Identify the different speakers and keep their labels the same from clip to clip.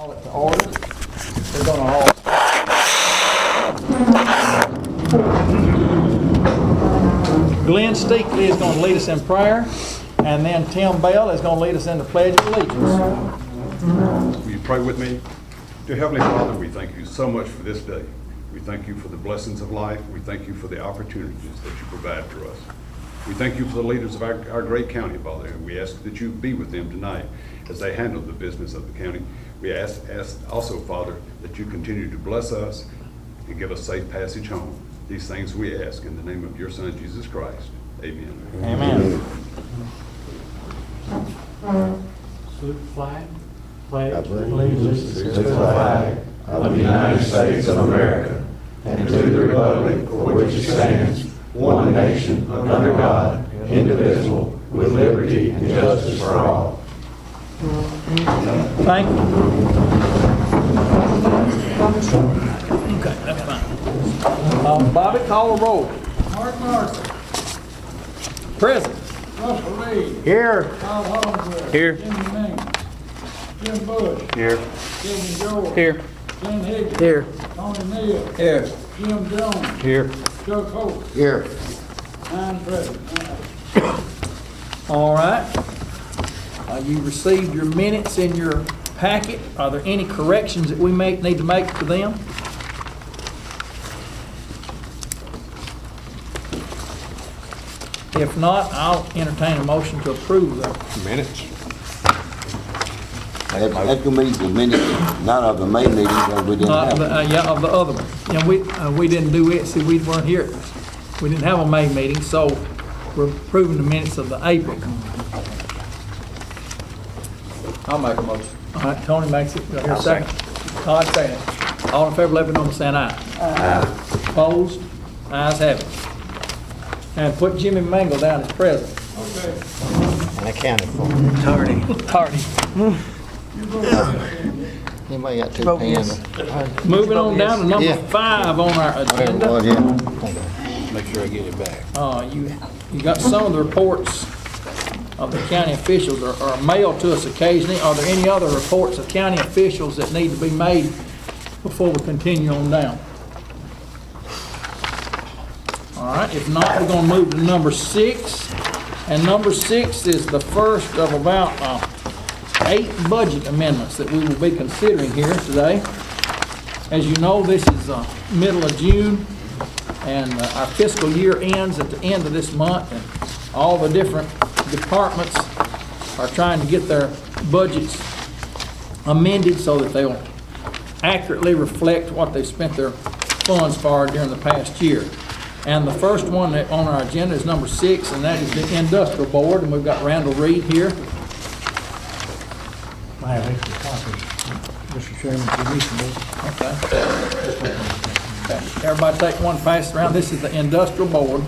Speaker 1: Call it to order. We're going to all Glenn Steakley is going to lead us in prayer, and then Tim Bell is going to lead us in the Pledge of Allegiance.
Speaker 2: Will you pray with me? Dear Heavenly Father, we thank you so much for this day. We thank you for the blessings of life. We thank you for the opportunities that you provide for us. We thank you for the leaders of our great county, Father, and we ask that you be with them tonight as they handle the business of the county. We ask also, Father, that you continue to bless us and give us safe passage home. These things we ask in the name of your Son, Jesus Christ. Amen.
Speaker 1: Amen.
Speaker 3: Salute the flag. Pledge allegiance to the flag of the United States of America and to the republic for which it stands, one nation, under God, indivisible, with liberty and justice for all.
Speaker 1: Thank you. Okay, that's fine. Bobby, call the roll.
Speaker 4: Mark Marshall.
Speaker 1: Present.
Speaker 4: Russell Reed.
Speaker 1: Here.
Speaker 4: Todd Hollingsworth.
Speaker 1: Here.
Speaker 4: Jimmy Ming. Jim Bush.
Speaker 1: Here.
Speaker 4: Kevin George.
Speaker 1: Here.
Speaker 4: Ken Higgins.
Speaker 1: Here.
Speaker 4: Tony Neal.
Speaker 1: Here.
Speaker 4: Jim Jones.
Speaker 1: Here.
Speaker 4: Chuck Holt.
Speaker 1: Here.
Speaker 4: 9 present.
Speaker 1: All right. You received your minutes in your packet. Are there any corrections that we need to make to them? If not, I'll entertain a motion to approve the
Speaker 5: Minutes.
Speaker 6: That's gonna be the minutes, not of the May meeting, because we didn't have it.
Speaker 1: yeah, of the other one. Yeah, we didn't do it, see, we weren't here. We didn't have a May meeting, so we're approving the minutes of the April.
Speaker 5: I'll make a motion.
Speaker 1: All right, Tony makes it. Do I hear a second? Todd second. All in favor, let me know by saying aye. Aye. Opposed? Ayes have it. And put Jimmy Mangle down as president.
Speaker 4: Okay.
Speaker 5: And accounted for.
Speaker 1: Tardy.
Speaker 5: Anybody got 2 pens?
Speaker 1: Moving on down to number
Speaker 5: Yeah.
Speaker 1: 5 on our agenda.
Speaker 5: Make sure I get it back.
Speaker 1: You got some of the reports of the county officials are mailed to us occasionally. Are there any other reports of county officials that need to be made before we continue on down? All right, if not, we're going to move to number 6. And number 6 is the first of about 8 budget amendments that we will be considering here today. As you know, this is middle of June, and our fiscal year ends at the end of this month, and all the different departments are trying to get their budgets amended so that they will accurately reflect what they spent their funds for during the past year. And the first one on our agenda is number 6, and that is the Industrial Board, and we've got Randall Reed here.
Speaker 3: I have extra copies, Mr. Chairman, if you need some more.
Speaker 1: Okay. Everybody take one, pass it around. This is the Industrial Board.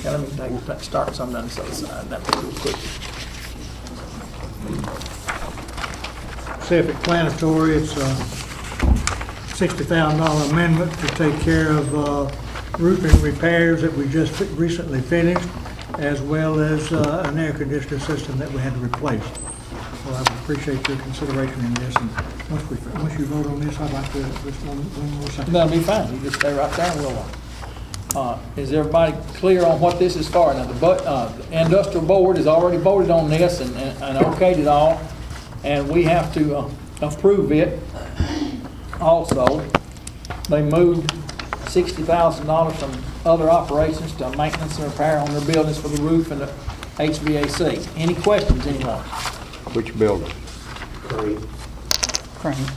Speaker 1: Yeah, let me start some down this other side. That will real quick.
Speaker 3: Self-explanatory, it's a $60,000 amendment to take care of roofing repairs that we just recently finished, as well as an air conditioner system that we had to replace. So I appreciate your consideration in this, and once you vote on this, I'd like to just one more second.
Speaker 1: That'll be fine. You just stay right there and we'll. Is everybody clear on what this is for? Now, the Industrial Board has already voted on this and okayed it all, and we have to approve it. Also, they moved $60,000 from other operations to maintenance and repair on their buildings for the roof and the HVAC. Any questions, anyone?
Speaker 5: Which building?
Speaker 1: Crane.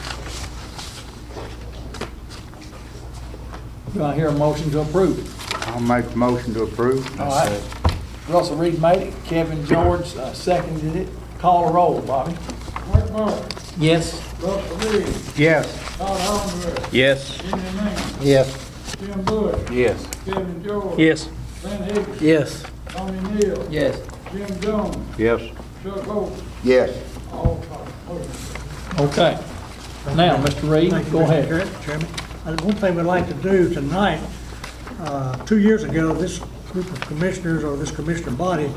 Speaker 1: Do I hear a motion to approve it?
Speaker 5: I'll make the motion to approve.
Speaker 1: All right. Russell Reed made it. Kevin George seconded it. Call a roll, Bobby.
Speaker 4: Mark Marshall.
Speaker 1: Yes.
Speaker 4: Russell Reed.
Speaker 5: Yes.
Speaker 4: Todd Hollingsworth.
Speaker 5: Yes.
Speaker 4: Jimmy Ming.
Speaker 5: Yes.
Speaker 4: Jim Bush.
Speaker 5: Yes.
Speaker 4: Kevin George.
Speaker 1: Yes.
Speaker 4: Ken Higgins.
Speaker 1: Yes.
Speaker 4: Tony Neal.
Speaker 1: Yes.
Speaker 4: Jim Jones.
Speaker 5: Yes.
Speaker 4: Chuck Holt.
Speaker 6: Yes.
Speaker 4: All motion.
Speaker 1: Okay. Now, Mr. Reed,
Speaker 3: Thank you,
Speaker 1: go
Speaker 3: Mr.
Speaker 1: ahead.
Speaker 3: Chairman. One thing we'd like to do tonight, 2 years ago, this group of commissioners, or this commissioner body,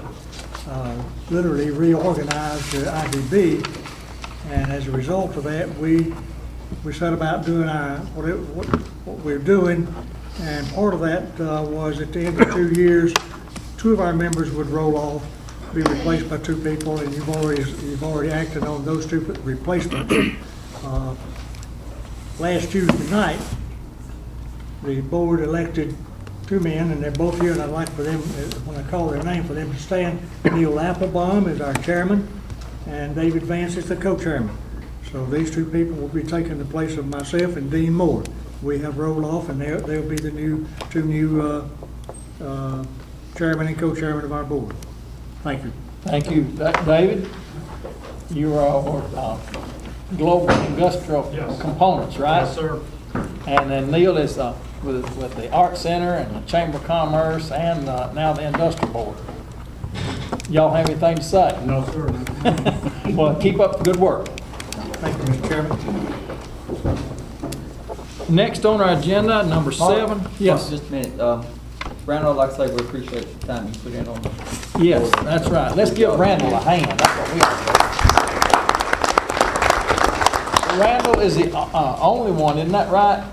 Speaker 3: literally reorganized the IDB
Speaker 7: And as a result of that, we set about doing what we're doing. And part of that was at the end of 2 years, 2 of our members would roll off, be replaced by 2 people, and you've already acted on those 2 replacements. Last Tuesday night, the board elected 2 men, and they're both here, and I'd like for them, when I call their name, for them to stand. Neil Applebaum is our chairman, and David Vance is the co-chairman. So these 2 people will be taking the place of myself and Dean Moore. We have rolled off, and they'll be the 2 new chairman and co-chairman of our board. Thank you.
Speaker 1: Thank you. David, you are Global Industrial Components, right?
Speaker 8: Yes, sir.
Speaker 1: And then Neil is with the Art Center and the Chamber of Commerce and now the Industrial Board. Y'all have anything to say?
Speaker 8: No, sir.
Speaker 1: Well, keep up the good work.
Speaker 7: Thank you, Mr. Chairman.
Speaker 1: Next on our agenda, number 7. Yes.
Speaker 9: Just a minute. Randall, like I say, we appreciate the time you put in on this.
Speaker 1: Yes, that's right. Let's give Randall a hand. That's what we are. Randall is the only one, isn't that right?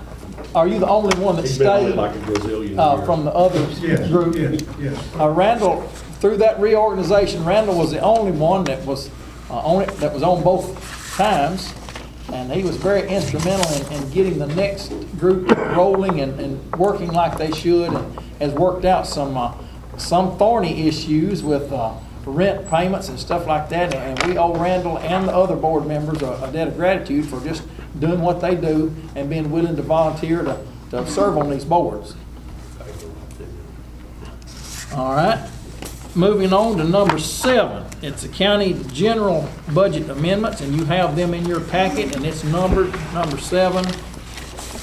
Speaker 1: Are you the only one that stayed from the other group?
Speaker 8: Yes.
Speaker 1: Randall, through that reorganization, Randall was the only one that was on it, that was on both times, and he was very instrumental in getting the next group rolling and working like they should, and has worked out some thorny issues with rent payments and stuff like that, and we owe Randall and the other board members a debt of gratitude for just doing what they do and being willing to volunteer to serve on these boards. All right, moving on to number 7. It's the county general budget amendments, and you have them in your packet, and it's number 7,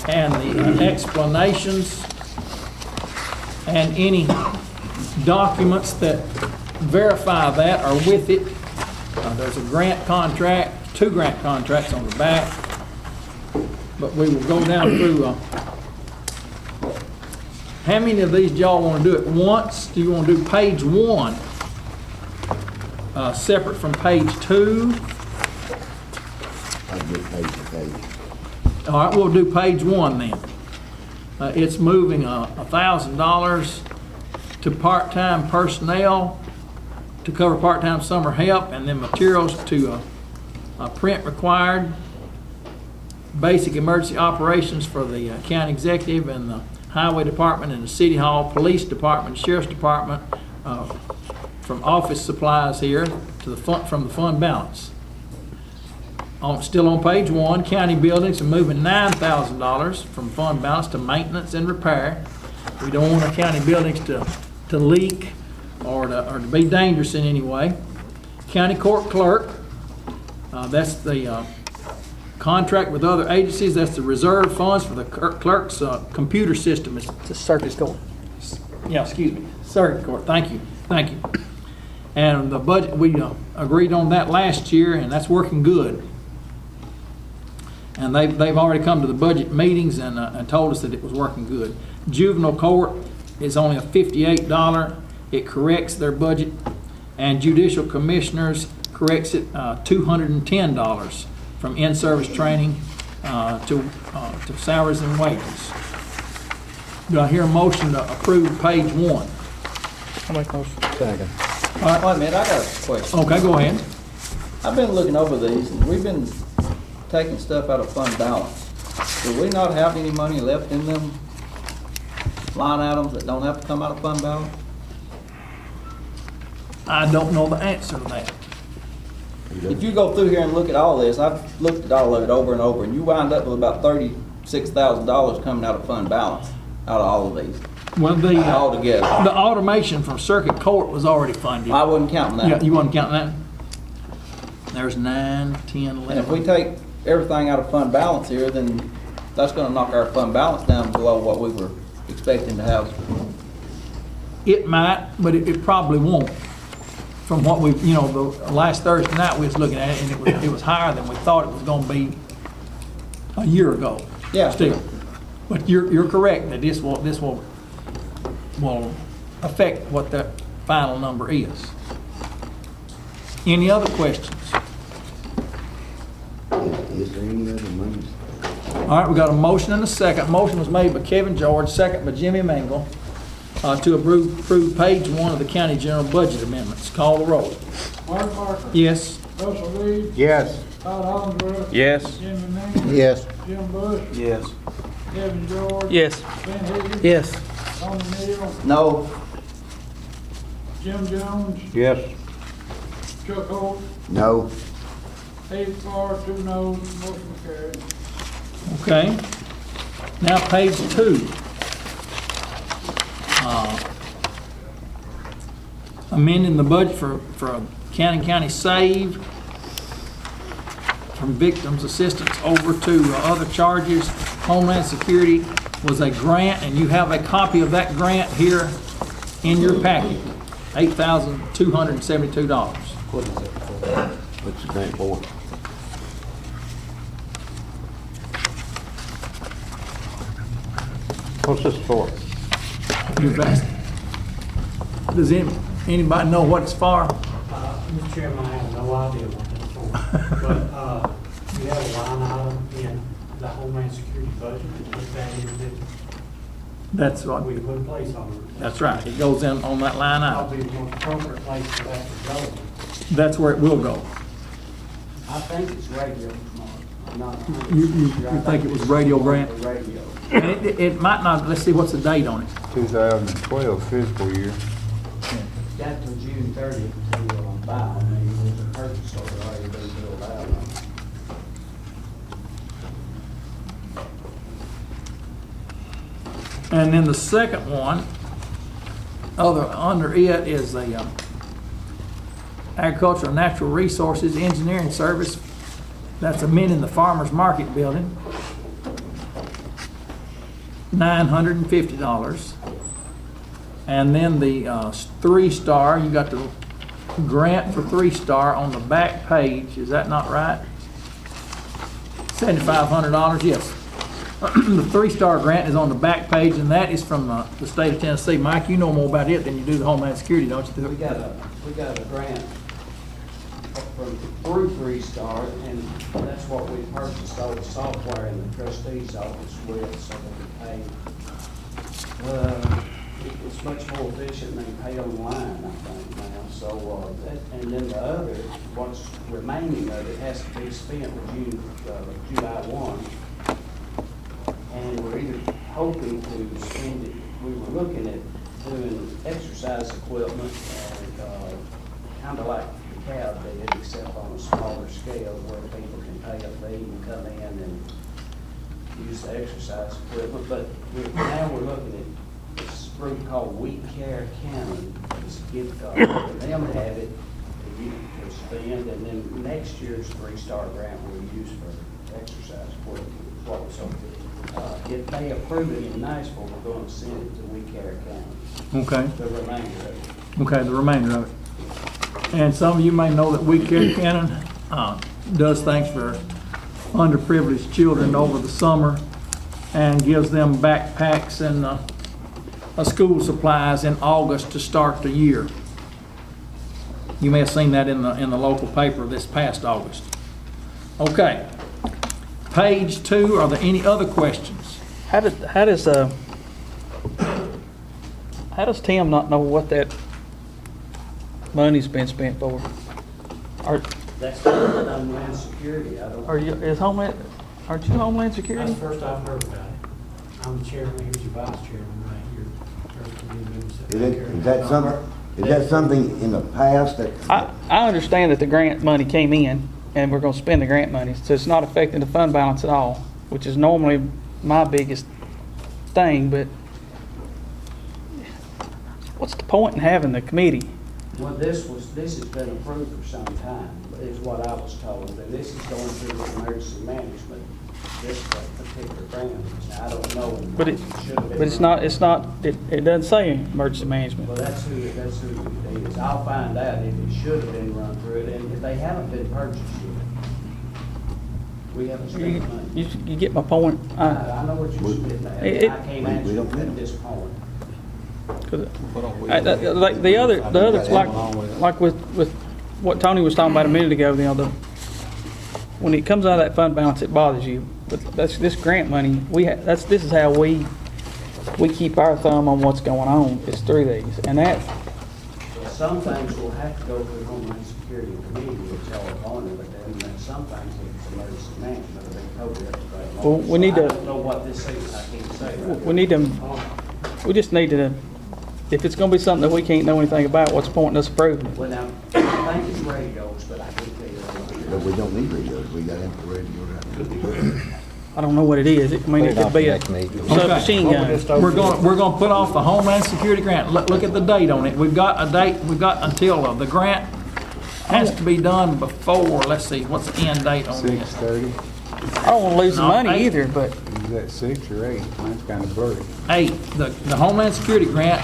Speaker 1: and the explanations and any documents that verify that are with it. There's a grant contract, 2 grant contracts on the back, but we will go down through. How many of these do y'all want to do at once? Do you want to do page 1 separate from page 2?
Speaker 6: I'll do page to page.
Speaker 1: All right, we'll do page 1 then. It's moving $1,000 to part-time personnel to cover part-time summer help, and then materials to print required, basic emergency operations for the county executive and the highway department and the city hall, police department, sheriff's department, from office supplies here to from the fund balance. Still on page 1, county buildings are moving $9,000 from fund balance to maintenance and repair. We don't want our county buildings to leak or to be dangerous in any way. County court clerk, that's the contract with other agencies. That's the reserve funds for the clerk's computer system. It's the circuit court. Yeah, excuse me, circuit court. Thank you. And the budget, we agreed on that last year, and that's working good. And they've already come to the budget meetings and told us that it was working good. Juvenile court is only a $58. It corrects their budget, and judicial commissioners corrects it $210 from in-service training to salaries and wages. Do I hear a motion to approve page 1?
Speaker 5: I'll make motion. Second.
Speaker 1: All right.
Speaker 9: Wait a minute, I got a question.
Speaker 1: Okay, go ahead.
Speaker 9: I've been looking over these, and we've been taking stuff out of fund balance. Do we not have any money left in them line items that don't have to come out of fund balance?
Speaker 1: I don't know the answer to that.
Speaker 9: If you go through here and look at all this, I've looked at all of it over and over, and you wind up with about $36,000 coming out of fund balance out of all of these.
Speaker 1: Well,
Speaker 9: All together.
Speaker 1: the automation from circuit court was already funded.
Speaker 9: I wasn't counting that.
Speaker 1: Yeah, you wasn't counting that? There's 9, 10, 11.
Speaker 9: And if we take everything out of fund balance here, then that's gonna knock our fund balance down below what we were expecting to have.
Speaker 1: It might, but it probably won't. From what we, the last Thursday night we was looking at it, and it was higher than we thought it was gonna be a year ago.
Speaker 9: Yeah.
Speaker 1: Still. But you're correct that this will affect what that final number is. Any other questions?
Speaker 6: Is there any other money?
Speaker 1: All right, we got a motion and a second. Motion was made by Kevin George, second by Jimmy Mangle, to approve page 1 of the county general budget amendments. Call the roll.
Speaker 4: Mark Parker.
Speaker 1: Yes.
Speaker 4: Russell Reed.
Speaker 3: Yes.
Speaker 4: Todd Hollingsworth.
Speaker 5: Yes.
Speaker 4: Jimmy Mangle.
Speaker 3: Yes.
Speaker 4: Jim Bush.
Speaker 5: Yes.
Speaker 4: Kevin George.
Speaker 5: Yes.
Speaker 4: Ben Higgins.
Speaker 5: Yes.
Speaker 4: Tommy Neal.
Speaker 9: No.
Speaker 4: Jim Jones.
Speaker 3: Yes.
Speaker 4: Chuck Holt.
Speaker 6: No.
Speaker 4: 8 for, 2 noes, motion carried.
Speaker 1: Okay. Now page 2. Amending the budget for Cannon County Save from victims assistance over to other charges. Homeland Security was a grant, and you have a copy of that grant here in your packet. $8,272.
Speaker 5: What is it for?
Speaker 6: What's the grant for?
Speaker 3: What's this for?
Speaker 1: You've asked. Does anybody know what it's for?
Speaker 8: Mr. Chairman, I have no idea what that's for, but you have a line item in the Homeland Security budget that puts that in, that
Speaker 1: That's what.
Speaker 8: we put a placeholder.
Speaker 1: That's right. It goes in on that line item.
Speaker 8: Probably the most appropriate place for that to go.
Speaker 1: That's where it will go.
Speaker 8: I think it's radio, Mark. I'm not.
Speaker 1: You think it was radio grant?
Speaker 8: Radio.
Speaker 1: And it might not, let's see, what's the date on it?
Speaker 3: 2012 fiscal year.
Speaker 8: Got till June 30th to buy, I mean, there's a purchase order already been filled out on.
Speaker 1: And then the second one, under it is the Agricultural and Natural Resources Engineering Service. That's amending the Farmers Market building. $950. And then the 3-star, you got the grant for 3-star on the back page. Is that not right? $7,500, yes. The 3-star grant is on the back page, and that is from the state of Tennessee. Mike, you know more about it than you do the Homeland Security, don't you?
Speaker 8: We got a grant through 3-star, and that's what we purchased all the software in the trustee's office with, so that we pay. It's much more efficient than pay online, I think now. So, and then the other, what's remaining of it has to be spent with July 1. And we're either hoping to spend it, we were looking at doing exercise equipment and kind of like the cab did, except on a smaller scale where people can pay a fee and come in and use the exercise equipment. But now we're looking at this group called We Care Cannon. It's a gift card for them to have it to spend, and then next year's 3-star grant we'll use for exercise equipment. If they approve it in Nashville, we're going to send it to We Care County.
Speaker 1: Okay.
Speaker 8: The remainder of it.
Speaker 1: Okay, the remainder of it. And some of you may know that We Care Cannon does things for underprivileged children over the summer and gives them backpacks and school supplies in August to start the year. You may have seen that in the local paper this past August. Okay. Page 2, are there any other questions?
Speaker 5: How does Tim not know what that money's been spent for?
Speaker 8: That's Homeland Security. I don't.
Speaker 5: Aren't you Homeland Security?
Speaker 8: That's the first I've heard about it. I'm the chairman, here's your vice chairman right here.
Speaker 6: Is that something in the past that?
Speaker 5: I understand that the grant money came in, and we're gonna spend the grant money, so it's not affecting the fund balance at all, which is normally my biggest thing, but what's the point in having the committee?
Speaker 8: Well, this has been approved for some time, is what I was told, and this is going through the emergency management, this particular grant. Now, I don't know.
Speaker 5: But it doesn't say emergency management.
Speaker 8: Well, that's who it is. I'll find out if it should have been run through it, and if they haven't been purchased yet. We haven't spent the money.
Speaker 5: You get my point?
Speaker 8: I know what you're getting at. I can't answer it at this point.
Speaker 5: Like the other, like with what Tony was talking about a minute ago, when it comes out of that fund balance, it bothers you. But this grant money, this is how we keep our thumb on what's going on, is through these. And that,
Speaker 8: Some things will have to go through Homeland Security Committee, which y'all are on it, but then some things it's emergency management, or they code it.
Speaker 5: Well, we need to-
Speaker 8: I don't know what this is, I can't say. Right
Speaker 5: we need to, we just need to, if it's gonna be something that we can't know anything about, what's the point in us approving it?
Speaker 8: Well, now, I think it's radios, but I can't tell you.
Speaker 6: But we don't need radios, we got infrared radio.
Speaker 5: I don't know what it is. I mean, it could be a submachine gun.
Speaker 1: We're gonna put off the Homeland Security grant. Look at the date on it. We've got a date, we've got until, the grant has to be done before, let's see, what's the end date on this?
Speaker 3: 6:30,
Speaker 5: I don't wanna lose the
Speaker 1: No,
Speaker 5: money
Speaker 1: eight.
Speaker 5: either, but
Speaker 3: is that 6 or 8? Mine's kind of blurry.
Speaker 1: 8, the Homeland Security grant,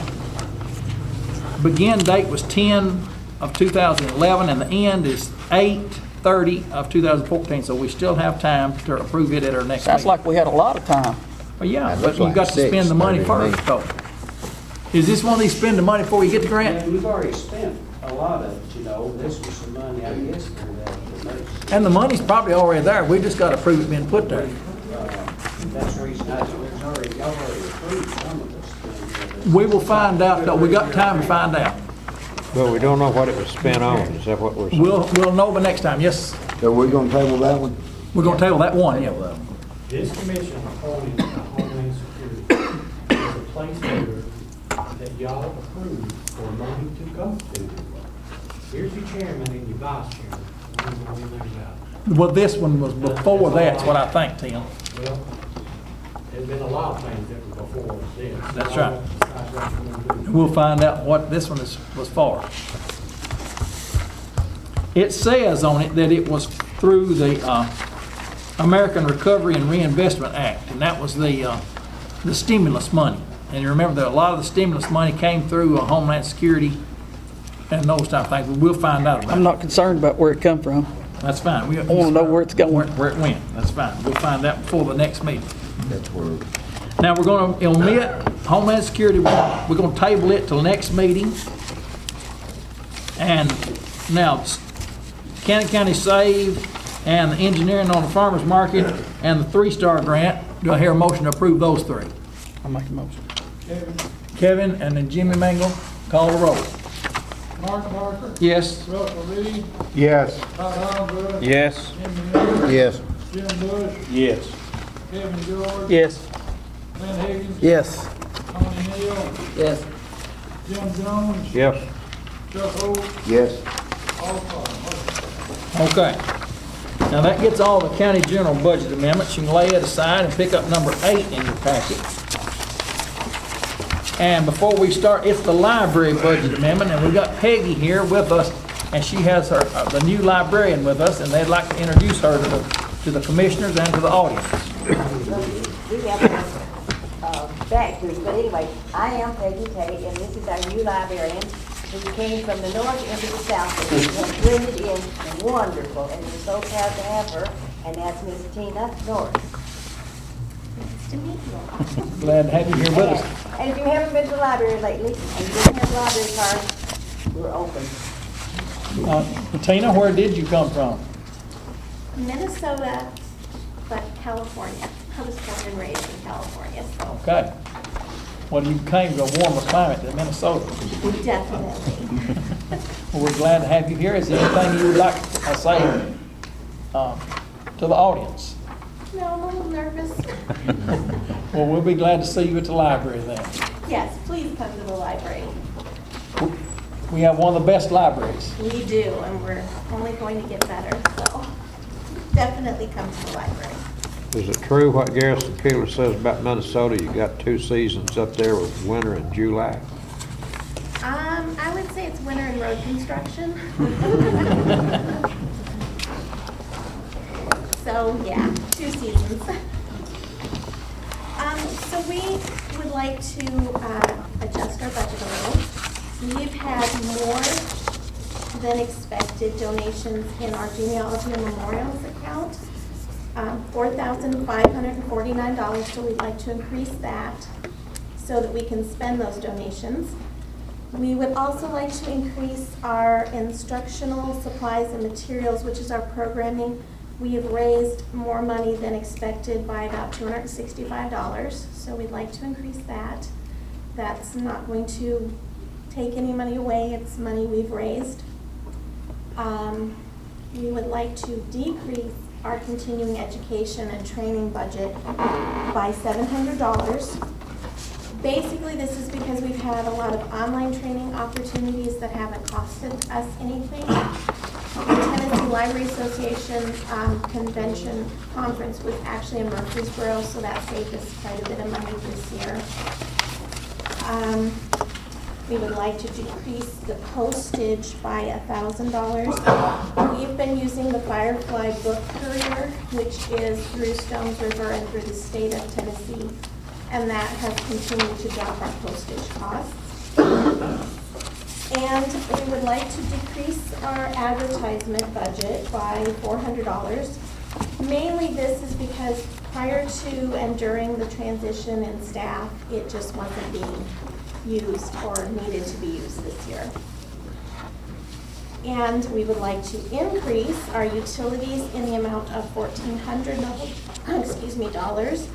Speaker 1: begin date was 10 of 2011, and the end is 8/30 of 2014, so we still have time to approve it at our next
Speaker 5: sounds
Speaker 1: meeting.
Speaker 5: like we had a lot of time.
Speaker 1: Well, yeah,
Speaker 6: That
Speaker 1: but
Speaker 6: looks
Speaker 1: you've
Speaker 6: like
Speaker 1: got to spend the money
Speaker 6: 6:30 to
Speaker 1: first, though. Is this one of these spend the money before you get the grant?
Speaker 8: Yeah, we've already spent a lot of it, you know, this was some money, I guess, for that emergency.
Speaker 1: And the money's probably already there, we just got to prove it being put there.
Speaker 8: That's the reason I, it's already, y'all already approved some of this thing.
Speaker 1: We will find out, though, we got time to find out.
Speaker 3: But we don't know what it was spent on, is that what we're saying?
Speaker 1: We'll know by next time, yes,
Speaker 6: So we're gonna table that one?
Speaker 1: we're gonna table that one, yeah.
Speaker 10: This commission appointed Homeland Security as a placeholder that y'all approved for money to go to. Here's your chairman and your vice chairman. I don't know anything about it.
Speaker 1: Well, this one was before that's what I think, Tim.
Speaker 10: Well, there's been a lot of things that were before this.
Speaker 1: That's right. We'll find out what this one was for. It says on it that it was through the American Recovery and Reinvestment Act, and that was the stimulus money. And you remember that a lot of the stimulus money came through Homeland Security and those type of things. But we'll find out about
Speaker 5: I'm
Speaker 1: it.
Speaker 5: not concerned about where it come from.
Speaker 1: That's fine. I
Speaker 5: want to know where it's going.
Speaker 1: Where it went. That's fine. We'll find that before the next meeting.
Speaker 6: That's where,
Speaker 1: Now, we're going to omit Homeland Security. We're going to table it till next meeting. And now, Cannon County Save and the engineering on the farmer's market and the 3-star grant. Do I hear a motion to approve those 3?
Speaker 5: I'll make a motion.
Speaker 1: Kevin and then Jimmy Mangle, call the roll.
Speaker 4: Mark Barker,
Speaker 1: Yes?
Speaker 4: Russell Reed,
Speaker 3: Yes.
Speaker 4: Todd Armstrong,
Speaker 3: Yes.
Speaker 4: Jimmy Miller,
Speaker 6: yes.
Speaker 4: Jim Bush,
Speaker 3: Yes.
Speaker 4: Kevin George,
Speaker 5: Yes.
Speaker 4: Lynn Higgins,
Speaker 5: Yes.
Speaker 4: Tony Neal,
Speaker 1: Yes.
Speaker 4: Jim Jones,
Speaker 3: Yes.
Speaker 4: Chuck Holt,
Speaker 6: Yes.
Speaker 4: all five.
Speaker 1: Okay. Now that gets all the county general budget amendments. You can lay it aside and pick up number 8 in your packet. And before we start, it's the library budget amendment, and we've got Peggy here with us, and she has her the new librarian with us, and they'd like to introduce her to the commissioners and to the audience.
Speaker 11: We have factors, but anyway, I am Peggy Tate, and this is our new librarian, who came from the north into the south, and she has blended in wonderful, and we're so proud to have her, and that's Miss Tina Norris. Nice to meet you.
Speaker 1: Glad to have you here with us.
Speaker 11: And if you haven't been to the library lately, and you don't have library cards, we're open.
Speaker 1: Tina, where did you come from?
Speaker 12: Minnesota, but California. I was born and raised in California, so
Speaker 1: Okay. Well, you came to a warmer climate than Minnesota.
Speaker 12: definitely.
Speaker 1: Well, we're glad to have you here. Is there anything you would like to say to the audience?
Speaker 12: No, I'm a little nervous.
Speaker 1: Well, we'll be glad to see you at the library then.
Speaker 12: Yes, please come to the library.
Speaker 1: We have one of the best libraries.
Speaker 12: We do, and we're only going to get better, so definitely come to the library.
Speaker 3: Is it true what Garrison Keeler says about Minnesota? You got 2 seasons up there with winter and July.
Speaker 12: I would say it's winter and road construction. So, yeah, 2 seasons. So we would like to adjust our budget a little. We've had more than expected donations in our genealogy and memorials account, $4,549, so we'd like to increase that so that we can spend those donations. We would also like to increase our instructional supplies and materials, which is our programming, We have raised more money than expected by about $265, so we'd like to increase that. That's not going to take any money away, it's money we've raised. We would like to decrease our continuing education and training budget by $700. Basically, this is because we've had a lot of online training opportunities that haven't costed us anything. The Tennessee Library Association convention conference was actually in Murfreesboro, so that saved us quite a bit of money this year. We would like to decrease the postage by $1,000. We've been using the Firefly Book Courier, which is through Stones River and through the state of Tennessee, and that has continued to drop our postage costs. And we would like to decrease our advertisement budget by $400. Mainly this is because prior to and during the transition in staff, it just wasn't being used or needed to be used this year. And we would like to increase our utilities in the amount of $1,400.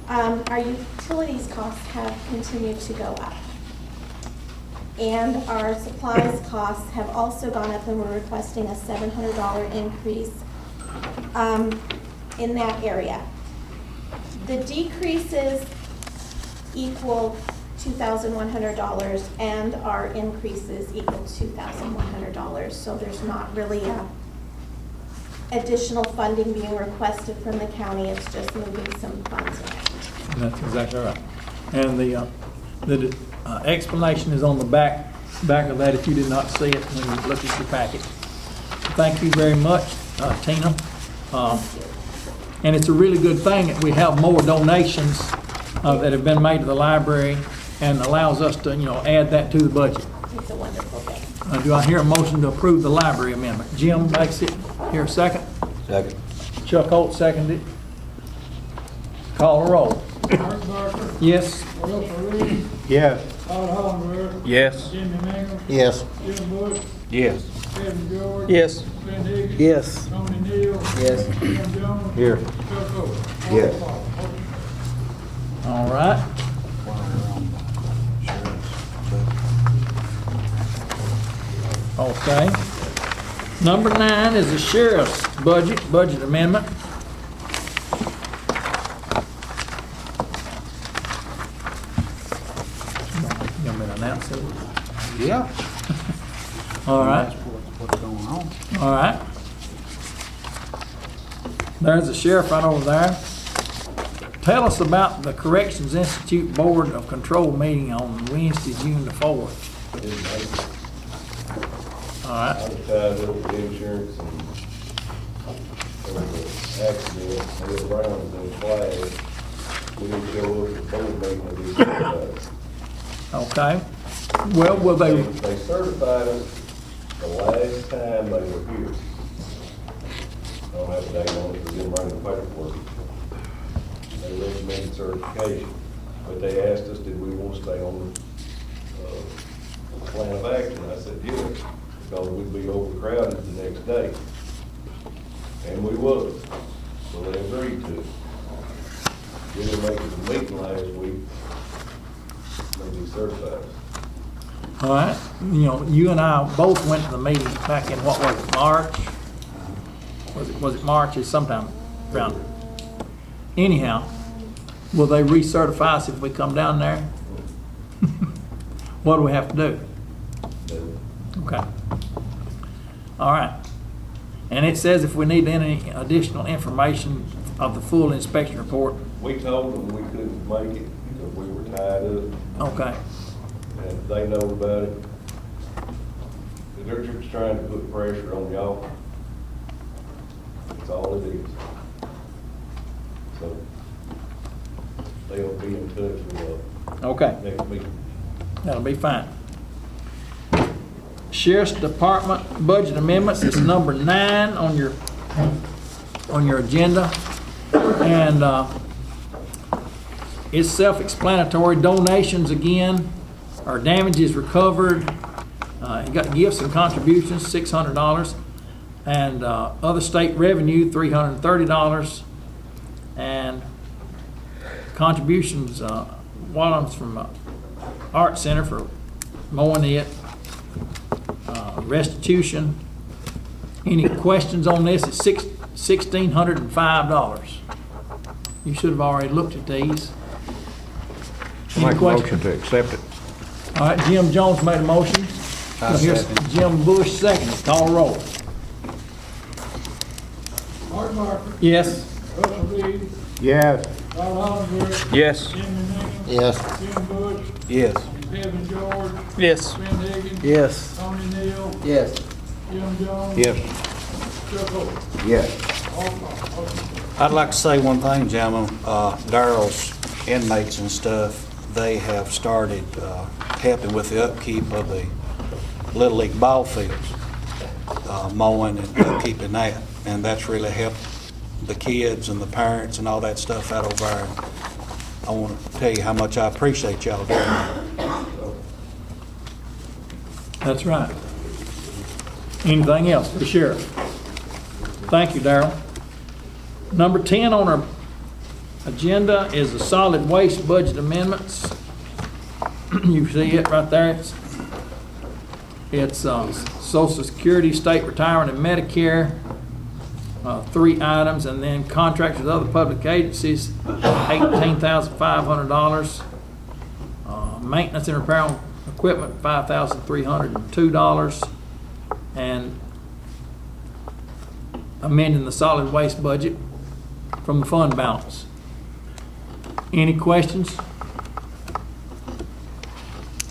Speaker 12: Our utilities costs have continued to go up. And our supplies costs have also gone up, and we're requesting a $700 increase in that area. The decreases equal $2,100 and our increases equal $2,100. So there's not really additional funding being requested from the county. It's just moving some funds around.
Speaker 1: That's exactly right. And the explanation is on the back of that if you did not see it when you look at your packet. Thank you very much, Tina. And it's a really good thing that we have more donations that have been made to the library and allows us to, add that to the budget.
Speaker 12: It's a wonderful thing.
Speaker 1: Do I hear a motion to approve the library amendment? Jim makes it. Here a second.
Speaker 6: Second.
Speaker 1: Chuck Holt seconded it. Call a roll.
Speaker 4: Art Barker,
Speaker 1: Yes.
Speaker 4: Wilford Reed,
Speaker 3: Yes.
Speaker 4: Todd Hollenberg,
Speaker 3: Yes.
Speaker 4: Jimmy Mangum,
Speaker 3: Yes.
Speaker 4: Jim Bush,
Speaker 3: Yes.
Speaker 4: Kevin George.
Speaker 5: Yes.
Speaker 4: Ben Higgins.
Speaker 3: Yes.
Speaker 4: Tony Neal.
Speaker 9: Yes.
Speaker 4: Jim Jones.
Speaker 3: Here.
Speaker 4: Chuck Owen.
Speaker 3: Yes.
Speaker 1: All right. Okay. Number 9 is the sheriff's budget amendment. You want me to announce it?
Speaker 3: Yeah.
Speaker 1: All right.
Speaker 3: What's going on?
Speaker 1: All right. There's the sheriff right over there. Tell us about the Corrections Institute Board of Control meeting on Wednesday, June the 4th. All right.
Speaker 13: I was tied up with insurance and there was an accident, Bill Brown was in flag. We didn't show up at the board meeting and we certified.
Speaker 1: Okay. Well, will they?
Speaker 13: They certified us the last time they were here. I don't have a date on it, for them running the paperwork. They recommended certification, but they asked us, did we want to stay on the plan of action? I said, yes, because we'd be overcrowded the next day. And we was, so they agreed to it. Didn't make it a meeting last week, they be certified.
Speaker 1: All right. You and I both went to the meeting back in, what was it, March? Was it March? It's sometime around. Anyhow, will they recertify us if we come down there? What do we have to do? Okay. All right. And it says if we need any additional information of the full inspection report.
Speaker 13: We told them we couldn't make it because we were tied up.
Speaker 1: Okay.
Speaker 13: And they know about it. They're just trying to put pressure on y'all. That's all it is. So they'll be in touch with
Speaker 1: Okay.
Speaker 13: next meeting.
Speaker 1: That'll be fine. Sheriff's Department budget amendments is number 9 on your agenda, and it's self-explanatory. Donations again, or damages recovered. You got gifts and contributions, $600. And other state revenue, $330. And contributions, one of them's from Art Center for mowing it. Restitution. Any questions on this? It's $1,605. You should have already looked at these. Any
Speaker 4: Make a
Speaker 1: questions?
Speaker 4: motion to accept it.
Speaker 1: All right, Jim Jones made a motion. Here's Jim Bush second. Call roll.
Speaker 4: Mark Barker.
Speaker 1: Yes.
Speaker 4: Russell Reed.
Speaker 3: Yes.
Speaker 4: Carl Hollingsworth.
Speaker 5: Yes.
Speaker 4: Jimmy Nichols.
Speaker 3: Yes.
Speaker 4: Jim Bush.
Speaker 3: Yes.
Speaker 4: Kevin George.
Speaker 5: Yes.
Speaker 4: Ben Higgins.
Speaker 3: Yes.
Speaker 4: Tony Neal.
Speaker 9: Yes.
Speaker 4: Jim Jones.
Speaker 3: Yes.
Speaker 4: Chuck Holt.
Speaker 3: Yes.
Speaker 4: All motion.
Speaker 14: I'd like to say one thing, gentlemen. Daryl's inmates and stuff, they have started helping with the upkeep of the Little League ball fields, mowing and upkeeping that. And that's really helped the kids and the parents and all that stuff out over there. I want to tell you how much I appreciate y'all doing that.
Speaker 1: That's right. Anything else for the sheriff? Thank you, Darrell. Number 10 on our agenda is the solid waste budget amendments. You see it right there. It's Social Security, State Retirement, and Medicare. 3 items, and then contracts with other public agencies, $18,500. Maintenance and repair on equipment, $5,302. And amending the solid waste budget from the fund balance. Any questions?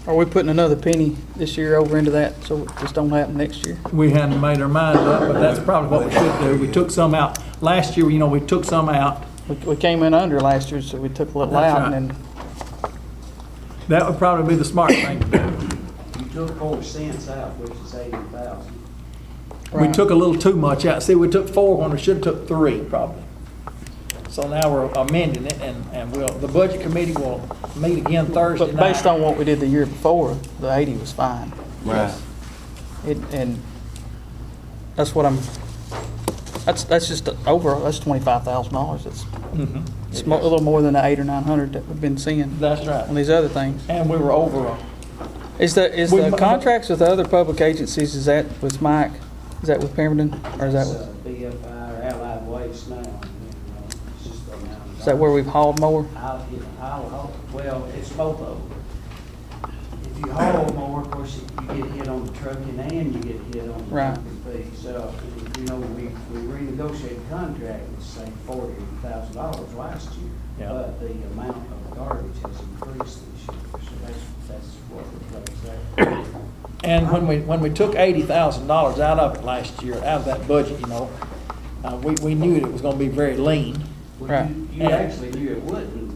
Speaker 5: Are we putting another penny this year over into that so it just don't happen next year?
Speaker 1: We hadn't made our minds up, but that's probably what we should do. We took some out. Last year, we took some out.
Speaker 5: We came in under last year, so we took a little
Speaker 1: That's
Speaker 5: out
Speaker 1: right.
Speaker 5: and then,
Speaker 1: That would probably be the smart thing to do.
Speaker 8: You took 4 cents out, which is 80,000.
Speaker 1: We
Speaker 5: Right.
Speaker 1: took a little too much out. See, we took 4 when we should have took 3, probably. So now we're amending it, and the budget committee will meet again Thursday
Speaker 5: but
Speaker 1: night.
Speaker 5: based on what we did the year before, the 80 was fine.
Speaker 14: Right.
Speaker 5: And that's what that's just over, that's $25,000. It's a little more than the 800 or 900 that we've been seeing
Speaker 1: That's right.
Speaker 5: on these other things.
Speaker 1: And we were over.
Speaker 5: Is the contracts with the other public agencies, is that with Mike? Is that with Pemberton, or is that with,
Speaker 8: BFI or Allied Waste now. It's just the amount of
Speaker 5: is that where we've hauled more?
Speaker 8: Well, it's both of them. If you haul more, of course, you get hit on the trucking and you get hit on the
Speaker 5: Right.
Speaker 8: dumping fee. So, we renegotiated the contract, it's say $40,000 last year.
Speaker 1: Yeah.
Speaker 8: But the amount of garbage has increased this year, so that's what reflects that.
Speaker 1: And when we took $80,000 out of it last year, out of that budget, we knew it was going to be very lean.
Speaker 8: Well,
Speaker 5: Right.
Speaker 8: You actually knew it wouldn't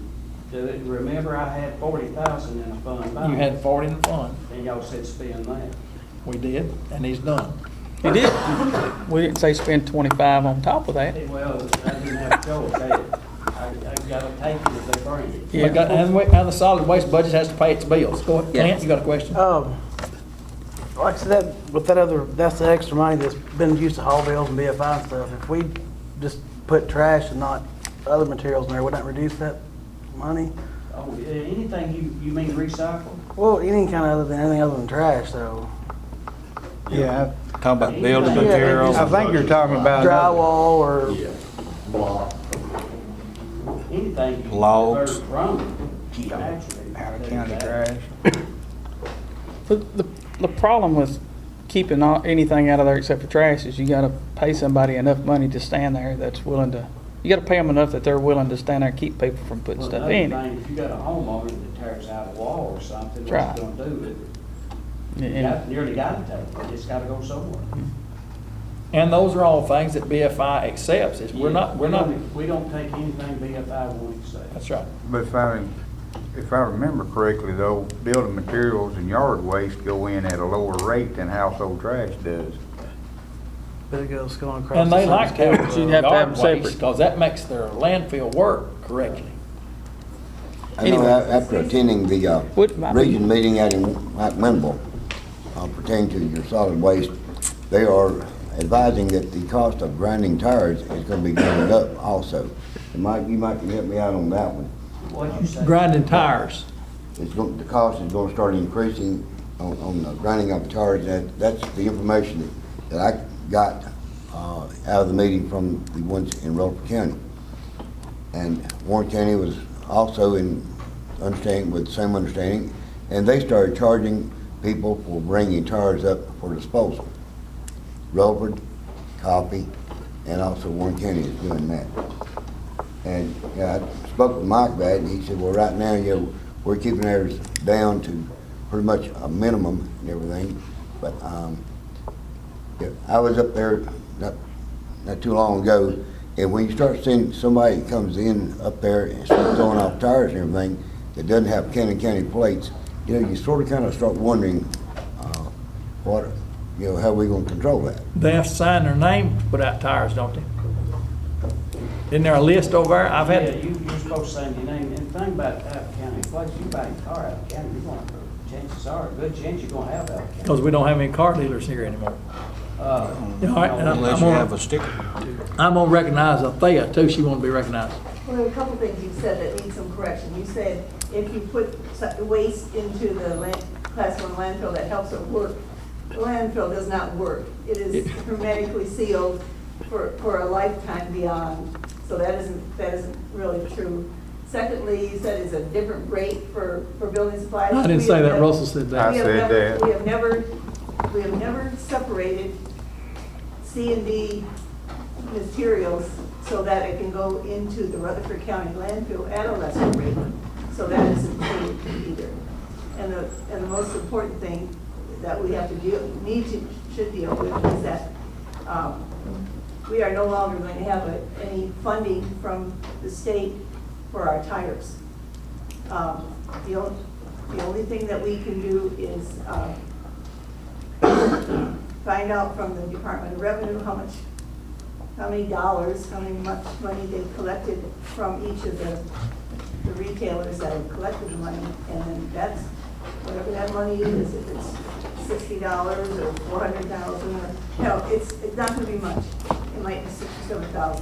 Speaker 8: do it. Remember, I had 40,000 in a fund balance.
Speaker 1: You had 40 in the fund.
Speaker 8: And y'all said spend that.
Speaker 1: We did, and he's done.
Speaker 5: You did. We didn't say spend 25 on top of that.
Speaker 8: Well, I didn't have a choice. I gotta take it if they bring it.
Speaker 5: Yeah.
Speaker 1: And the solid waste budget has to pay its bills. Go ahead, Clint, you got a question?
Speaker 15: Like I said, that's the extra money that's been used to haul bills and BFI and stuff. If we just put trash and not other materials in there, wouldn't that reduce that money?
Speaker 8: Oh, anything you mean recycle?
Speaker 15: Well, any kind of anything other than trash, so.
Speaker 3: Yeah,
Speaker 14: Talking about building materials.
Speaker 3: I think you're talking about.
Speaker 15: Drywall or.
Speaker 2: Block.
Speaker 8: Anything.
Speaker 14: Logs.
Speaker 8: Wrong. Actually.
Speaker 3: Out of county trash.
Speaker 5: The problem with keeping anything out of there except for trash is you gotta pay somebody enough money to stand there that's willing to, you gotta pay them enough that they're willing to stand there and keep people from putting
Speaker 8: Well,
Speaker 5: stuff
Speaker 8: another
Speaker 5: in it.
Speaker 8: thing, if you got a homeowner that tears out a wall or something,
Speaker 5: That's
Speaker 8: what's it
Speaker 5: right.
Speaker 8: gonna do?
Speaker 5: And-
Speaker 8: Nearly gotta take it. It's gotta go somewhere.
Speaker 1: And those are all things that BFI accepts. We're not.
Speaker 8: We don't take anything BFI won't accept.
Speaker 1: That's right.
Speaker 3: But if I remember correctly though, building materials and yard waste go in at a lower rate than household trash does.
Speaker 15: But it goes going across.
Speaker 1: And they like to have
Speaker 5: You'd have to have
Speaker 1: yard
Speaker 5: them
Speaker 1: waste
Speaker 5: separate.
Speaker 1: because that makes their landfill work correctly.
Speaker 6: I know after attending the region meeting out in Winville pertaining to your solid waste, they are advising that the cost of grinding tires is gonna be going up also. And Mike, you might can help me out on that one.
Speaker 8: What'd you say?
Speaker 1: Grinding tires.
Speaker 6: The cost is gonna start increasing on the grinding of tires. That's the information that I got out of the meeting from the ones in Rutherford County. And Warren County was also in understanding, with the same understanding, and they started charging people for bringing tires up for disposal. Rutherford, Coffee, and also Warren County is doing that. And I spoke with Mike about it, and he said, well, right now, we're keeping ours down to pretty much a minimum and everything. But I was up there not too long ago, and when you start seeing somebody that comes in up there and starts throwing off tires and everything that doesn't have Cannon County plates, you sort of kind of start wondering how we going to control that.
Speaker 1: They have to sign their name to put out tires, don't they? Isn't there a list over there?
Speaker 8: Yeah, you're supposed to sign your name. And the thing about out of county place, you buy a car out of county, chances are, a good chance you're gonna have out of county.
Speaker 1: Because we don't have any car dealers here anymore. All right, and
Speaker 14: Unless you have a sticker.
Speaker 1: I'm gonna recognize Althea too. She want to be recognized.
Speaker 16: Well, there are a couple things you said that need some correction. You said if you put waste into the class 1 landfill, that helps it work. The landfill does not work. It is hermetically sealed for a lifetime beyond. So that isn't really true. Secondly, you said it's a different rate for building supplies.
Speaker 1: I didn't say that. Russell said that.
Speaker 16: We have never separated C and D materials so that it can go into the Rutherford County landfill at a lesser rate. So that isn't true either. And the most important thing that we have to should deal with is that we are no longer going to have any funding from the state for our tires. The only thing that we can do is find out from the Department of Revenue how much money they've collected from each of the retailers that have collected the money, and then that's whatever that money is. If it's $60 or $400,000, or it's not going to be much. It might be $6,000 or $7,000.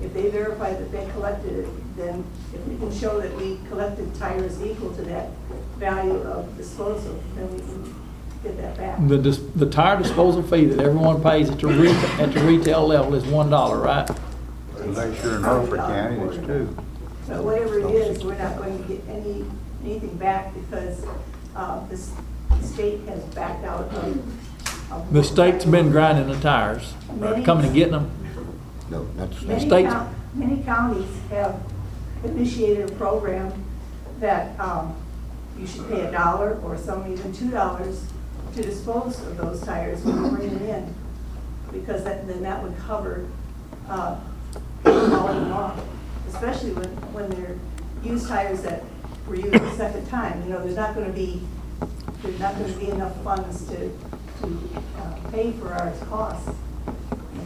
Speaker 16: If they verify that they collected it, then if we can show that we collected tires equal to that value of disposal, then we can get that back.
Speaker 1: The tire disposal fee that everyone pays at the retail level is $1, right?
Speaker 3: Unless you're in Rutherford County, it's $2.
Speaker 16: But whatever it is, we're not going to get anything back because the state has backed out of
Speaker 1: The state's been grinding the tires, coming and getting them.
Speaker 6: No, not the state.
Speaker 16: Many counties have initiated a program that you should pay $1 or some even $2 to dispose of those tires when you bring them in, because then that would cover hauling them off, especially when they're used tires that were used a second time. There's not going to be enough funds to pay for our costs,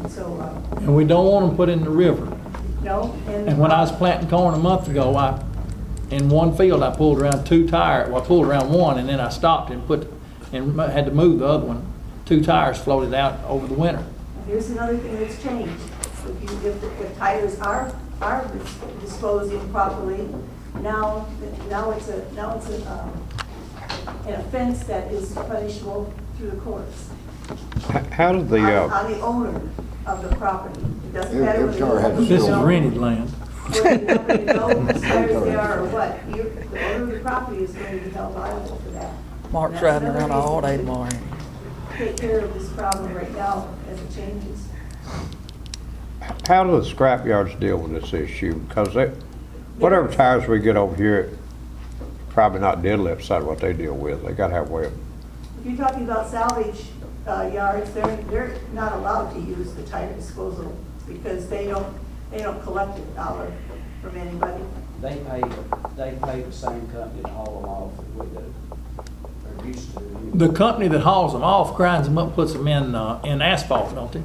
Speaker 16: and so.
Speaker 1: And we don't want them put in the river.
Speaker 16: No.
Speaker 1: And when I was planting corn a month ago, in one field I pulled around two tires. Well, I pulled around one, and then I stopped and had to move the other one. 2 tires floated out over the winter.
Speaker 16: Here's another thing that's changed. If tires are disposed in properly, now it's an offense that is punishable through the courts.
Speaker 3: How does the
Speaker 16: on the owner of the property? It doesn't matter whether
Speaker 1: This is rented land.
Speaker 16: whether you know whose tires they are or what. The owner of the property is going to be held liable for that.
Speaker 5: Mark's riding around all day tomorrow.
Speaker 16: Take care of this problem right now as it changes.
Speaker 3: how do the scrap yards deal with this issue? Because whatever tires we get over here, probably not deadlift side of what they deal with. They got to have a way of.
Speaker 16: If you're talking about salvage yards, they're not allowed to use the tire disposal because they don't collect $1 from anybody.
Speaker 8: They pay the same company to haul them off that we do. They're used to it.
Speaker 1: The company that hauls them off grinds them up, puts them in asphalt, don't they?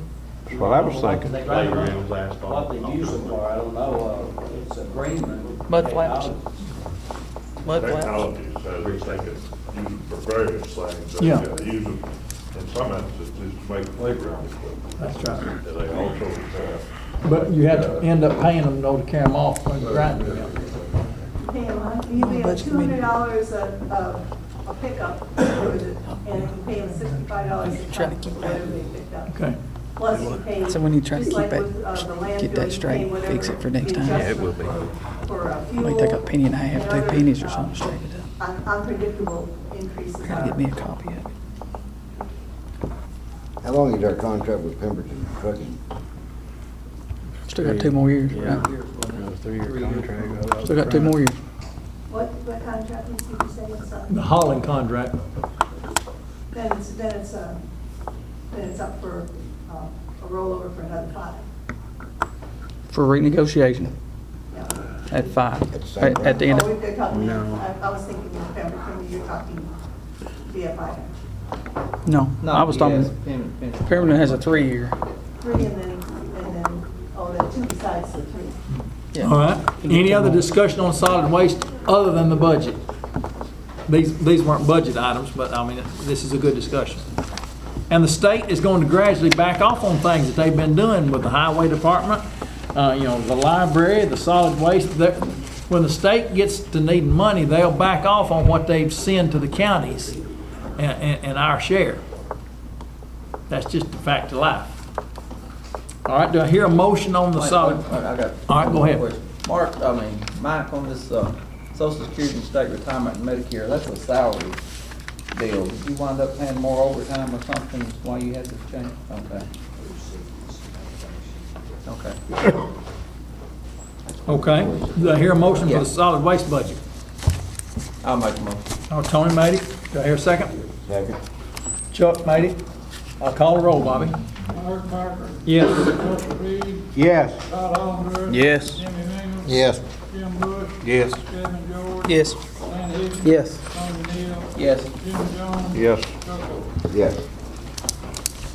Speaker 3: Well, I was thinking.
Speaker 8: What they use them for, I don't know. It's a green
Speaker 5: Mud flaps. Mud flaps.
Speaker 17: Technology, so they could use them for various things.
Speaker 1: Yeah.
Speaker 17: Use them
Speaker 3: in some instances, to make playground equipment.
Speaker 1: That's right.
Speaker 3: And they also,
Speaker 1: But you have to end up paying them though to carry them off when you're grinding them.
Speaker 16: Pay them, you pay them $200 a pickup, and you pay them $65 a ton for whatever they picked up.
Speaker 1: Okay.
Speaker 16: Plus you pay,
Speaker 5: So we need to try to
Speaker 16: just
Speaker 5: keep
Speaker 16: like
Speaker 5: it-
Speaker 16: with, the landfill,
Speaker 5: get that
Speaker 16: you
Speaker 5: straight,
Speaker 16: pay whatever
Speaker 5: fix it for next
Speaker 16: the
Speaker 5: time. Yeah,
Speaker 10: it will be.
Speaker 16: For
Speaker 5: Might take a penny and a half,
Speaker 16: and
Speaker 5: 2
Speaker 16: other,
Speaker 5: pennies or something, straighten it up.
Speaker 16: Unpredictable increases.
Speaker 5: Gotta get me a copy of it.
Speaker 6: How long is our contract with Pemberton Trucking?
Speaker 5: Still got 2 more years, right?
Speaker 10: 3-year contract.
Speaker 5: Still got 2 more years.
Speaker 16: What contract did you say it's up?
Speaker 1: The hauling contract.
Speaker 16: Then it's up for a rollover for another 5.
Speaker 5: For renegotiation
Speaker 16: Yeah.
Speaker 5: at 5,
Speaker 6: At the same
Speaker 5: at the end
Speaker 16: Oh,
Speaker 5: of,
Speaker 16: they're talking,
Speaker 10: No.
Speaker 16: I was thinking of Pemberton, you're talking BFI.
Speaker 5: no, I was talking,
Speaker 9: Penn.
Speaker 5: Permanent has a 3-year.
Speaker 16: 3 and then, oh, then 2 besides the 3.
Speaker 5: Yeah.
Speaker 1: All right. Any other discussion on solid waste other than the budget? These weren't budget items, but I mean, this is a good discussion. And the state is going to gradually back off on things that they've been doing with the highway department, the library, the solid waste. When the state gets to needing money, they'll back off on what they've sent to the counties and our share. That's just a fact of life. All right, do I hear a motion on the solid?
Speaker 9: I got.
Speaker 1: All right, go ahead.
Speaker 9: Mike, on this, Social Security and State Retirement and Medicare, that's a salary deal. Did you wind up paying more overtime or something while you had this change? Okay.
Speaker 1: Okay, do I hear a motion for
Speaker 9: Yeah.
Speaker 1: the solid waste budget?
Speaker 9: I'll make a motion.
Speaker 1: Oh, Tony made it. Do I hear a second?
Speaker 6: Second.
Speaker 1: Chuck made it. I'll call the roll, Bobby.
Speaker 4: Art Parker.
Speaker 1: Yes.
Speaker 4: Russell Reed.
Speaker 3: yes.
Speaker 4: Todd Hollander.
Speaker 14: Yes.
Speaker 4: Jimmy Mingle.
Speaker 6: Yes.
Speaker 4: Jim Bush.
Speaker 14: Yes.
Speaker 4: Kevin George.
Speaker 5: Yes.
Speaker 4: Lane Higgins.
Speaker 5: Yes.
Speaker 4: Tony Neal.
Speaker 9: Yes.
Speaker 4: Jim Jones.
Speaker 3: Yes.
Speaker 4: Chuck Oakley.
Speaker 6: Yes.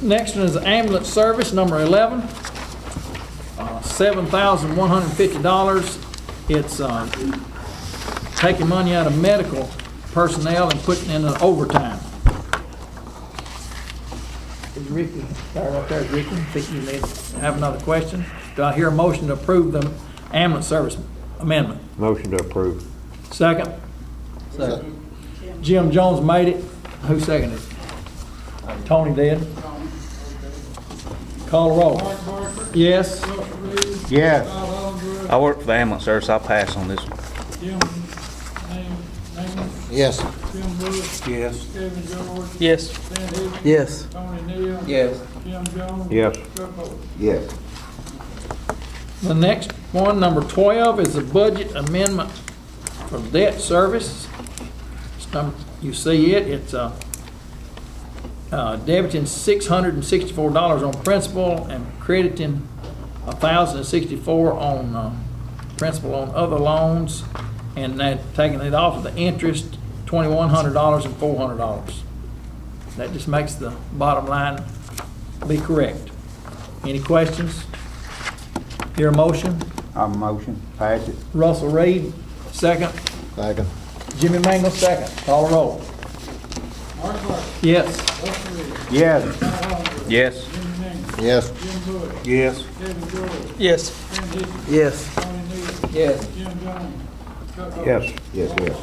Speaker 1: Next one is ambulance service, number 11. $7,150. It's taking money out of medical personnel and putting in an overtime. Is Ricky, sorry, right there, Ricky, think you may have another question? Do I hear a motion to approve the ambulance service amendment?
Speaker 3: Motion to approve.
Speaker 1: Second?
Speaker 9: Second.
Speaker 1: Jim Jones made it. Who seconded it? Tony did. Call the roll.
Speaker 4: Art Parker.
Speaker 1: Yes?
Speaker 4: Russell Reed.
Speaker 3: Yes.
Speaker 4: Todd Hollander.
Speaker 14: I work for the ambulance service, I'll pass on this one.
Speaker 4: Jim Mingle.
Speaker 6: Yes.
Speaker 4: Jim Bush.
Speaker 14: Yes.
Speaker 4: Kevin George.
Speaker 5: Yes.
Speaker 4: Lane Higgins.
Speaker 5: Yes.
Speaker 4: Tony Neal.
Speaker 9: Yes.
Speaker 4: Jim Jones.
Speaker 3: Yes.
Speaker 4: Chuck Oakley.
Speaker 6: Yes.
Speaker 1: The next one, number 12, is a budget amendment for debt service. You see it, it's debiting $664 on principal and crediting $1,064 on principal on other loans, and that taking it off of the interest, $2,100 and $400. That just makes the bottom line be correct. Any questions? Hear a motion?
Speaker 3: I'm motion. Pass it.
Speaker 1: Russell Reed, second.
Speaker 6: Second.
Speaker 1: Jimmy Mangle, second. Call the roll.
Speaker 4: Art Parker.
Speaker 1: Yes.
Speaker 4: Russell Reed.
Speaker 3: Yes.
Speaker 4: Todd Hollander.
Speaker 14: Yes.
Speaker 4: Jimmy Mingle.
Speaker 6: Yes.
Speaker 4: Jim Bush.
Speaker 14: Yes.
Speaker 4: Kevin George.
Speaker 5: Yes.
Speaker 4: Lane Higgins.
Speaker 5: Yes.
Speaker 4: Tony Neal.
Speaker 9: Yes.
Speaker 4: Jim Jones. Chuck Oakley.
Speaker 3: Yes.
Speaker 6: Yes, yes.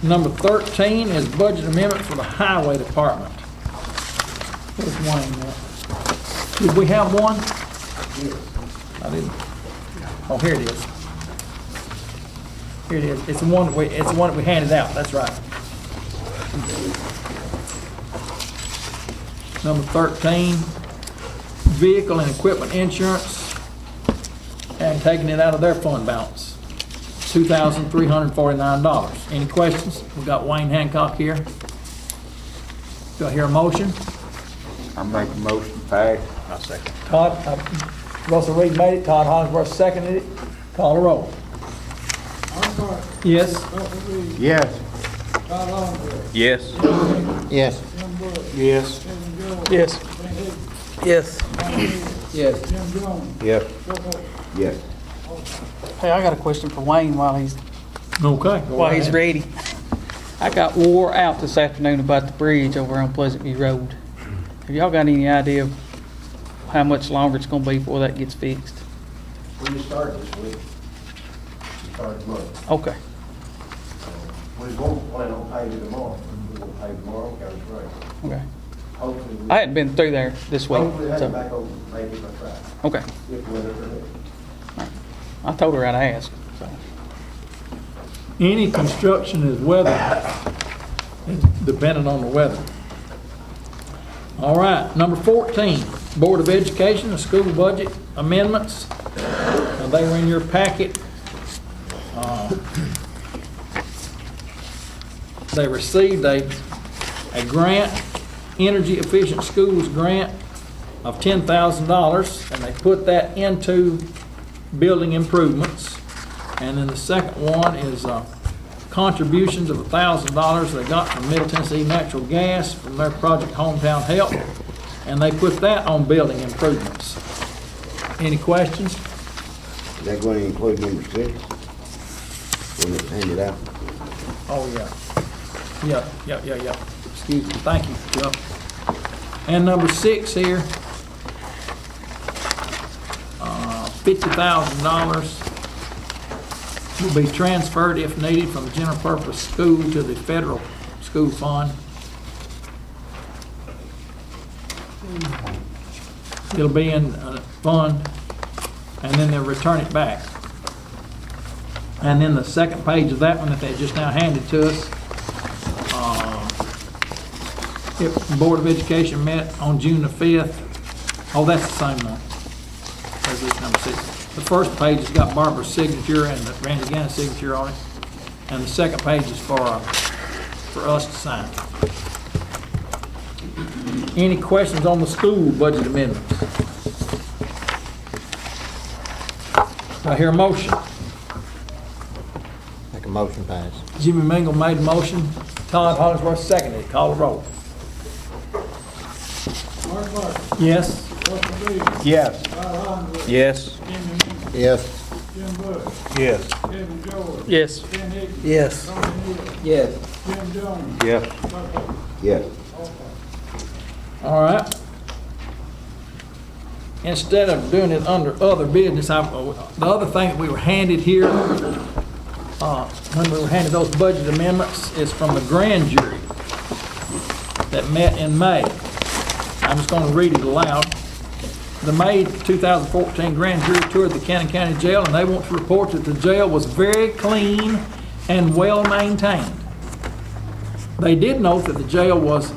Speaker 1: Number 13 is budget amendment for the highway department. Where's Wayne at? Did we have one? I didn't. Oh, here it is. Here it is. It's the one that we handed out. That's right. Number 13, vehicle and equipment insurance, and taking it out of their fund balance. $2,349. Any questions? We've got Wayne Hancock here. Do I hear a motion?
Speaker 3: I make a motion. Pass.
Speaker 14: I'll second.
Speaker 1: Todd, Russell Reed made it, Todd Hollingsworth seconded it. Call the roll.
Speaker 4: Art Parker.
Speaker 1: Yes?
Speaker 4: Russell Reed.
Speaker 3: Yes.
Speaker 4: Todd Hollander.
Speaker 14: Yes.
Speaker 6: Yes.
Speaker 4: Jim Bush.
Speaker 14: Yes.
Speaker 4: Kevin George.
Speaker 5: Yes.
Speaker 4: Lane Higgins.
Speaker 5: Yes.
Speaker 4: Tony Neal.
Speaker 9: Yes.
Speaker 4: Jim Jones.
Speaker 3: Yes.
Speaker 4: Chuck Oakley.
Speaker 6: Yes.
Speaker 4: All
Speaker 5: Hey, I got a question for Wayne while he's
Speaker 1: Okay. go
Speaker 5: While he's
Speaker 1: ahead.
Speaker 5: ready. I got wore out this afternoon about the bridge over on Pleasant View Road. Have y'all got any idea of how much longer it's gonna be before that gets fixed?
Speaker 3: We just started this week. We started tomorrow.
Speaker 5: Okay,
Speaker 3: We're going to plan on paying it tomorrow. We're going to pay tomorrow, county road.
Speaker 5: okay.
Speaker 3: Hopefully.
Speaker 5: I hadn't been through there this week,
Speaker 3: Hopefully have it
Speaker 5: so,
Speaker 3: back on, maybe by Friday,
Speaker 5: okay.
Speaker 3: if weather permits.
Speaker 5: I told her I'd ask, so.
Speaker 1: Any construction is weather, it's dependent on the weather. All right, number 14, Board of Education, the school budget amendments. Now, they were in your packet. They received a grant, Energy Efficient Schools grant of $10,000, and they put that into building improvements. And then the second one is contributions of $1,000 they got from Middle Tennessee Natural Gas from their project Hometown Help, and they put that on building improvements. Any questions?
Speaker 6: Is that going to include number 6? When it's handed out?
Speaker 1: Oh, yeah. Yeah. Excuse me, thank you, Chuck. And number 6 here, $50,000 will be transferred if needed from the general purpose school to the federal school fund. It'll be in a fund, and then they'll return it back. And then the second page of that one that they just now handed to us, if the Board of Education met on June the 5th, oh, that's the same one. Resolution number 6. The first page has got Barbara's signature and Randy Ganna's signature on it, and the second page is for us to sign. Any questions on the school budget amendments? Do I hear a motion?
Speaker 17: Make a motion pass.
Speaker 1: Jimmy Mingle made a motion. Todd Hollingsworth seconded. Call the roll.
Speaker 4: Mark Clark.
Speaker 1: Yes.
Speaker 4: Russell Williams.
Speaker 17: Yes.
Speaker 4: Todd Hollingsworth.
Speaker 17: Yes.
Speaker 4: Jimmy Mingle.
Speaker 17: Yes.
Speaker 4: Jim Bush.
Speaker 17: Yes.
Speaker 4: Kevin George.
Speaker 5: Yes.
Speaker 4: Ken Higgins.
Speaker 15: Yes.
Speaker 4: Tony Neal.
Speaker 9: Yes.
Speaker 4: Jim Jones.
Speaker 17: Yes.
Speaker 4: Buck Ellis.
Speaker 6: Yes.
Speaker 1: All right. Instead of doing it under other business, the other thing that we were handed here, when we were handed those budget amendments, is from the grand jury that met in May. I'm just going to read it aloud. The May 2014 grand jury toured the Cannon County Jail, and they want to report that the jail was very clean and well maintained. They did note that the jail was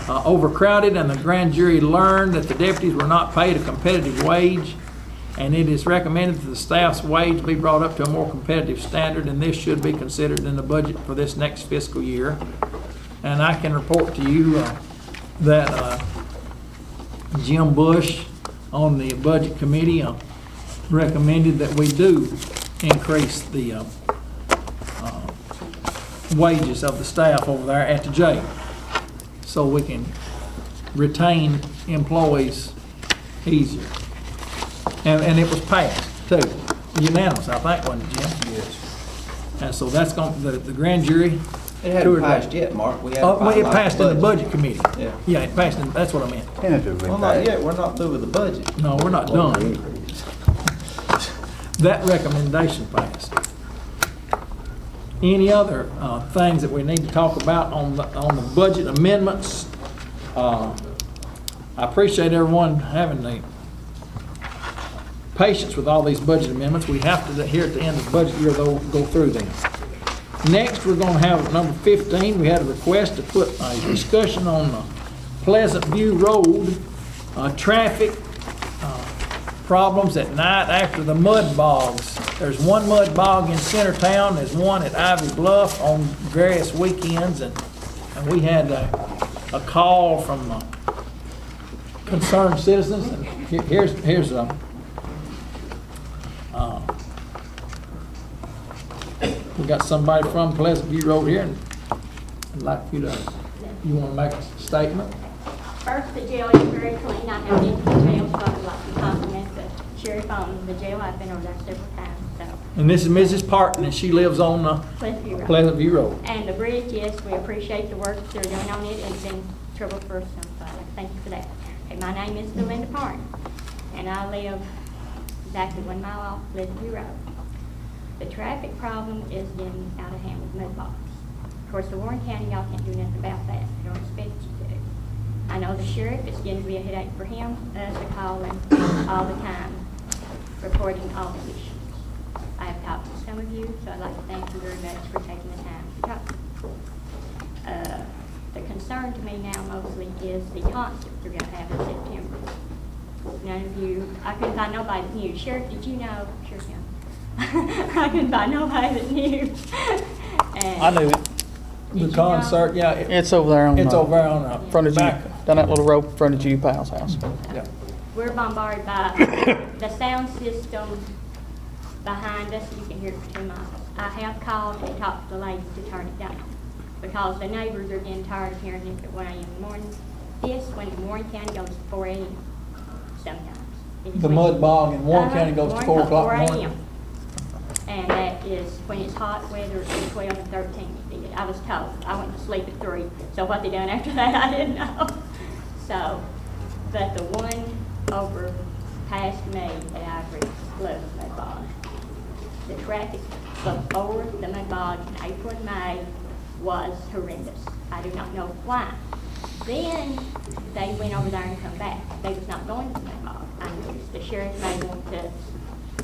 Speaker 1: overcrowded, and the grand jury learned that the deputies were not paid a competitive wage, and it is recommended that the staff's wage be brought up to a more competitive standard, and this should be considered in the budget for this next fiscal year. And I can report to you that Jim Bush on the budget committee recommended that we do increase the wages of the staff over there at the jail, so we can retain employees easier. And it was passed too, unanimous, I think, wasn't it, Jim?
Speaker 9: Yes.
Speaker 1: And so that's going, the grand jury.
Speaker 9: It hadn't passed yet, Mark. We haven't
Speaker 1: Oh, it
Speaker 9: finalized
Speaker 1: passed
Speaker 9: the
Speaker 1: in the budget committee.
Speaker 9: Yeah.
Speaker 1: Yeah, it passed in, that's what I meant.
Speaker 17: Tentatively
Speaker 9: Well, not yet. We're not through with the budget.
Speaker 1: No, we're not done. That recommendation passed. Any other things that we need to talk about on the budget amendments? I appreciate everyone having the patience with all these budget amendments. We have to, here at the end of the budget year, though, go through them. Next, we're going to have number 15. We had a request to put a discussion on Pleasant View Road, traffic problems at night after the mud bogs. There's one mud bog in Centertown, there's one at Ivy Bluff on various weekends, and we had a call from concerned citizens. And here's we got somebody from Pleasant View Road here, and I'd like you want to make a statement?
Speaker 12: First, the jail is very clean. I have been to the jail, so I'd like to compliment the
Speaker 17: sheriff owns the jail. I've been over there several times, so.
Speaker 1: And this is Mrs. Parton, and she lives on
Speaker 17: Pleasant View Road.
Speaker 1: Pleasant View Road.
Speaker 17: And the bridge, yes, we appreciate the work they're doing on it. It's been trouble for some, so thank you for that. Okay, my name is Belinda Parton, and I live exactly 1 mile off Pleasant View Road. The traffic problem is getting out of hand with mud bogs. Of course, the Warren County, y'all can't do nothing about that. I don't expect you to. I know the sheriff, it's getting to be a headache for him, us are calling all the time, reporting all the issues. I have talked to some of you, so I'd like to thank you very much for taking the time to talk. The concern to me now mostly is the concert they're going to have in September. None of you, I couldn't find nobody that knew. Sheriff, did you know? Sure, yeah. I couldn't find nobody that knew. And
Speaker 5: I knew it.
Speaker 1: The concert, yeah.
Speaker 5: It's over there on.
Speaker 1: It's over there on
Speaker 5: front of
Speaker 1: back.
Speaker 5: down that little road in front of Judy Powell's house.
Speaker 1: Yeah.
Speaker 17: we're bombarded by the sound system behind us. You can hear it for 2 miles. I have called and talked to the ladies to turn it down because the neighbors are getting tired of hearing it at 1 a.m. in the morning. This, when Warren County goes to 4 a.m. sometimes.
Speaker 1: The mud bog in Warren County goes to 4 o'clock in the morning.
Speaker 17: And that is when it's hot weather, it's 12 and 13. I was told. I went to sleep at 3. So what they done after that, I didn't know. So, but the one over past me that I agree loves the mud bog. The traffic before the mud bog in April and May was horrendous. I do not know why. Then they went over there and come back. They was not going to the mud bog. I noticed the sheriff may want to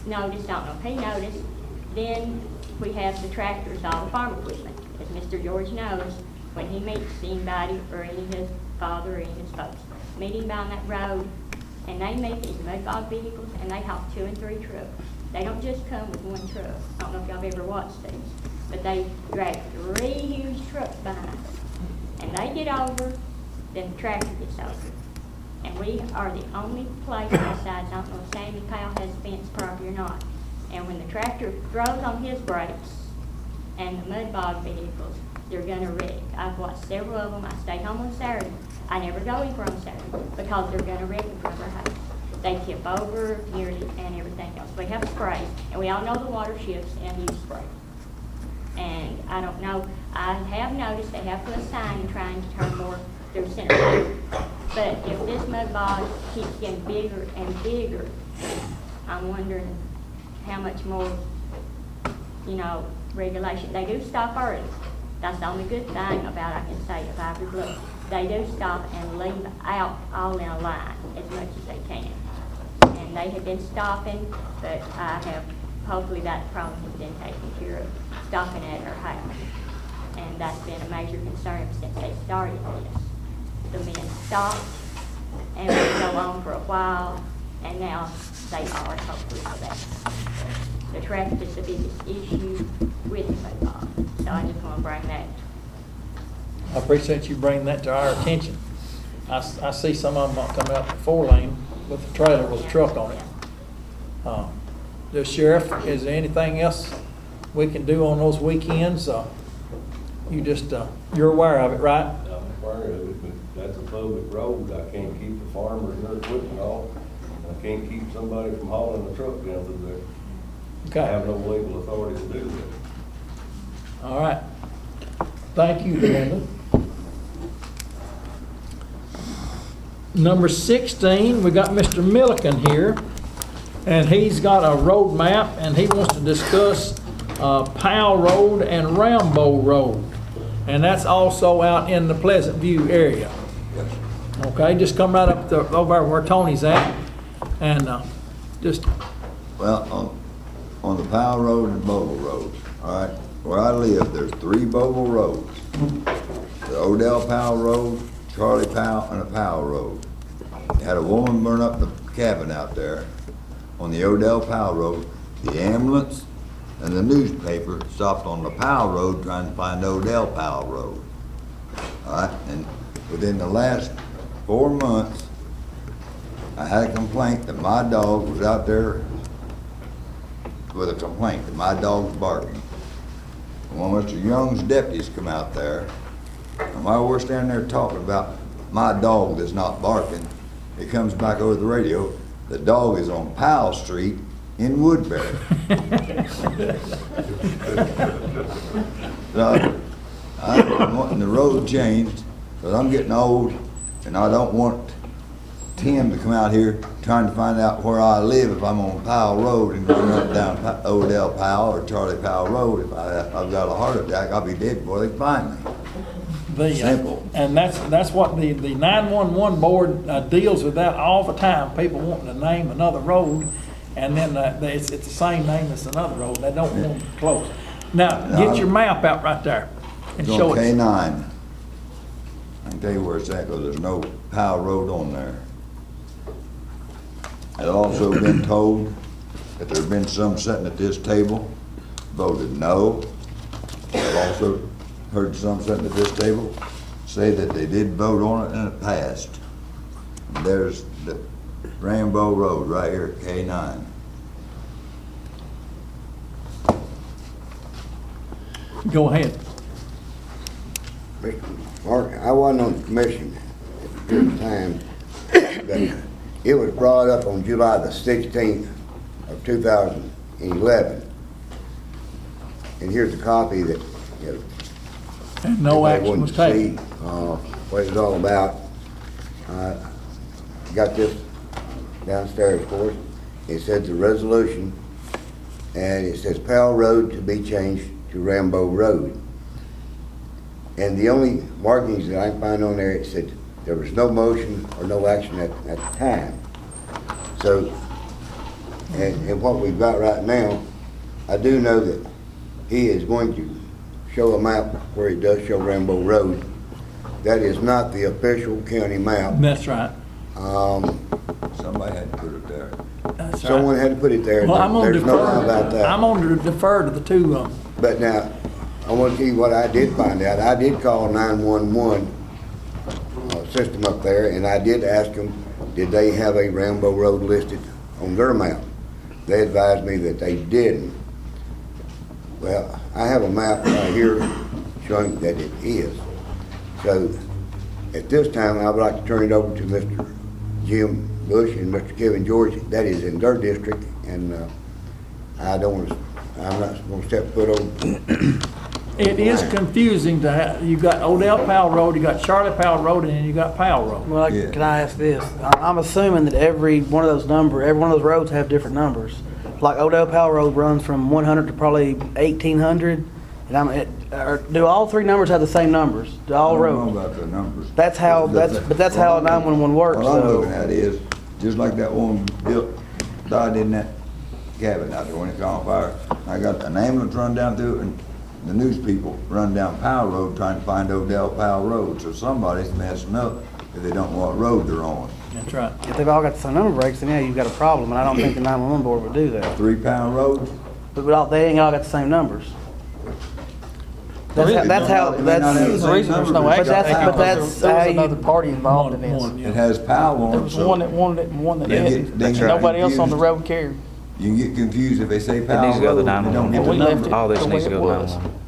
Speaker 17: notice, I don't know if he noticed. Then we have the tractors, all the farm equipment. As Mr. George knows, when he meets anybody or any of his father or any of his folks, meet him down that road, and they meet these mud bog vehicles, and they haul 2 and 3 trucks. They don't just come with 1 truck. I don't know if y'all have ever watched these, but they drag 3 huge trucks behind them. And they get over, then the tractor gets over. And we are the only place besides, I don't know if Sammy Powell has fenced property or not. And when the tractor throws on his brakes and the mud bog vehicles, they're gonna wreck. I've watched several of them. I stay home on Saturday. I never go in for them Saturday because they're gonna wreck in front of our house. They tip over nearly and everything else. We have spray, and we all know the water shifts and use spray. And I don't know, I have noticed they have put a sign trying to turn more through Center. But if this mud bog keeps getting bigger and bigger, I'm wondering how much more, regulation. They do stop early. That's the only good thing about, I can say, of Ivory Bluff. They do stop and leave out all in a line as much as they can. And they have been stopping, but I have, hopefully that problem has been taken care of, stopping at our house. And that's been a major concern since they started this. The men stopped and would go on for a while, and now they are, hopefully, for that. The traffic is the biggest issue with the mud bog. So I just want to bring that.
Speaker 1: I appreciate you bringing that to our attention. I see some of them coming out the 4-lane with a trailer with a truck on it. The sheriff, is there anything else we can do on those weekends? You just, you're aware of it, right?
Speaker 13: I'm aware of it, but that's a public road. I can't keep the farmers and their equipment off. I can't keep somebody from hauling the truck down through there.
Speaker 1: Okay.
Speaker 13: I have no legal authority to do that.
Speaker 1: All right. Thank you, Belinda. Number 16, we got Mr. Milliken here, and he's got a road map, and he wants to discuss Powell Road and Rambo Road, and that's also out in the Pleasant View area. Okay, just come right up over where Tony's at, and just.
Speaker 18: Well, on the Powell Road and Bogle Road, all right, where I live, there's 3 Bogle roads. The Odell Powell Road, Charlie Powell, and a Powell Road. They had a woman burn up the cabin out there on the Odell Powell Road. The ambulance and the newspaper stopped on the Powell Road trying to find Odell Powell Road. All right, and within the last 4 months, I had a complaint that my dog was out there with a complaint that my dog's barking. And when Mr. Young's deputies come out there, and while we're standing there talking about my dog that's not barking, it comes back over the radio, The dog is on Powell Street in Woodbury. So, I'm wanting the road changed, because I'm getting old, and I don't want Tim to come out here trying to find out where I live if I'm on Powell Road and going up down Odell Powell or Charlie Powell Road. If I've got a heart attack, I'll be dead before they find me. Simple.
Speaker 1: And that's what the 911 board deals with that all the time. People wanting to name another road, and then it's the same name as another road. They don't want it close. Now, get your map out right there and
Speaker 18: It's
Speaker 1: show
Speaker 18: on
Speaker 1: it.
Speaker 18: K9. I can tell you where it's at, because there's no Powell Road on there. I've also been told that there's been some sitting at this table, voted no. I've also heard some sitting at this table say that they did vote on it and it passed. And there's the Rambo Road right here at K9.
Speaker 1: Go ahead.
Speaker 6: Mark, I wasn't on the commission at the time, but it was brought up on July the 16th of 2011. And here's a copy that, you know,
Speaker 1: And no
Speaker 6: everybody
Speaker 1: action was
Speaker 6: wanted to
Speaker 1: taken.
Speaker 6: see, what it's all about. Got this downstairs, of course. It says the resolution, and it says Powell Road to be changed to Rambo Road. And the only markings that I can find on there, it said there was no motion or no action at the time. So, and what we've got right now, I do know that he is going to show a map where it does show Rambo Road. That is not the official county map.
Speaker 1: That's right.
Speaker 18: Somebody had to put it there.
Speaker 1: That's
Speaker 6: Someone
Speaker 1: right.
Speaker 6: had to put it there.
Speaker 1: Well, I'm on
Speaker 6: There's no doubt about
Speaker 1: defer.
Speaker 6: that.
Speaker 1: I'm on to defer to the two of them.
Speaker 6: But now, I want to tell you what I did find out. I did call 911 system up there, and I did ask them, did they have a Rambo Road listed on their map? They advised me that they didn't. Well, I have a map right here showing that it is. So, at this time, I would like to turn it over to Mr. Jim Bush and Mr. Kevin George. That is in their district, and I'm not going to step foot over.
Speaker 1: It is confusing to have, you got Odell Powell Road, you got Charlie Powell Road, and then you got Powell Road.
Speaker 15: Well, can I ask this? I'm assuming that every one of those roads have different numbers. Like Odell Powell Road runs from 100 to probably 1800. And do all three numbers have the same numbers? Do all
Speaker 18: I
Speaker 15: roads?
Speaker 18: don't know about the numbers.
Speaker 15: That's how 911 works.
Speaker 18: What I'm
Speaker 15: So
Speaker 18: looking at is, just like that one died in that cabin out there when it caught on fire. I got an ambulance run down through it, and the news people run down Powell Road trying to find Odell Powell Road. So somebody's messing up if they don't know what road they're on.
Speaker 1: That's right.
Speaker 15: if they've all got the same number breaks, then yeah, you've got a problem. And I don't think the 911 board would do that.
Speaker 18: 3 Pound Road?
Speaker 15: But they ain't all got the same numbers. That's how.
Speaker 5: The reason there's no action taken
Speaker 15: But
Speaker 5: because
Speaker 15: that's
Speaker 5: there
Speaker 15: how
Speaker 5: was
Speaker 15: you.
Speaker 5: another party involved in this.
Speaker 18: It has Powell on it.
Speaker 5: There was one that wanted it and one that didn't.
Speaker 18: That's right.
Speaker 5: Nobody else on the road cared.
Speaker 18: You can get confused if they say
Speaker 3: It
Speaker 18: Powell
Speaker 3: needs to go to
Speaker 18: Road, they don't get the
Speaker 5: We left
Speaker 18: number.
Speaker 5: it
Speaker 3: All this
Speaker 5: the
Speaker 3: needs
Speaker 5: way
Speaker 3: to
Speaker 5: it
Speaker 3: go to
Speaker 5: was.
Speaker 3: 911.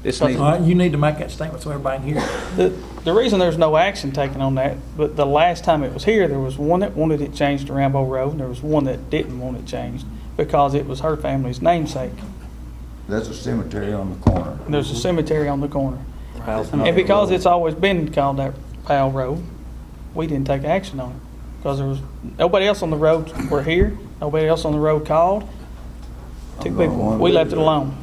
Speaker 3: This
Speaker 1: All
Speaker 3: needs,
Speaker 1: right, you need to make that statement so everybody can hear.
Speaker 5: The reason there's no action taken on that, but the last time it was here, there was one that wanted it changed to Rambo Road, and there was one that didn't want it changed because it was her family's namesake.
Speaker 18: That's a cemetery on the corner.
Speaker 5: And there's a cemetery on the corner. And because it's always been called that Powell Road, we didn't take action on it. Because there was, nobody else on the road were here, nobody else on the road called. Two people, we left it alone.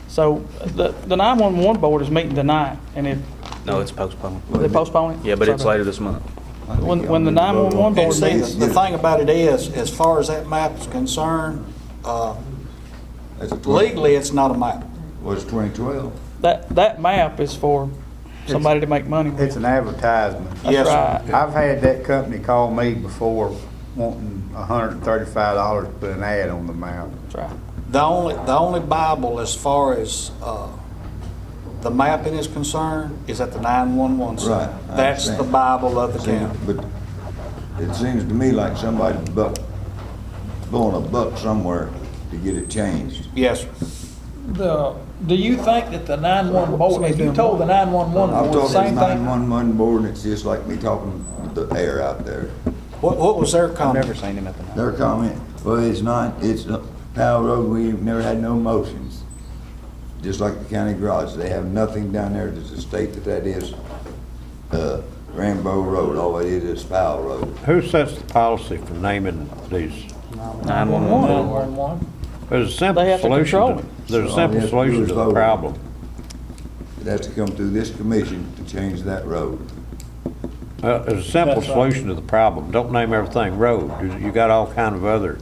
Speaker 5: So the 911 board is meeting tonight, and if
Speaker 3: no, it's postponed.
Speaker 5: they postpone it.
Speaker 3: Yeah, but it's later this month.
Speaker 5: When the 911
Speaker 14: And
Speaker 5: board
Speaker 14: see,
Speaker 5: meets,
Speaker 14: the thing about it is, as far as that map is concerned, legally, it's not a map.
Speaker 18: Was 2012?
Speaker 5: that map is for somebody to make money with.
Speaker 19: It's an advertisement.
Speaker 5: That's
Speaker 14: Yes,
Speaker 5: right.
Speaker 19: I've had that company call me before wanting $135 to put an ad on the map.
Speaker 5: That's right.
Speaker 14: The only Bible as far as the mapping is concerned is at the 911 center.
Speaker 18: Right, I
Speaker 14: That's the
Speaker 18: understand.
Speaker 14: Bible of the
Speaker 18: See,
Speaker 14: county.
Speaker 18: but it seems to me like somebody blowing a buck somewhere to get it changed.
Speaker 14: Yes, sir.
Speaker 1: Do you think that the 911 board, if you told the 911
Speaker 18: I'm
Speaker 1: board the
Speaker 18: talking to
Speaker 1: same
Speaker 18: the
Speaker 1: thing?
Speaker 18: 911 board, and it's just like me talking with the air out there.
Speaker 14: What was their
Speaker 3: I've
Speaker 14: comment?
Speaker 3: never seen him at the night.
Speaker 18: Their comment, well, it's a Powell Road, we've never had no motions. Just like the county garage, they have nothing down there to state that is, Rambo Road, all it is Powell Road.
Speaker 20: Who sets the policy for naming these?
Speaker 5: 911.
Speaker 20: There's a simple
Speaker 5: They have to
Speaker 20: solution
Speaker 5: control
Speaker 20: to,
Speaker 5: it.
Speaker 20: there's a
Speaker 18: So all
Speaker 20: simple
Speaker 18: they have to do
Speaker 20: solution
Speaker 18: is
Speaker 20: to the
Speaker 18: vote.
Speaker 20: problem.
Speaker 18: It has to come through this commission to change that road.
Speaker 20: There's a simple
Speaker 1: That's right.
Speaker 20: solution to the problem. Don't name everything road. You got all kind of other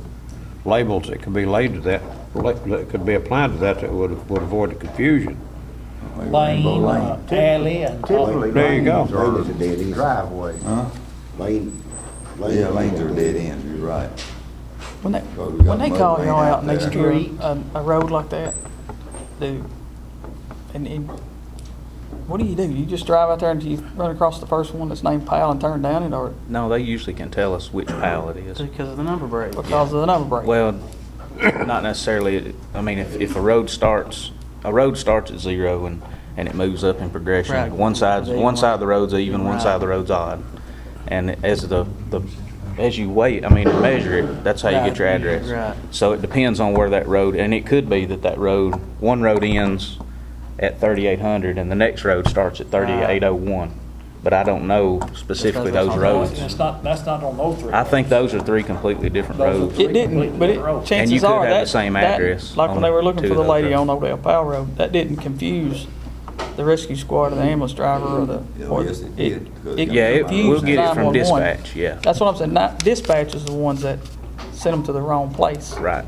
Speaker 20: labels that can be laid to that, that could be applied to that would avoid the confusion.
Speaker 18: Like
Speaker 1: Lane,
Speaker 18: Rainbow Lane.
Speaker 1: alley, and.
Speaker 19: Typically,
Speaker 20: There you go.
Speaker 19: lanes are
Speaker 6: Lane is a dead end.
Speaker 19: driveway.
Speaker 18: Huh?
Speaker 6: Lane.
Speaker 18: Yeah, lanes are dead ends, you're right.
Speaker 5: When they,
Speaker 18: Well, we got
Speaker 5: when they
Speaker 18: mud
Speaker 5: call
Speaker 18: lane
Speaker 5: y'all
Speaker 18: out
Speaker 5: out
Speaker 18: there.
Speaker 5: next year, a road like that, and what do? You just drive out there and you run across the first one that's named Powell and turn down it, or
Speaker 3: No, they usually can tell us which pal it is.
Speaker 15: Because of the number break.
Speaker 5: because of the number break?
Speaker 3: Well, not necessarily. I mean, if a road starts at 0 and it moves up in progression.
Speaker 15: Right.
Speaker 3: One side of the road's even, one side of the road's odd. And as as you wait, I mean, to measure it, that's how you get your address.
Speaker 15: Right.
Speaker 3: So it depends on where that road, and it could be that one road ends at 3800 and the next road starts at 3801. But I don't know specifically those roads.
Speaker 1: That's not on those three.
Speaker 3: I think those are three completely different
Speaker 1: Those are
Speaker 3: roads.
Speaker 1: three
Speaker 5: It didn't,
Speaker 1: completely
Speaker 5: but
Speaker 1: different roads.
Speaker 3: And you
Speaker 5: chances
Speaker 3: could
Speaker 5: are
Speaker 3: have the
Speaker 5: that
Speaker 3: same address
Speaker 5: like when
Speaker 3: on
Speaker 5: they were looking
Speaker 3: two
Speaker 5: for the
Speaker 3: of those
Speaker 5: lady
Speaker 3: roads.
Speaker 5: on Odell Powell Road, that didn't confuse the rescue squad or the ambulance driver or the.
Speaker 18: Yeah,
Speaker 5: or
Speaker 18: yes, it did, because-
Speaker 5: confused
Speaker 3: we'll get it from
Speaker 5: 911.
Speaker 3: dispatch, yeah.
Speaker 5: That's what I'm saying. Not dispatch is the ones that send them to the wrong place
Speaker 3: Right.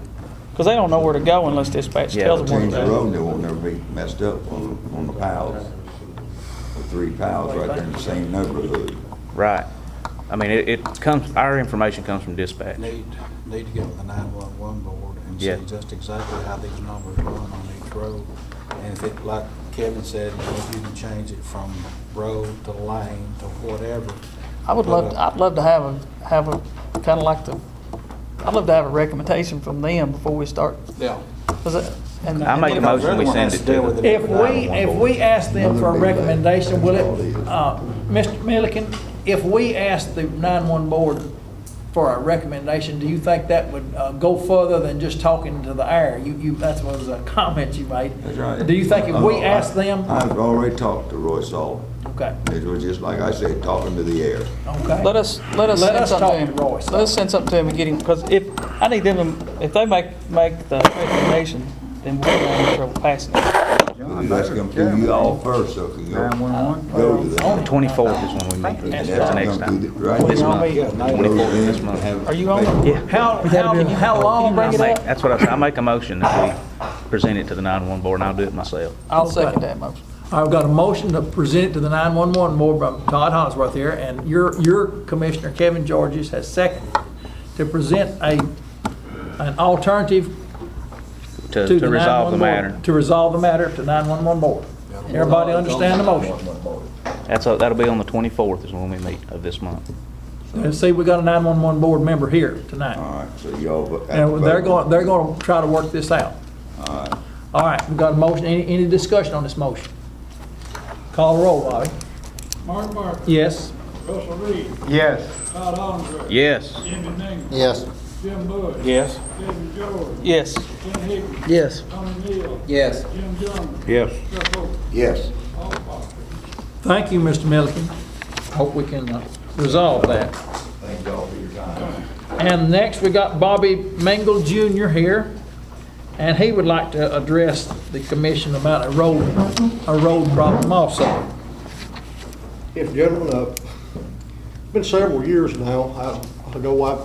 Speaker 5: because they don't know where to go unless dispatch
Speaker 3: Yeah,
Speaker 5: tells them
Speaker 18: Change
Speaker 5: where
Speaker 18: the
Speaker 5: to go.
Speaker 18: road, they won't never be messed up on the Powells. The three Powells right there in the same neighborhood.
Speaker 3: Right. I mean, it comes, our information comes from dispatch.
Speaker 14: Need to get with the 911 board and
Speaker 3: Yeah.
Speaker 14: see just exactly how these numbers run on each road. And if it, like Kevin said, if you can change it from road to lane to whatever.
Speaker 5: I'd love to have a kind of like I'd love to have a recommendation from them before we start.
Speaker 14: Yeah.
Speaker 3: I make a motion, we send it to them.
Speaker 1: If we ask them for a recommendation, will it, Mr. Milliken, if we ask the 911 board for a recommendation, do you think that would go further than just talking to the air? That was a comment you made.
Speaker 18: That's right.
Speaker 1: Do you think if we ask them?
Speaker 18: I've already talked to Roy Salt.
Speaker 1: Okay.
Speaker 18: It was just like I said, talking to the air.
Speaker 1: Okay.
Speaker 5: Let us send something
Speaker 1: talk
Speaker 5: to
Speaker 1: to
Speaker 5: him.
Speaker 1: Royce.
Speaker 5: Let us send something to him and get him, because if they make the recommendation, then we're going to trouble passing it.
Speaker 18: That's come through you all first, so it can go to them.
Speaker 3: The 24th is when we meet.
Speaker 18: And
Speaker 3: That's
Speaker 18: that's
Speaker 3: the next
Speaker 18: come
Speaker 3: time.
Speaker 18: through right
Speaker 3: This
Speaker 18: now.
Speaker 3: month. 24th this month.
Speaker 5: Are you on?
Speaker 3: Yeah.
Speaker 1: How long bring it up?
Speaker 3: That's what I said. I make a motion that we present it to the 911 board, and I'll do it myself.
Speaker 5: I'll second that motion.
Speaker 1: I've got a motion to present it to the 911 board from Todd Hosworth here, and your Commissioner Kevin Georges has seconded to present an alternative
Speaker 3: To
Speaker 1: the
Speaker 3: resolve the
Speaker 1: 911
Speaker 3: matter.
Speaker 1: board, to resolve the matter to 911 board. Everybody understand the motion?
Speaker 3: That'll be on the 24th is when we meet of this month.
Speaker 1: And see, we got a 911 board member here tonight.
Speaker 18: All right, so y'all.
Speaker 1: And they're going to try to work this out.
Speaker 18: All right.
Speaker 1: All right, we've got a motion. Any discussion on this motion? Call the roll, Bobby.
Speaker 4: Mark Barker.
Speaker 1: Yes.
Speaker 4: Russell Reed.
Speaker 19: Yes.
Speaker 4: Todd Hollingsworth.
Speaker 3: Yes.
Speaker 4: Jimmy Dingle.
Speaker 19: Yes.
Speaker 4: Jim Bush.
Speaker 14: Yes.
Speaker 4: Kevin George.
Speaker 5: Yes.
Speaker 4: Ken Higgins.
Speaker 15: Yes.
Speaker 4: Tommy Neal.
Speaker 9: Yes.
Speaker 4: Jim Jones.
Speaker 20: Yes.
Speaker 4: Chuck Hope.
Speaker 18: Yes.
Speaker 4: All opposed.
Speaker 1: Thank you, Mr. Milliken. Hope we can resolve that.
Speaker 18: Thank y'all for your time.
Speaker 1: And next, we got Bobby Mingle Jr. here, and he would like to address the commission about a road problem also.
Speaker 21: Yes, gentlemen, it's been several years now.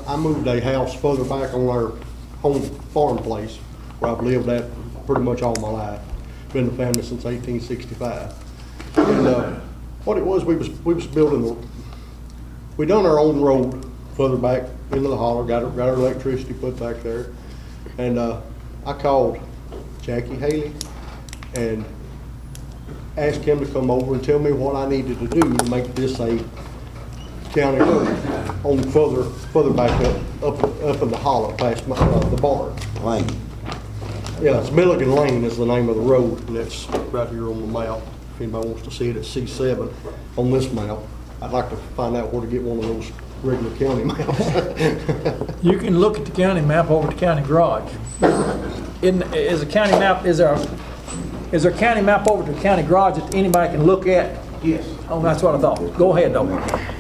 Speaker 21: I moved a house further back on our home farm place where I've lived at pretty much all my life. Been in the family since 1865. And what it was, we was building we done our own road further back into the holler, got our electricity put back there. And I called Jackie Haley and asked him to come over and tell me what I needed to do to make this a county road on further back up in the hollow past the barn.
Speaker 18: Lane.
Speaker 21: Yeah, it's Milligan Lane is the name of the road, and it's right here on the map. If anybody wants to see it, it's C7 on this map. I'd like to find out where to get one of those regular county maps.
Speaker 1: You can look at the county map over at the county garage. Is a county map, is there a county map over to the county garage that anybody can look at?
Speaker 21: Yes.
Speaker 1: Oh, that's what I thought. Go ahead, though.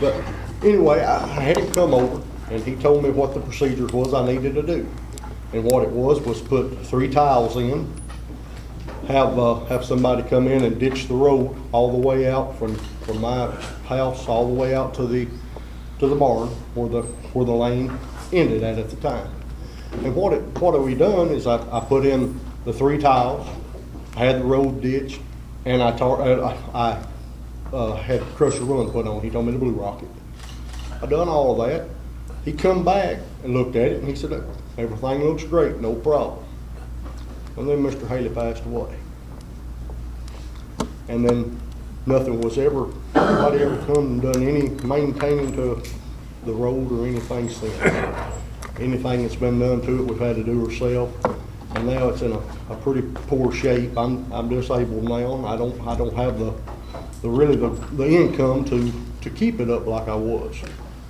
Speaker 21: But anyway, I had him come over, and he told me what the procedures was I needed to do. And what it was put 3 tiles in, have somebody come in and ditch the road all the way out from my house all the way out to the barn where the lane ended at the time. And what we done is I put in the 3 tiles, I had the road ditched, and I had crusher run put on. He told me to blue rock it. I done all of that. He come back and looked at it, and he said, everything looks great, no problem. And then Mr. Haley passed away. And then nothing was nobody ever come and done any maintaining to the road or anything since. Anything that's been done to it, we've had to do ourselves. And now it's in a pretty poor shape. I'm disabled now, and I don't have the income to keep it up like I was.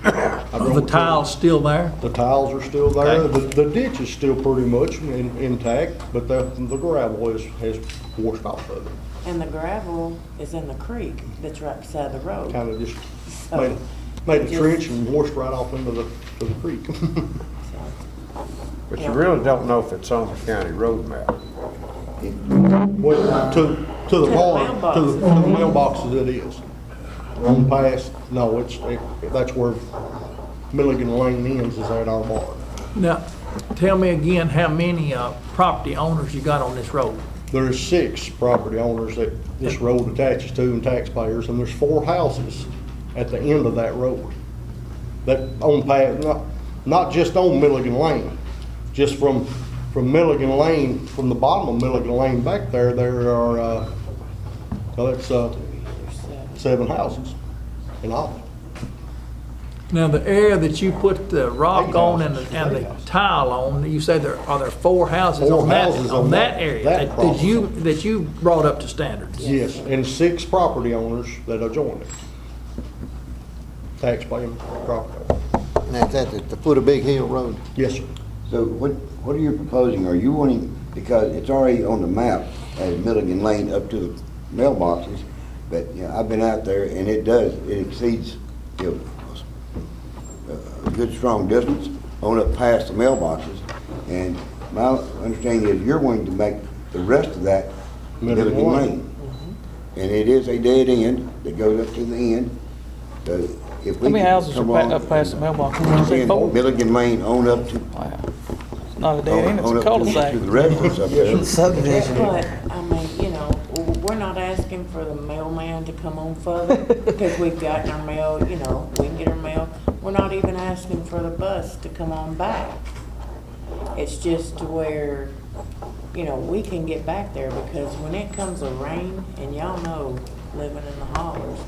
Speaker 1: Are the tiles still there?
Speaker 21: The tiles are still there.
Speaker 1: Okay.
Speaker 21: The ditch is still pretty much intact, but the gravel has washed off of it.
Speaker 7: And the gravel is in the creek that's right beside the road.
Speaker 21: Kind of just made a trench and washed right off into the creek.
Speaker 20: But you really don't know if it's on the county road map.
Speaker 21: Well, to the barn, to the mailboxes it is. On past, no, that's where Milligan Lane ends, is at our barn.
Speaker 1: Now, tell me again how many property owners you got on this road?
Speaker 21: There's 6 property owners that this road attaches to and taxpayers, and there's 4 houses at the end of that road. That on past, not just on Milligan Lane, just from Milligan Lane, from the bottom of Milligan Lane back there are, that's 7 houses in all.
Speaker 1: Now, the area that you put the rock on and the tile on, you say are there 4 houses on that area that you brought up to standards?
Speaker 21: Yes, and 6 property owners that are joined it. Taxpaying property owners.
Speaker 6: And that's at the foot of Big Hill Road?
Speaker 21: Yes, sir.
Speaker 6: So what are you proposing? Are you wanting, because it's already on the map as Milligan Lane up to the mailboxes, but I've been out there and it exceeds a good strong distance on up past the mailboxes. And my understanding is you're wanting to make the rest of that Milligan Lane. And it is a dead end that goes up to the end. So if
Speaker 5: How many houses are up past the mailbox?
Speaker 6: Milligan Lane on up to.
Speaker 5: Wow. It's not a dead end, it's a cul-de-sac.
Speaker 6: To the residents up there.
Speaker 7: Subdivision. But, I mean, we're not asking for the mailman to come on further, because we've gotten our mail, we can get our mail. We're not even asking for the bus to come on back. It's just to where, we can get back there, because when it comes a rain, and y'all know, living in the hollers,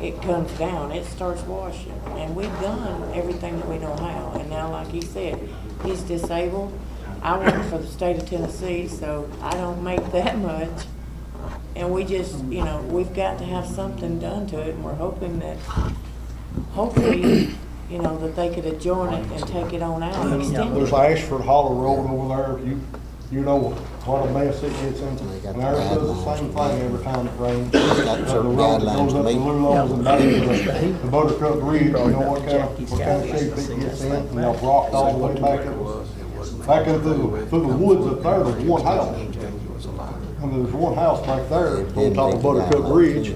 Speaker 7: it comes down, it starts washing. And we've done everything that we know how. And now, like he said, he's disabled. I work for the state of Tennessee, so I don't make that much. And we just, we've got to have something done to it. And we're hoping that, hopefully, that they could adjourn it and take it on out and extend
Speaker 21: There's
Speaker 7: it.
Speaker 21: Ashford Hollow Road over there. You know what a mess it gets into. And ours does the same thing every time it rains. The road that goes up to Lulo's and back to the Buttercup Ridge, you know what kind of shape it gets in, and they'll rock all the way back in through the woods up there. There's one house. And there's one house back there on top of Buttercup Ridge.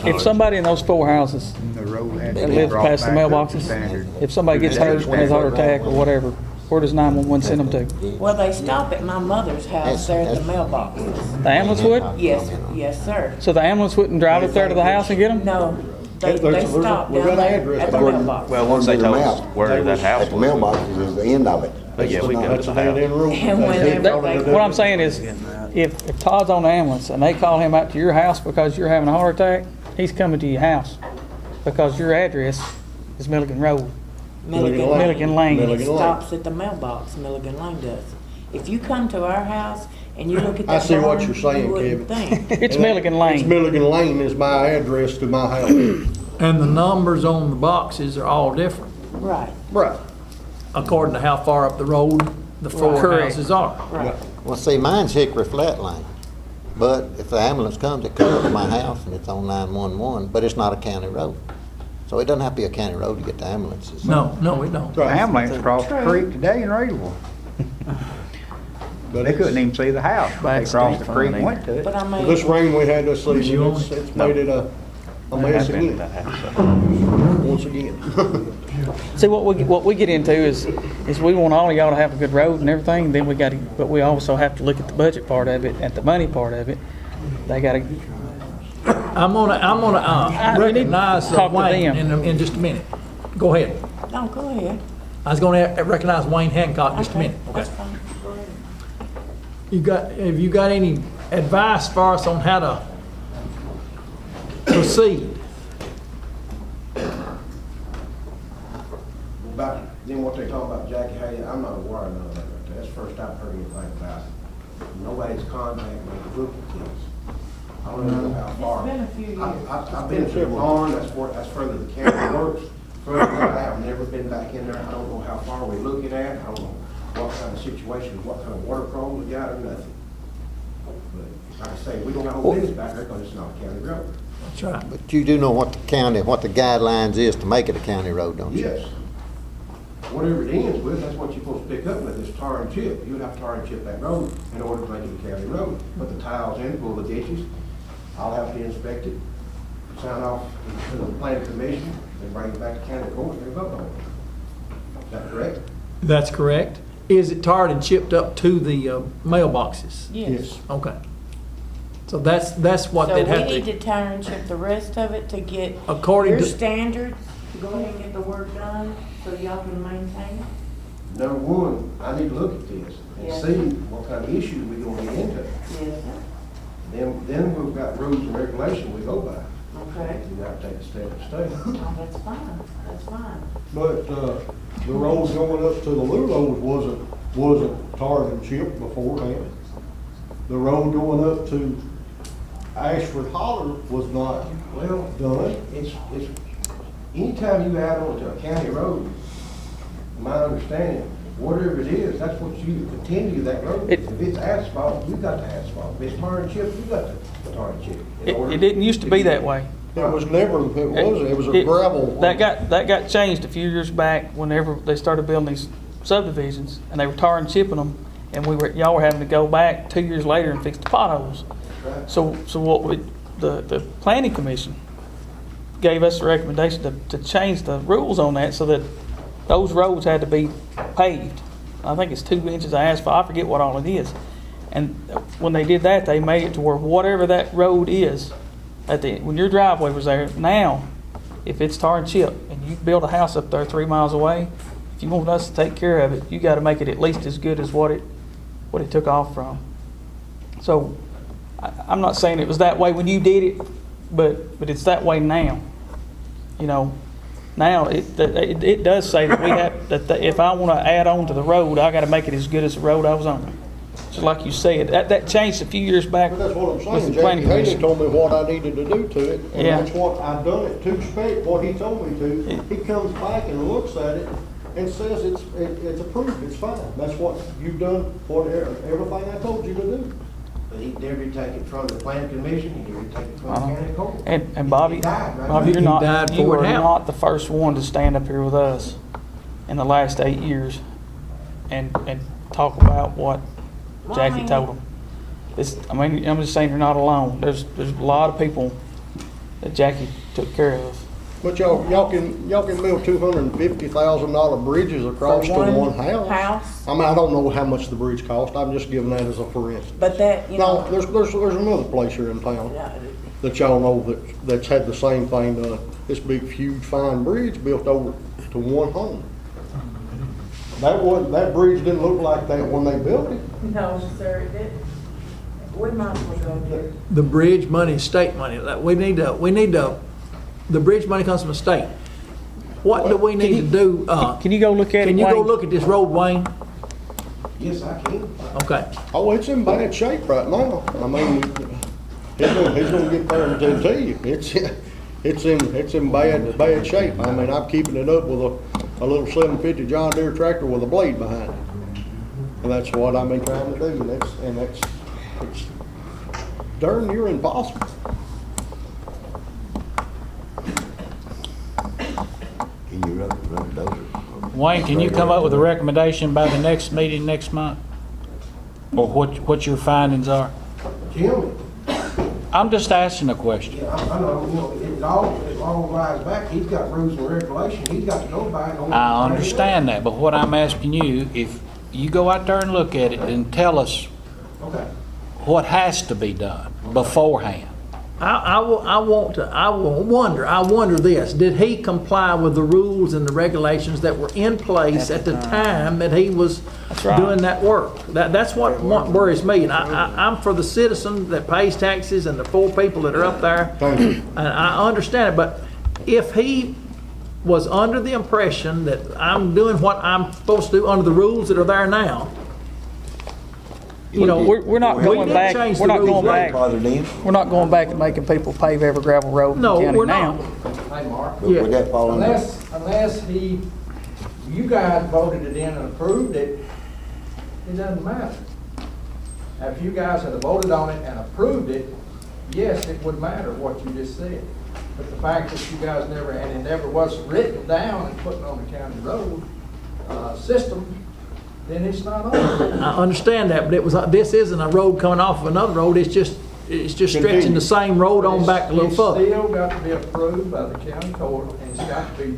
Speaker 5: If somebody in those 4 houses that lives past the mailboxes, if somebody gets hurt, has a heart attack or whatever, where does 911 send them to?
Speaker 7: Well, they stop at my mother's house there at the mailbox.
Speaker 5: The ambulance would?
Speaker 7: Yes, sir.
Speaker 5: So the ambulance wouldn't drive up there to the house and get them?
Speaker 7: No, they stop down there at the mailbox.
Speaker 22: Well, once they tell us where that house
Speaker 6: At the mailboxes is the end of it.
Speaker 22: But yeah, we go to the house.
Speaker 5: What I'm saying is, if Todd's on the ambulance and they call him out to your house because you're having a heart attack, he's coming to your house because your address is Milligan Road. Milligan Lane.
Speaker 7: It stops at the mailbox, Milligan Lane does. If you come to our house and you look at that
Speaker 21: I see what
Speaker 7: barn,
Speaker 21: you're saying,
Speaker 7: you wouldn't
Speaker 21: Kevin.
Speaker 7: think.
Speaker 5: It's Milligan Lane.
Speaker 21: It's Milligan Lane is my address to my house.
Speaker 1: And the numbers on the boxes are all different,
Speaker 7: Right.
Speaker 21: Right.
Speaker 1: according to how far up the road the four
Speaker 5: Correct.
Speaker 1: houses are.
Speaker 7: Right.
Speaker 2: Well, see, mine's Hickory Flat Lane, but if the ambulance comes, it comes up to my house and it's on 911, but it's not a county road. So it doesn't have to be a county road to get the ambulances.
Speaker 1: No, no, it don't.
Speaker 21: Right.
Speaker 19: Ambulance crossed the creek today in Raysville.
Speaker 21: But
Speaker 19: They couldn't even see the house. They crossed the creek and went to it.
Speaker 7: But I mean.
Speaker 21: this rain we had this
Speaker 1: Was you
Speaker 21: season,
Speaker 1: on
Speaker 21: it's made it a mess again. Once again.
Speaker 5: See, what we get into is we want all of y'all to have a good road and everything, then but we also have to look at the budget part of it, and the money part of it. They gotta,
Speaker 1: I'm gonna recognize
Speaker 5: talk to
Speaker 1: Wayne
Speaker 5: them.
Speaker 1: in just a minute. Go ahead.
Speaker 7: No, go ahead.
Speaker 1: I was gonna recognize Wayne Hancock in just a minute. Okay.
Speaker 7: That's fine. Go ahead.
Speaker 1: Have you got any advice for us on how to proceed?
Speaker 11: About, then what they talk about Jackie Hay, I'm not aware of none of that right there. That's the first I've heard anything about it. Nobody's contacted me to look at this. I don't know how far.
Speaker 7: It's been a few years.
Speaker 11: I've been to the barn, that's further the county works. Further, I have never been back in there. I don't know how far we're looking at. I don't know what kind of situation, what kind of water problem we got or nothing. But like I say, we don't have no business back there because it's not a county road.
Speaker 1: That's right.
Speaker 2: But you do know what the guidelines is to make it a county road, don't you?
Speaker 11: Yes. Whatever it ends with, that's what you're supposed to pick up with, is tar and chip. You would have to tar and chip that road in order to make it a county road. Put the tiles in, pull the ditches. I'll have to inspect it, sign off to the planning commission, and bring it back to county court and they vote on it. Is that correct?
Speaker 1: That's correct. Is it tarred and chipped up to the mailboxes?
Speaker 7: Yes.
Speaker 1: Okay. So that's what they'd
Speaker 7: So
Speaker 1: have
Speaker 7: we need
Speaker 1: to.
Speaker 7: to tire and chip the rest of it to get
Speaker 1: According
Speaker 7: your
Speaker 1: to-
Speaker 7: standards, to go ahead and get the work done, so y'all can maintain it?
Speaker 11: Number one, I need to look at this and
Speaker 7: Yes.
Speaker 11: see what kind of issues we're gonna get into.
Speaker 7: Yes, sir.
Speaker 11: Then we've got rules and regulations we go by.
Speaker 7: Okay.
Speaker 11: You gotta take a step to stay.
Speaker 7: Oh, that's fine, that's fine.
Speaker 21: But, the road going up to the Lulos wasn't tarred and chipped beforehand. The road going up to Ashford Holler was not
Speaker 11: Well,
Speaker 21: done.
Speaker 11: it's, anytime you add on to a county road, my understanding, whatever it is, that's what you continue that road. If it's asphalt, you got the asphalt. If it's tar and chip, you got the tar and chip.
Speaker 5: it didn't used to be that way.
Speaker 21: It was never, it was a gravel.
Speaker 5: That got changed a few years back whenever they started building these subdivisions, and they were tar and chipping them, and y'all were having to go back 2 years later and fix the potholes. So what the planning commission gave us the recommendation to change the rules on that so that those roads had to be paved. I think it's 2 inches of asphalt, I forget what all it is. And when they did that, they made it to where whatever that road is, when your driveway was there, now, if it's tar and chip, and you build a house up there 3 miles away, if you want us to take care of it, you gotta make it at least as good as what it took off from. So, I'm not saying it was that way when you did it, but it's that way now. You know, now it does say that we have, that if I wanna add on to the road, I gotta make it as good as the road I was on. Just like you said, that changed a few years back.
Speaker 21: But that's what I'm
Speaker 5: with
Speaker 21: saying,
Speaker 5: the planning
Speaker 21: Jackie Haley
Speaker 5: commission.
Speaker 21: told me what I needed to do to it, and
Speaker 5: Yeah.
Speaker 21: that's what I done it to spec, what he told me to. He comes back and looks at it and says it's approved, it's fine. That's what you've done, everything I told you to do.
Speaker 11: But he never take it from the planning commission, he never take it from the county court.
Speaker 5: And Bobby,
Speaker 11: He died, right?
Speaker 5: Bobby,
Speaker 11: He died
Speaker 5: you
Speaker 11: for
Speaker 5: are
Speaker 11: it now.
Speaker 5: not the first one to stand up here with us in the last 8 years and talk about what Jackie told them. I'm just saying you're not alone. There's a lot of people that Jackie took care of.
Speaker 21: But y'all can build $250,000 bridges across to one house. I mean, I don't know how much the bridge cost. I'm just giving that as a for instance.
Speaker 7: But that, you know.
Speaker 21: No, there's another place here in town that y'all know that's had the same thing done. This big, huge, fine bridge built over to one home. That bridge didn't look like that when they built it.
Speaker 7: No, sir, it didn't. We might as well go there.
Speaker 1: The bridge money is state money. We need to, the bridge money comes from the state. What do we need to do?
Speaker 5: Can you go look at it,
Speaker 1: Can you go
Speaker 5: Wayne?
Speaker 1: look at this road, Wayne?
Speaker 11: Yes, I can.
Speaker 1: Okay.
Speaker 21: Oh, it's in bad shape right now. I mean, he's gonna get there and tell you, it's in bad shape. I mean, I'm keeping it up with a little 750 John Deere tractor with a blade behind it. And that's what I've been trying to do, and it's darn near impossible.
Speaker 6: Can you run those?
Speaker 1: Wayne, can you come up with a recommendation by the next meeting next month? Or what your findings are?
Speaker 11: Jim,
Speaker 1: I'm just asking a question.
Speaker 11: yeah, I know, it all lies back, he's got rules and regulations, he's got to go by it.
Speaker 1: I understand that, but what I'm asking you, if you go out there and look at it and tell us
Speaker 11: Okay.
Speaker 1: what has to be done beforehand.
Speaker 8: I wonder this, did he comply with the rules and the regulations that were in place at the time that he was doing that work? That's what worries me, and I'm for the citizen that pays taxes and the poor people that are up there. And I understand it, but if he was under the impression that I'm doing what I'm supposed to do under the rules that are there now, you know,
Speaker 5: we're not going back. We're not going back. We're not going back and making people pave every gravel road in the county now.
Speaker 11: Hey, Mark.
Speaker 6: Would that fall under?
Speaker 11: Unless you guys voted it in and approved it, it doesn't matter. Now, if you guys had voted on it and approved it, yes, it would matter what you just said. But the fact that you guys never, and it never was written down and put on the county road system, then it's not on.
Speaker 8: I understand that, but this isn't a road coming off of another road, it's just stretching the same road on back a little further.
Speaker 11: It's still got to be approved by the county court, and it's got to be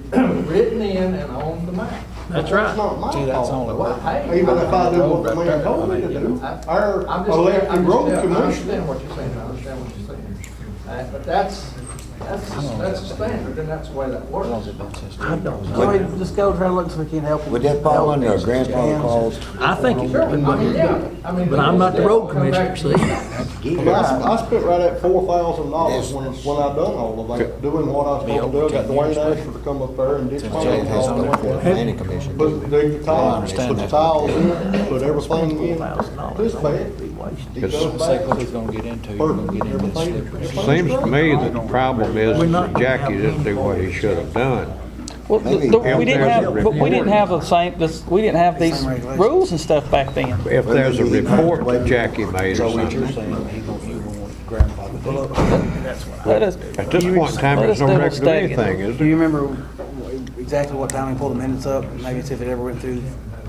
Speaker 11: written in and on the map.
Speaker 8: That's right.
Speaker 21: It's not my
Speaker 1: See, that's
Speaker 21: fault.
Speaker 1: only one.
Speaker 11: Hey,
Speaker 21: Even if I do what the man told me to do, our elected road
Speaker 11: I
Speaker 21: commissioner.
Speaker 11: understand what you're saying, I understand what you're saying. But that's a standard, and that's the way that works.
Speaker 15: I don't know. So we just go try to look so we can help them.
Speaker 6: Would that fall under a grandfather clause?
Speaker 8: I think it
Speaker 11: Sure,
Speaker 8: would,
Speaker 11: I mean, yeah. I mean,
Speaker 8: but I'm not the road commissioner, see?
Speaker 21: I spent right at $4,000 when I done all of that, doing what I was supposed to do. I got Dwayne Asher to come up there and did
Speaker 2: Jay has
Speaker 21: all
Speaker 2: on
Speaker 21: that.
Speaker 2: the planning commission.
Speaker 21: Put the tiles,
Speaker 2: understand
Speaker 21: put the
Speaker 2: that.
Speaker 21: tiles in, put everything in this bed. He
Speaker 20: It's-
Speaker 21: goes back,
Speaker 1: What you're gonna get into, you're gonna get into this slippery.
Speaker 20: Seems to me that the problem is that Jackie didn't do what he should have done.
Speaker 5: Well, we didn't have, but we didn't have the same, we didn't have these rules and stuff back then.
Speaker 20: If there's a report that Jackie made or something,
Speaker 5: Let us,
Speaker 20: at this point in time, there's no record of anything, is
Speaker 15: Do
Speaker 20: there?
Speaker 15: you remember exactly what time we pulled the minutes up? Maybe see if it ever went through.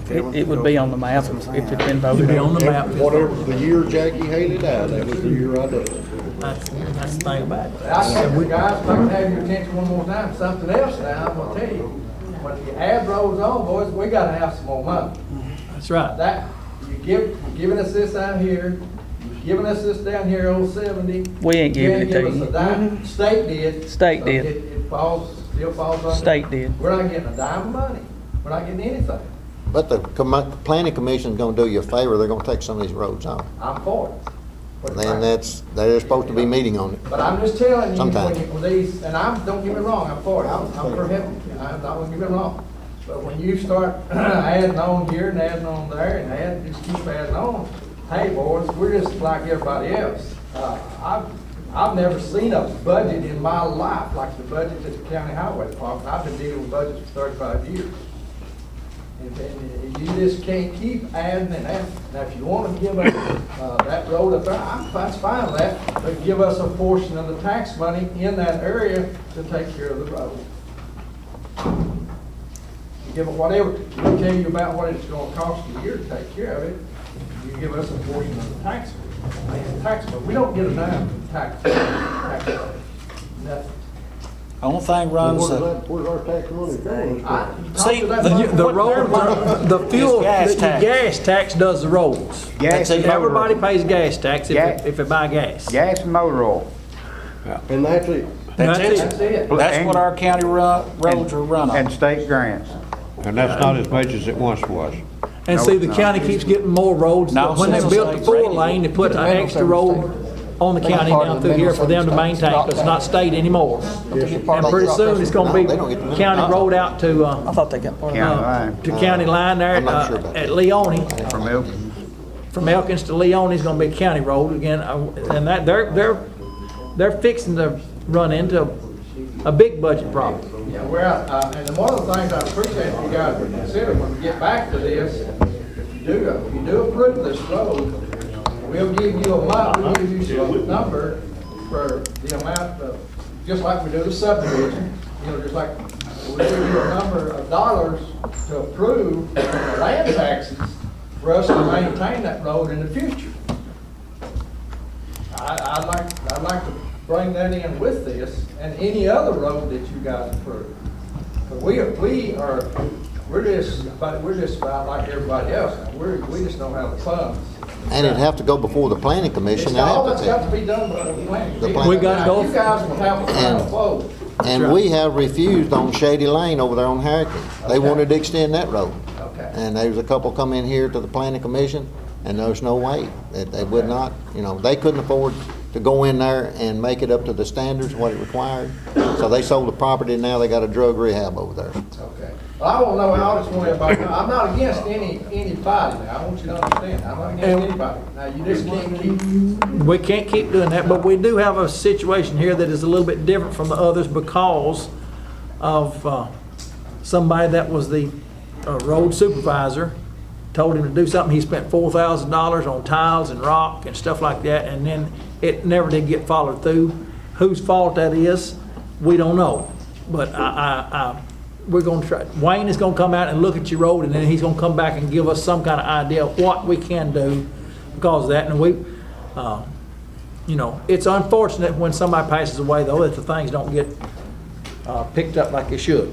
Speaker 5: it would be on the map if it'd been voted
Speaker 8: It'd be on the map.
Speaker 21: whatever the year Jackie hated out, that was the year I did it.
Speaker 8: That's the thing about it.
Speaker 11: I said, guys, if I can have your attention one more time, something else now, I'm gonna tell you. When the ad rolls on, boys, we gotta have some more money.
Speaker 8: That's right.
Speaker 11: That, you're giving us this out here, you're giving us this down here, old 70.
Speaker 5: We ain't giving it to
Speaker 11: You ain't
Speaker 5: you.
Speaker 11: giving us a dime. State did.
Speaker 5: State
Speaker 11: So
Speaker 5: did.
Speaker 11: It falls, still falls under.
Speaker 5: State did.
Speaker 11: We're not getting a dime of money. We're not getting anything.
Speaker 2: But the planning commission's gonna do you a favor, they're gonna take some of these roads off.
Speaker 11: I'm for it. But
Speaker 2: Then they're supposed to be meeting on it.
Speaker 11: But I'm just telling you,
Speaker 2: Sometime.
Speaker 11: when these, and don't get me wrong, I'm for it, I'm for helping, I'm not gonna get me wrong. But when you start adding on here and adding on there and just keep adding on, hey, boys, we're just like everybody else. I've never seen a budget in my life like the budget at the county highway department. I've been dealing with budgets for 35 years. And you just can't keep adding and adding. Now, if you want to give us that road up there, that's fine with that, but give us a portion of the tax money in that area to take care of the road. You give it whatever, we'll tell you about what it's going to cost a year to take care of it. You give us a portion of the tax money. We don't get a dime from tax. Nothing.
Speaker 1: Only thing runs,
Speaker 21: Where's our tax money going?
Speaker 8: See, the road, the fuel,
Speaker 1: gas
Speaker 8: the
Speaker 1: tax.
Speaker 8: gas tax does the roads.
Speaker 19: Gas and motor
Speaker 8: Everybody
Speaker 19: oil.
Speaker 8: pays gas tax
Speaker 19: Gas.
Speaker 8: if they buy gas.
Speaker 19: Gas and motor oil.
Speaker 21: And that's it.
Speaker 1: that's
Speaker 11: That's
Speaker 1: it.
Speaker 11: it.
Speaker 1: That's what our county roads are run
Speaker 19: And
Speaker 1: on.
Speaker 19: state grants.
Speaker 20: And that's not as much as it once was.
Speaker 8: And
Speaker 19: No,
Speaker 8: see,
Speaker 19: it's
Speaker 8: the
Speaker 19: not.
Speaker 8: county keeps getting more roads.
Speaker 1: No,
Speaker 8: When they
Speaker 1: since
Speaker 8: built the
Speaker 1: it's
Speaker 8: 4-lane, they put an extra road on the county down through here for them to maintain, because it's not state anymore. And pretty soon, it's gonna be county road out to,
Speaker 5: I thought they got part of
Speaker 19: County
Speaker 5: that.
Speaker 19: line.
Speaker 8: to county line there
Speaker 2: I'm not sure about
Speaker 8: at Leone.
Speaker 19: From Elkins.
Speaker 8: From Elkins to Leone is gonna be county road again, and that, they're fixing to run into a big budget problem.
Speaker 1: Yeah, and one of the things I appreciate you guys would consider when we get back to this, if you do approve this road, we'll give you we'll give you some number for the amount of, just like we do the subdivision, just like we'll give you a number of dollars to approve the land taxes for us to maintain that road in the future. I'd like to bring that in with this and any other road that you guys approve. But we're just about like everybody else. We just don't have the funds.
Speaker 2: And it'd have to go before the planning commission.
Speaker 1: All that's got to be done by the planning commission.
Speaker 2: We got to go.
Speaker 1: You guys will have a final vote.
Speaker 2: And we have refused on Shady Lane over there on Harrison. They wanted to extend that road.
Speaker 1: Okay.
Speaker 2: And there was a couple come in here to the planning commission, and there's no way. They would not, they couldn't afford to go in there and make it up to the standards, what it required. So they sold the property, and now they got a drug rehab over there.
Speaker 1: Okay. Well, I won't know how this one about. I'm not against anybody now. I want you to understand. I'm not against anybody. Now, you just can't keep.
Speaker 8: We can't keep doing that, but we do have a situation here that is a little bit different from the others because of somebody that was the road supervisor told him to do something. He spent $4,000 on tiles and rock and stuff like that, and then it never did get followed through. Whose fault that is, we don't know. But we're going to try. Wayne is going to come out and look at your road, and then he's going to come back and give us some kind of idea of what we can do because of that. And it's unfortunate when somebody passes away, though, that the things don't get picked up like they should.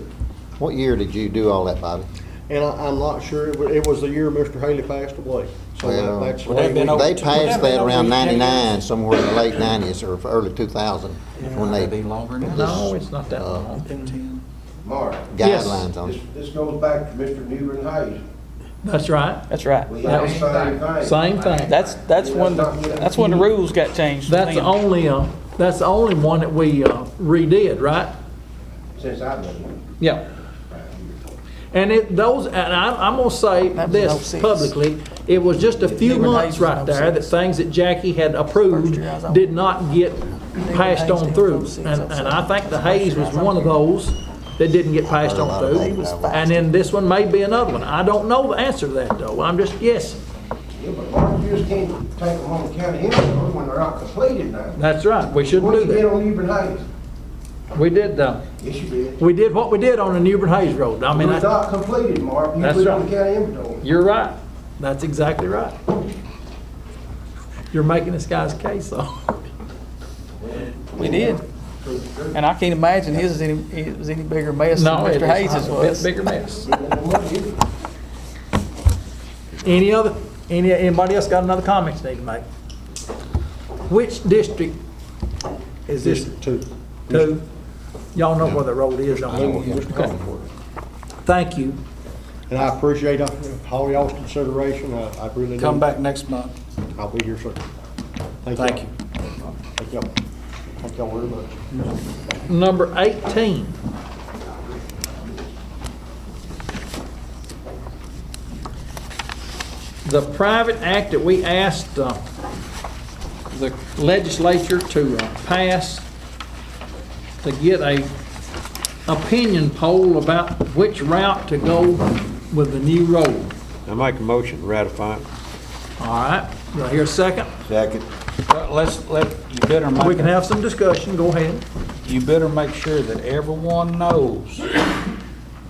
Speaker 2: What year did you do all that, Bobby?
Speaker 21: And I'm not sure, it was the year Mr. Haley passed away. So
Speaker 2: Well,
Speaker 21: that's
Speaker 2: they passed that around 99, somewhere in the late 90s or early 2000. When they
Speaker 9: be longer now.
Speaker 8: No, it's not that long.
Speaker 11: Mark.
Speaker 2: Guidelines on it.
Speaker 11: This goes back to Mr. Newbern Hayes.
Speaker 8: That's right.
Speaker 5: That's right.
Speaker 11: We have the same thing.
Speaker 8: Same thing.
Speaker 5: That's when the rules got changed.
Speaker 8: That's the only one that we redid, right?
Speaker 11: Since I've been here.
Speaker 8: Yeah. And I'm gonna say this publicly, it was just a few months right there that things that Jackie had approved did not get passed on through. And I think the Hayes was one of those that didn't get passed on through. And then this one may be another one. I don't know the answer to that though, I'm just guessing.
Speaker 11: Yeah, but Mark, you just can't take them on the county inventory when they're not completed now.
Speaker 8: That's right, we shouldn't do
Speaker 11: What did you
Speaker 8: that.
Speaker 11: get on Newbern Hayes?
Speaker 8: We did,
Speaker 11: Yes, you did.
Speaker 8: we did what we did on the Newbern Hayes Road. I mean,
Speaker 11: It's not completed, Mark. You
Speaker 8: That's
Speaker 11: put it
Speaker 8: right.
Speaker 11: on the county inventory.
Speaker 8: You're right. That's exactly right. You're making this guy's case, though.
Speaker 5: We did. And I can't imagine his was any bigger mess than Mr. Hayes's was.
Speaker 8: Bigger mess. Anybody else got another comment they need to make? Which district is this?
Speaker 21: District
Speaker 8: 2. Y'all know where the road is, don't you? Okay. Thank you.
Speaker 21: And I appreciate all y'all's consideration. I really do.
Speaker 14: Come back next month.
Speaker 21: I'll be here, sir. Thank you. Thank y'all. Thank y'all very much.
Speaker 8: Number 18. The private act that we asked the legislature to pass to get a opinion poll about which route to go with the new road.
Speaker 20: I make a motion to ratify it.
Speaker 8: All right, do I hear a second?
Speaker 6: Second.
Speaker 14: You better make.
Speaker 8: We can have some discussion, go ahead.
Speaker 14: You better make sure that everyone knows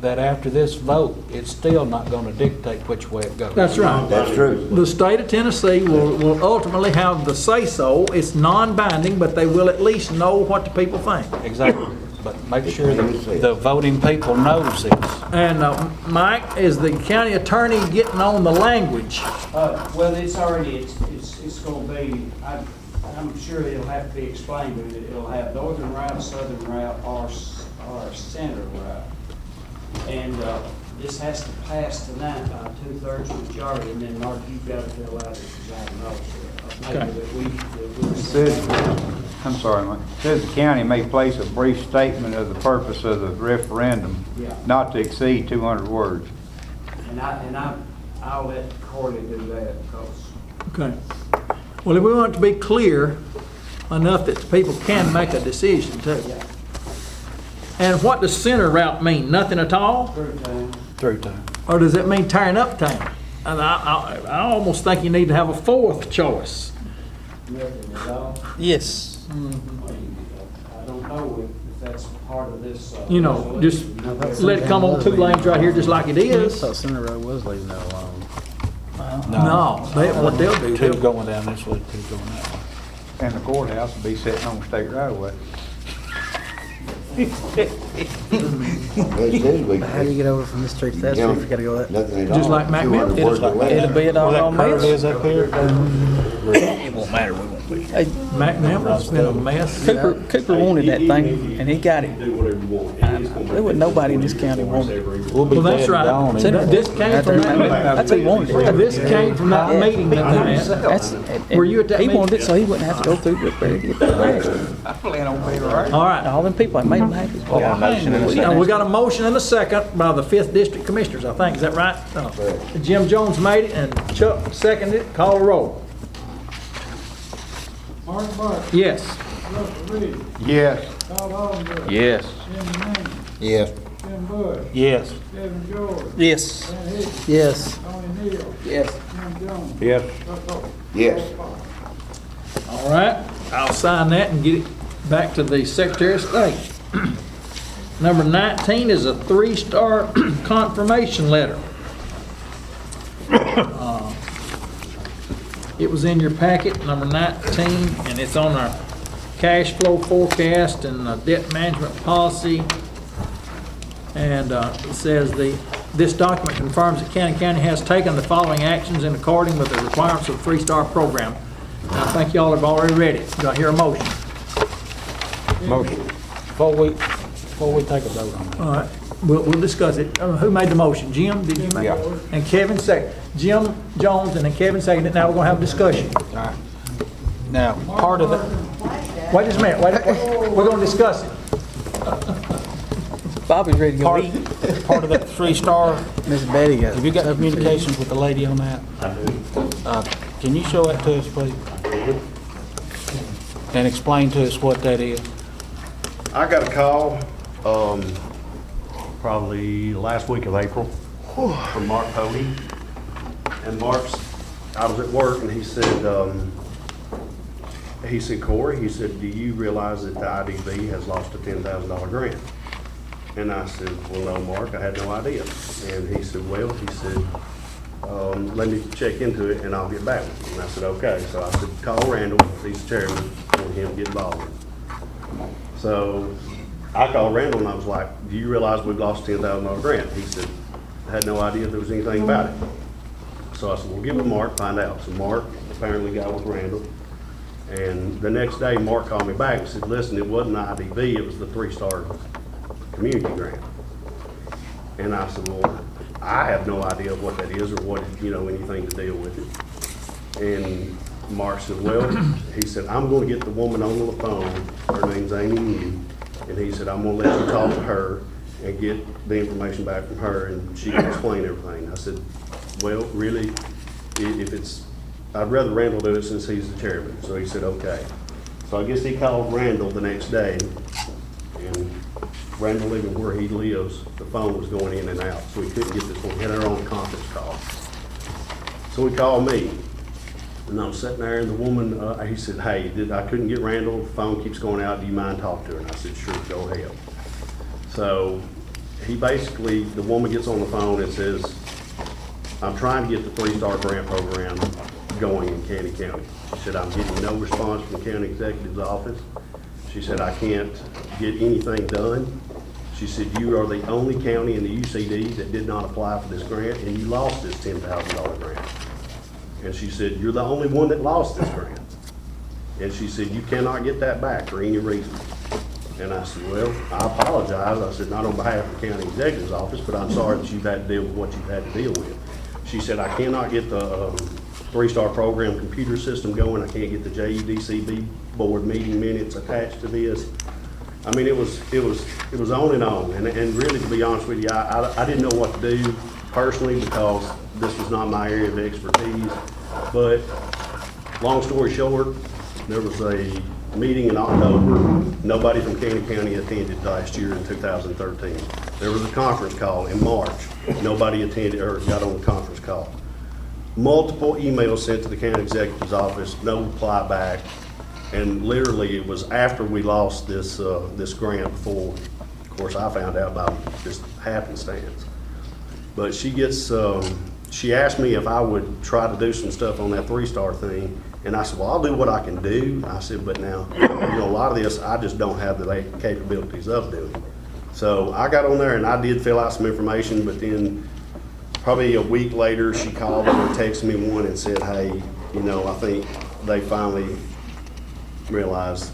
Speaker 14: that after this vote, it's still not gonna dictate which way it goes.
Speaker 8: That's right.
Speaker 6: That's true.
Speaker 8: The state of Tennessee will ultimately have the say-so. It's non-binding, but they will at least know what the people think.
Speaker 14: Exactly, but make sure that the voting people knows this.
Speaker 8: And Mike, is the county attorney getting on the language?
Speaker 10: Well, it's already, it's gonna be, I'm sure it'll have to be explained, but it'll have northern route, southern route, or center route. And this has to pass tonight by a 2/3 majority, and then Mark, you've got to fill out a design also.
Speaker 19: I'm sorry, Mike. Says the county may place a brief statement of the purpose of the referendum, not to exceed 200 words.
Speaker 10: And I'll let Corley do that because.
Speaker 8: Okay. Well, if we want it to be clear enough that people can make a decision too. And what does center route mean? Nothing at all?
Speaker 14: Through town.
Speaker 8: Or does it mean tearing up town? And I almost think you need to have a fourth choice.
Speaker 5: Yes.
Speaker 10: I don't know if that's part of this.
Speaker 8: You know, just let it come on 2 lanes right here just like it is.
Speaker 15: I thought Center Road was leaving that alone.
Speaker 8: No, what they'll do.
Speaker 14: Two going down this way, two going that way.
Speaker 19: And the courthouse will be sitting on the state right away.
Speaker 6: Well, it says we-
Speaker 15: How do you get over from this street to that street if you gotta go that?
Speaker 6: Nothing at
Speaker 8: Just
Speaker 6: all.
Speaker 8: like Mac
Speaker 6: 200
Speaker 8: Mill.
Speaker 6: words away.
Speaker 5: It'll be it all on
Speaker 14: Curve
Speaker 5: me.
Speaker 14: is up here. It won't matter, we won't be.
Speaker 5: Hey,
Speaker 8: Mac Memphis been a mess.
Speaker 5: Cooper wanted that thing, and he got it.
Speaker 13: Do whatever you want.
Speaker 5: There wasn't nobody in this county wanted it.
Speaker 14: We'll be
Speaker 8: Well, that's
Speaker 14: dead and
Speaker 8: right.
Speaker 14: gone.
Speaker 8: This came from that.
Speaker 5: That's who wanted it.
Speaker 8: This came from that meeting that they had.
Speaker 5: That's,
Speaker 8: Were you at that
Speaker 5: he
Speaker 8: meeting?
Speaker 5: wanted it so he wouldn't have to go through Woodbury to get the grass.
Speaker 19: I plan on being right.
Speaker 8: All right.
Speaker 5: All them people that made him happy.
Speaker 8: Now, we got a motion and a second by the 5th District Commissioners, I think. Is that right? Jim Jones made it and Chuck seconded it. Call a roll.
Speaker 4: Mark Buck,
Speaker 8: Yes.
Speaker 4: Russell Reed,
Speaker 19: Yes.
Speaker 4: Todd Holliday.
Speaker 19: Yes.
Speaker 4: Jim Manning,
Speaker 2: Yes.
Speaker 4: Tim Bush,
Speaker 14: Yes.
Speaker 4: Kevin George,
Speaker 5: Yes.
Speaker 4: Dan Hicks,
Speaker 15: Yes.
Speaker 4: Tony Neal,
Speaker 5: Yes.
Speaker 4: Jim Jones.
Speaker 14: Yes.
Speaker 4: Russ Oak.
Speaker 6: Yes.
Speaker 8: All right. I'll sign that and get it back to the Secretary of State. Number 19 is a 3-star confirmation letter. It was in your packet, number 19, and it's on our cash flow forecast and debt management policy. And it says this document confirms that Cannon County has taken the following actions in accordance with the requirements of the 3-star program. And I think y'all have already read it. Do I hear a motion?
Speaker 14: Motion. Before we take a vote on that.
Speaker 8: All right, we'll discuss it. Who made the motion? Jim, did you make it? And Kevin seconded. Jim Jones and then Kevin seconded. Now we're gonna have a discussion.
Speaker 14: All right. Now, part of the,
Speaker 8: Wait just a minute, wait, we're gonna discuss it.
Speaker 5: Bobby's ready to go eat.
Speaker 14: part of that 3-star,
Speaker 15: Miss Betty got.
Speaker 14: have you got communications with the lady on that?
Speaker 13: I do.
Speaker 14: Can you show that to us, please? And explain to us what that is?
Speaker 11: I got a call, probably last week of April, from Mark Pody. And I was at work and he said, Corey, he said, do you realize that the IDB has lost a $10,000 grant? And I said, well, no, Mark, I had no idea. And he said, well, let me check into it and I'll get back with you. And I said, okay. So I said, call Randall, he's the chairman, and him get involved. So I called Randall and I was like, do you realize we've lost a $10,000 grant? He said, I had no idea there was anything about it. So I said, well, give it to Mark, find out. So Mark apparently got with Randall. And the next day, Mark called me back and said, listen, it wasn't the IDB, it was the 3-star community grant. And I said, well, I have no idea what that is or what, anything to deal with it. And Mark said, well, he said, I'm going to get the woman on the phone. Her name's Amy New. And he said, I'm going to let you talk to her and get the information back from her and she can explain everything. I said, well, really, I'd rather Randall do it since he's the chairman. So he said, okay. So I guess he called Randall the next day, and Randall living where he lives, the phone was going in and out, so we couldn't get this one. We had our own conference call. So he called me, and I was sitting there, and the woman, he said, hey, I couldn't get Randall, the phone keeps going out, do you mind talking to her? And I said, sure, go ahead. So the woman gets on the phone and says, I'm trying to get the 3-star grant program going in Cannon County. She said, I'm getting no response from the county executive's office. She said, I can't get anything done. She said, you are the only county in the UCD that did not apply for this grant, and you lost this $10,000 grant. And she said, you're the only one that lost this grant. And she said, you cannot get that back for any reason. And I said, well, I apologize. I said, not on behalf of the county executive's office, but I'm sorry that you've had to deal with what you've had to deal with. She said, I cannot get the 3-star program computer system going. I can't get the JUDCB board meeting minutes attached to this. I mean, it was on and on. And really, to be honest with you, I didn't know what to do personally because this was not my area of expertise. But long story short, there was a
Speaker 12: meeting in October. Nobody from Cannon County attended last year in 2013. There was a conference call in March. Nobody attended or got on the conference call. Multiple emails sent to the county executive's office, no reply back. And literally it was after we lost this, this grant before, of course, I found out about just happenstance. But she gets, she asked me if I would try to do some stuff on that 3-star thing. And I said, well, I'll do what I can do. I said, but now, you know, a lot of this, I just don't have the capabilities of doing. So I got on there and I did fill out some information, but then probably a week later, she called and texted me one and said, hey, you know, I think they finally realized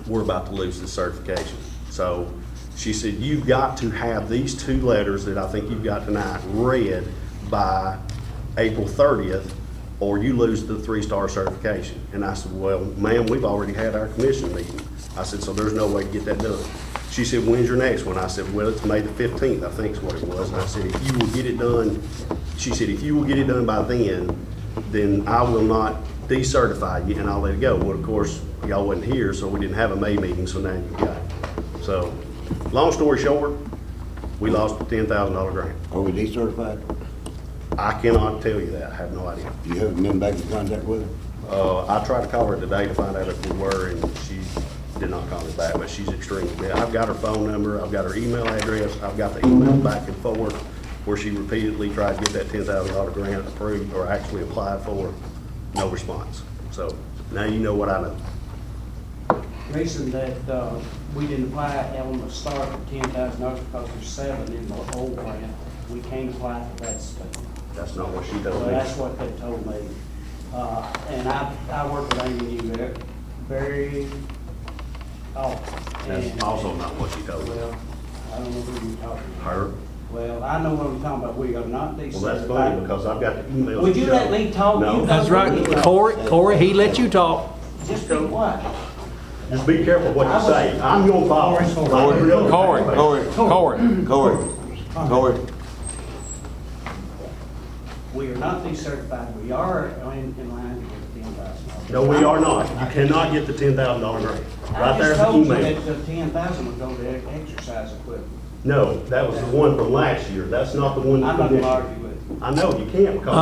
Speaker 12: we're about to lose this certification. So she said, you've got to have these 2 letters that I think you've got tonight read by April 30th, or you lose the 3-star certification. And I said, well, ma'am, we've already had our commission meeting. I said, so there's no way to get that done. She said, when's your next one? I said, well, it's May the 15th, I think is what it was. And I said, if you will get it done, she said, if you will get it done by then I will not decertify you and I'll let it go. Well, of course, y'all wasn't here, so we didn't have a May meeting, so now you got it. So, long story short, we lost a $10,000 grant.
Speaker 6: Are we decertified?
Speaker 12: I cannot tell you that. I have no idea.
Speaker 6: You haven't been back in contact with her?
Speaker 12: I tried to call her today to find out if we were, and she did not call me back, but she's extremely busy. I've got her phone number, I've got her email address, I've got the email back and forth where she repeatedly tried to get that $10,000 grant approved or actually applied for. No response. So now you know what I know.
Speaker 10: Reason that we didn't apply on the start for $10,000 because there's 7 in the old grant. We can't apply for that stuff.
Speaker 12: That's not what she told me.
Speaker 10: That's what they told me. And I work with Amy very often.
Speaker 12: That's also not what she told me.
Speaker 10: Well, I don't know who you're talking about.
Speaker 12: Her?
Speaker 10: Well, I know what I'm talking about. We are not decertified.
Speaker 12: Well, that's funny because I've got the emails.
Speaker 10: Would you let me talk?
Speaker 12: No.
Speaker 8: That's right. Corey, he let you talk.
Speaker 10: Just be quiet.
Speaker 12: Just be careful what you say. I'm your father.
Speaker 20: Corey.
Speaker 10: We are not decertified. We are in line with $10,000.
Speaker 12: No, we are not. You cannot get the $10,000 grant. Right there's the
Speaker 10: I just told you
Speaker 12: email.
Speaker 10: that the $10,000 would go to exercise equipment.
Speaker 12: No, that was the one from last year. That's not the one.
Speaker 10: I'm not going to argue with you.
Speaker 12: I know, you can't because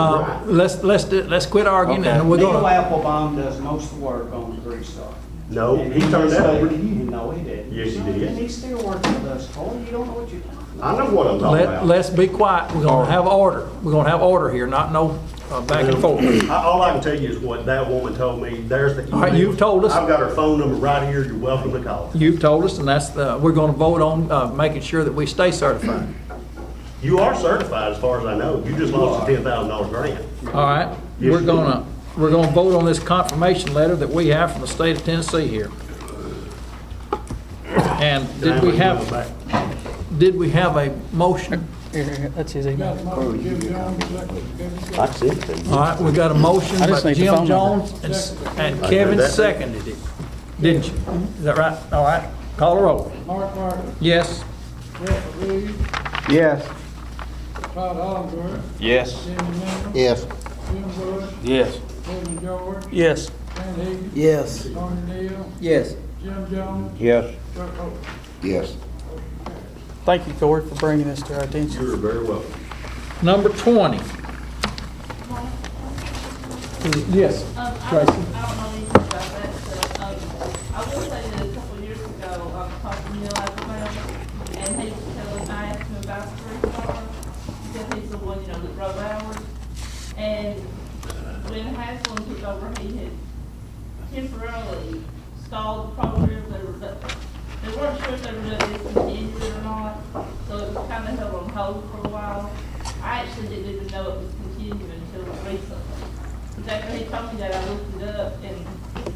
Speaker 12: you're right.
Speaker 8: Let's quit arguing and we're
Speaker 10: Neil
Speaker 8: gonna.
Speaker 10: Applebaum does most of the work on the 3-star.
Speaker 12: No,
Speaker 10: And
Speaker 12: he turned that over to you.
Speaker 10: No, he didn't.
Speaker 12: Yes, he did.
Speaker 10: And he's still working with us, Cole. You don't know what you're talking about.
Speaker 12: I know what I'm talking about.
Speaker 8: Let's be quiet. We're gonna have order. We're gonna have order here, not no back and forth.
Speaker 12: All I can tell you is what that woman told me. There's the email.
Speaker 8: All right, you've told us.
Speaker 12: I've got her phone number right here. You're welcome to call her.
Speaker 8: You've told us, and we're gonna vote on making sure that we stay certified.
Speaker 12: You are certified as far as I know. You just lost a $10,000 grant.
Speaker 8: All right,
Speaker 12: Yes,
Speaker 8: we're
Speaker 12: you
Speaker 8: gonna vote on this confirmation letter that we have from the state of Tennessee here. And did we have a motion?
Speaker 5: Here, that's his email.
Speaker 20: I see it.
Speaker 8: All right, we got a motion
Speaker 5: I
Speaker 8: by
Speaker 5: just need the
Speaker 8: Jim
Speaker 5: phone number.
Speaker 8: Jones and Kevin seconded it. Didn't you? Is that right? All right, call a roll.
Speaker 4: Mark Carter,
Speaker 8: Yes.
Speaker 4: Jeff Reed,
Speaker 19: Yes.
Speaker 4: Todd Oliver,
Speaker 20: Yes.
Speaker 4: Cindy Miller,
Speaker 2: Yes.
Speaker 4: Jim Bush,
Speaker 20: Yes.
Speaker 4: Kevin George,
Speaker 5: Yes.
Speaker 4: Ken Higgins,
Speaker 15: Yes.
Speaker 4: Tony Neal,
Speaker 5: Yes.
Speaker 4: Jim Jones,
Speaker 20: Yes.
Speaker 4: Chuck Hope.
Speaker 6: Yes.
Speaker 5: Thank you, Corey, for bringing this to our attention.
Speaker 12: You're very welcome.
Speaker 8: Number 20. Yes, Tracy.
Speaker 16: I don't know anything about that stuff. I will say that a couple of years ago, I was talking to Neil Applebaum, and he was telling, I asked him about the 3-star, because he's the one, that wrote ours. And when Haslam took over, he had temporarily stalled the program. They weren't sure if they were going to discontinue it or not, so it was kind of held on hold for a while. I actually didn't even know it was continuing until recently. After he told me that, I looked it up, and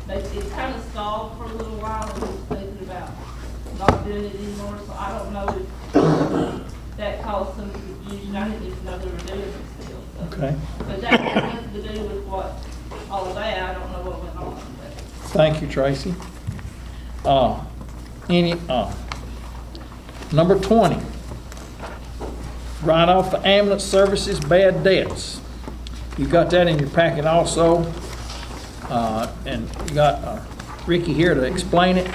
Speaker 16: it kind of stalled for a little while, and he was thinking about not doing it anymore, so I don't know if that caused some confusion. I didn't even know they were doing it still. So.
Speaker 8: Okay.
Speaker 16: But that had nothing to do with all of that. I don't know what went on. But.
Speaker 8: Thank you, Tracy. Number 20. Write off the ambulance services bad debts. You got that in your packet also. And you got Ricky here to explain it.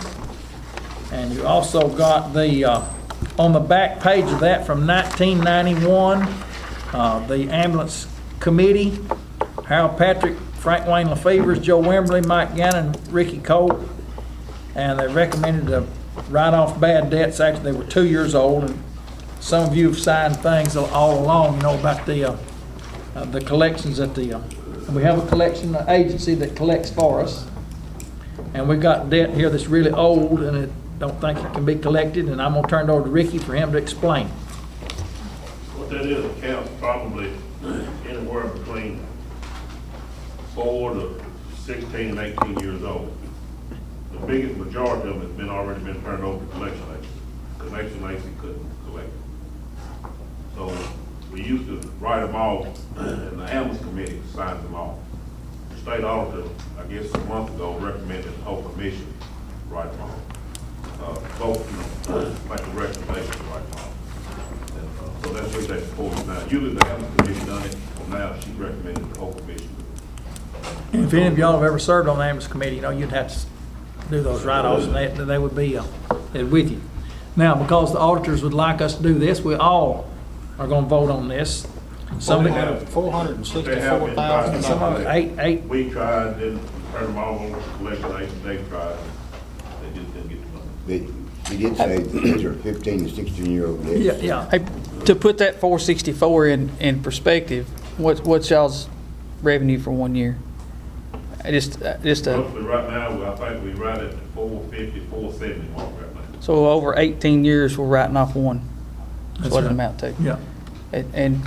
Speaker 8: And you also got the, on the back page of that from 1991, the ambulance committee, Harold Patrick, Frank Wayne LaFevers, Joe Wembley, Mike Gannon, Ricky Cole. And they recommended to write off bad debts after they were 2 years old. And some of you have signed things all along, you know, about the collections at the, we have a collection agency that collects for us. And we've got debt here that's really old and it don't think it can be collected, and I'm gonna turn it over to Ricky for him to explain.
Speaker 3: What that is, accounts probably anywhere between 4 to 16 and 18 years old. The biggest majority of them has already been turned over to collection agency. Collection agency couldn't collect it. So we used to write them off, and the ambulance committee signs them off. The state auditor, I guess a month ago, recommended the whole commission write them off. Both, make a recommendation to write them off. And, so that's what they support now. Usually the ambulance committee done it, but now she recommended the whole commission.
Speaker 8: And if any of y'all have ever served on the ambulance committee, you know, you'd have to do those write-offs, and they would be with you. Now, because the auditors would like us to do this, we all are gonna vote on this. Some of it,
Speaker 14: 464,000.
Speaker 8: some of it, eight.
Speaker 3: We tried, then turned them all over to collection agency, they tried, they just didn't get the money.
Speaker 6: He did say that these are 15 and 16-year-old kids.
Speaker 8: Yeah.
Speaker 5: Hey, to put that 464 in perspective, what's y'all's revenue for 1 year? Just
Speaker 3: Roughly right now, I think we right at the 450, 470 mark right now.
Speaker 5: So over 18 years, we're writing off one. That's what it amount to.
Speaker 8: Yeah.
Speaker 5: And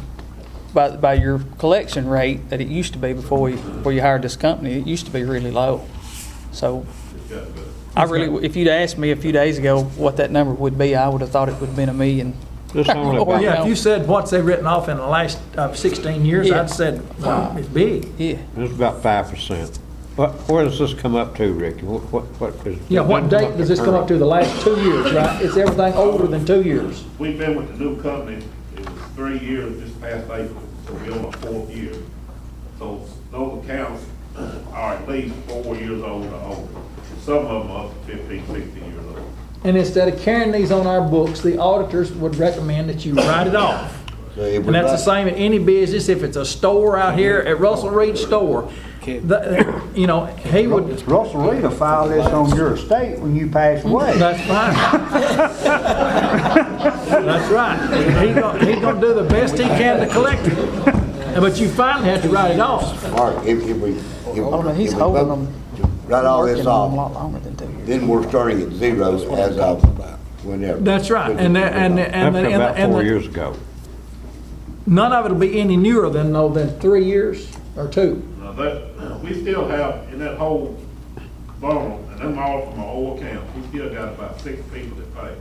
Speaker 5: by your collection rate that it used to be before you hired this company, it used to be really low. So I really, if you'd asked me a few days ago what that number would be, I would have thought it would have been $1 million.
Speaker 8: Yeah, if you said what's they written off in the last 16 years,
Speaker 5: Yeah.
Speaker 8: I'd said, wow, it's big.
Speaker 5: Yeah.
Speaker 20: It's about 5%. Where does this come up to, Ricky? What
Speaker 8: Yeah, what date does this come up to? The last 2 years, right? Is everything older than 2 years?
Speaker 3: We've been with the new company, it was 3 years just past April, so we're on our 4th year. So those accounts are at least 4 years old or older. Some of them are up to 15, 16 years old.
Speaker 8: And instead of carrying these on our books, the auditors would recommend that you write it off. And that's the same in any business. If it's a store out here at Russell Reed's store, you know, he would.
Speaker 17: Russell Reed will file this on your estate when you pass away.
Speaker 8: That's fine. That's right. He's gonna do the best he can to collect it. But you finally have to write it off.
Speaker 6: Mark, if we write all this off, then we're starting at zero as of whenever.
Speaker 8: That's right. And
Speaker 20: about 4 years ago.
Speaker 8: None of it'll be any newer than 3 years or 2.
Speaker 3: Now we still have, in that whole bundle, and them all from our old account, we still got about 6 people that pay.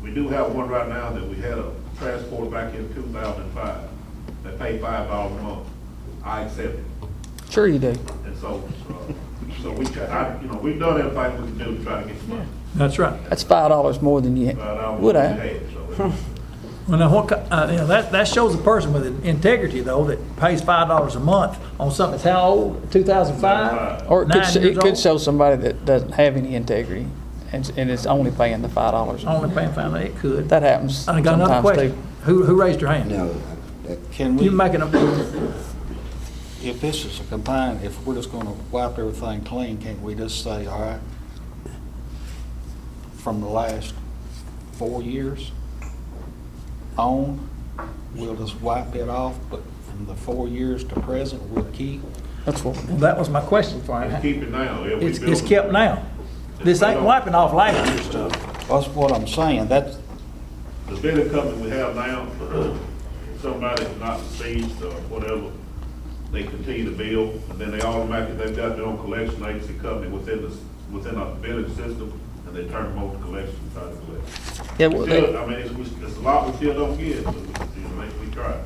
Speaker 3: We do have one right now that we had a transport back in 2005 that paid $5 a month. I accept it.
Speaker 5: Sure you do.
Speaker 3: And so we try, we've done everything we can do to try to get the money.
Speaker 8: That's right.
Speaker 5: That's $5 more than you would have.
Speaker 8: Well, now, that shows a person with integrity, though, that pays $5 a month on something that's how old? 2005?
Speaker 5: Or it could show somebody that doesn't have any integrity and is only paying the $5.
Speaker 8: Only paying $5. It could.
Speaker 5: That happens.
Speaker 8: I got another question.
Speaker 5: Too.
Speaker 8: Who raised your hand?
Speaker 6: No.
Speaker 14: Can we?
Speaker 8: You making a?
Speaker 14: If this is a combined, if we're just gonna wipe everything clean, can't we just say, all right, from the last 4 years on, we'll just wipe it off, but from the 4 years to present, we'll keep?
Speaker 5: That's what.
Speaker 8: Well, that was my question for you.
Speaker 3: Let's keep it now. Yeah,
Speaker 8: It's kept now. This ain't wiping off last year's stuff.
Speaker 14: That's what I'm saying. That's
Speaker 3: the billing company we have now. Somebody's not deceased or whatever, they continue to bill, and then they automatically, they've got their own collection agency company within our billing system, and they turn them over to collection and try to collect.
Speaker 5: Yeah, well,
Speaker 3: it's a lot we still don't get, but we try.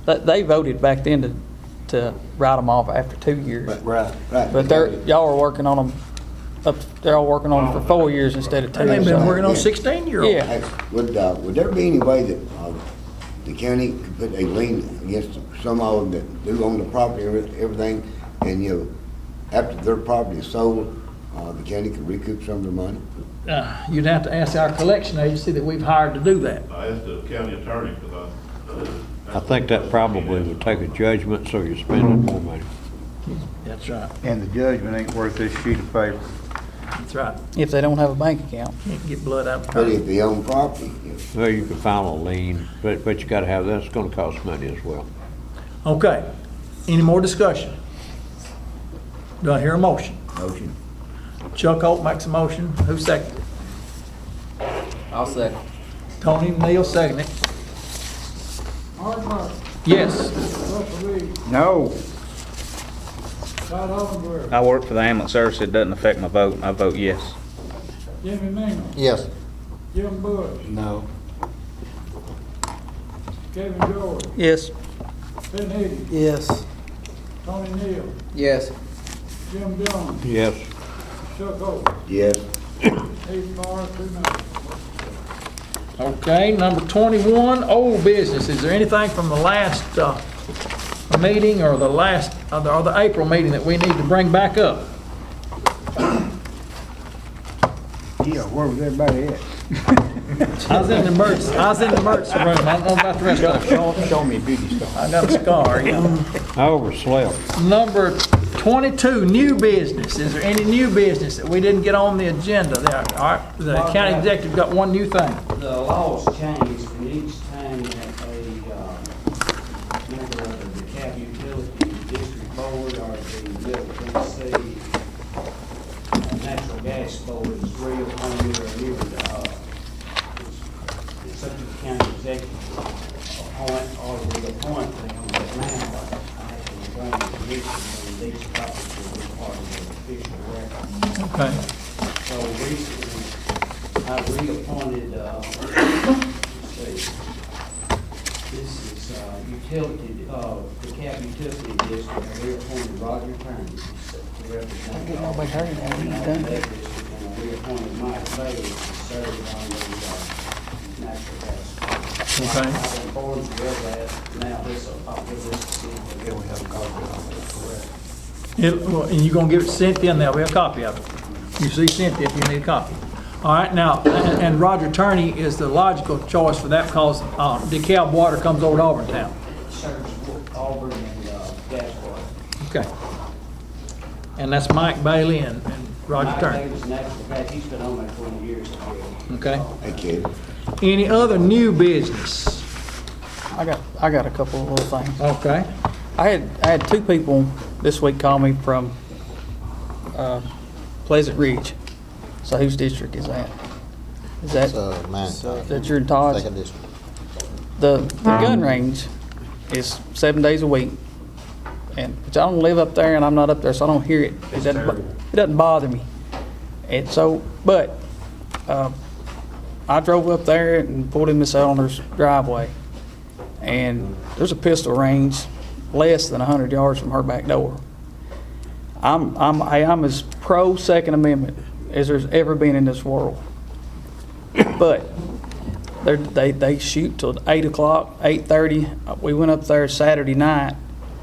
Speaker 5: They voted back then to write them off after 2 years.
Speaker 6: Right.
Speaker 5: But y'all are working on them. They're all working on them for 4 years instead of 2.
Speaker 8: And they've been working on 16-year-olds.
Speaker 5: Yeah.
Speaker 6: Would there be any way that the county could put a lien against some of them that do own the property and everything, and after their property is sold, the county could recoup some of their money.
Speaker 8: You'd have to ask our collection agency that we've hired to do that.
Speaker 3: I asked the county attorney, because
Speaker 20: I think that probably would take a judgment, so you're spending more money.
Speaker 8: That's right.
Speaker 19: And the judgment ain't worth this sheet of paper.
Speaker 8: That's right.
Speaker 5: If they don't have a bank account.
Speaker 8: Can't get blood out of
Speaker 6: But
Speaker 8: the
Speaker 6: if they own property,
Speaker 20: Well, you can file a lien, but you gotta have, that's gonna cost money as well.
Speaker 8: Okay. Any more discussion? Do I hear a motion?
Speaker 6: motion.
Speaker 8: Chuck Holt makes a motion. Who seconded it?
Speaker 9: I'll second.
Speaker 8: Tony Neal seconded it.
Speaker 4: Hardmark,
Speaker 8: Yes.
Speaker 4: Russell Reed,
Speaker 19: No.
Speaker 4: Todd Ollenburg,
Speaker 18: I work for the ambulance service. It doesn't affect my vote. I vote yes.
Speaker 4: Jimmy Mingle,
Speaker 2: Yes.
Speaker 4: Jim Bush,
Speaker 14: No.
Speaker 4: Kevin George,
Speaker 5: Yes.
Speaker 4: Ben Eddie,
Speaker 15: Yes.
Speaker 4: Tony Neal,
Speaker 9: Yes.
Speaker 4: Jim Jones,
Speaker 20: Yes.
Speaker 4: Chuck Holt,
Speaker 6: Yes.
Speaker 4: 8 for, 2 no.
Speaker 8: Okay, number 21, old business. Is there anything from the last meeting or the last, or the April meeting that we need to bring back up?
Speaker 17: Yeah, where was everybody at?
Speaker 8: I was in the emergency room. I don't know about the rest of it.
Speaker 17: Show me a beauty stuff.
Speaker 8: I got a scar, yeah.
Speaker 20: I overslept.
Speaker 8: Number 22, new business. Is there any new business that we didn't get on the agenda there? All right, the county executive got one new thing.
Speaker 10: The laws changed, and each time that a member of the DeKalb Utility District Board or the Middle Tennessee Natural Gas Board is reappointed or new, it's up to the county executive appoint or reappoint them. But now, I have to bring the commission, and these copies will be part of the official record.
Speaker 8: Okay.
Speaker 10: So recently, I reappointed, let's see, this is utility, DeKalb Utility District, I reappointed Roger Turney to represent.
Speaker 5: Get all back here, now he's
Speaker 10: that
Speaker 5: done.
Speaker 10: district, and I reappointed Mike Bailey to serve on the natural gas.
Speaker 8: Okay.
Speaker 10: I've been informed of that, now this, I'll give this to see if we have a copy of it.
Speaker 8: Well, and you're gonna give it to Cynthia, and there'll be a copy of it. You see Cynthia if you need a copy. All right, now, and Roger Turney is the logical choice for that because DeKalb water comes over to Auburn town.
Speaker 10: Serves Auburn and gas water.
Speaker 8: Okay. And that's Mike Bailey and Roger
Speaker 10: Mike
Speaker 8: Turney.
Speaker 10: Davis, natural gas, he's been on there 20 years.
Speaker 8: Okay.
Speaker 6: Hey, kid.
Speaker 8: Any other new business?
Speaker 5: I got a couple of little things.
Speaker 8: Okay.
Speaker 5: I had two people this week call me from Pleasant Ridge. So whose district is that? Is that
Speaker 2: Mine.
Speaker 5: that you're in Todd's?
Speaker 2: Second district.
Speaker 5: The gun range is 7 days a week, but I don't live up there and I'm not up there, so I don't hear it. It doesn't bother me. And so, but I drove up there and pulled in Miss Eleanor's driveway, and there's a pistol range less than 100 yards from her back door. I'm as pro Second Amendment as there's ever been in this world. But they shoot till 8 o'clock, 8:30. We went up there Saturday night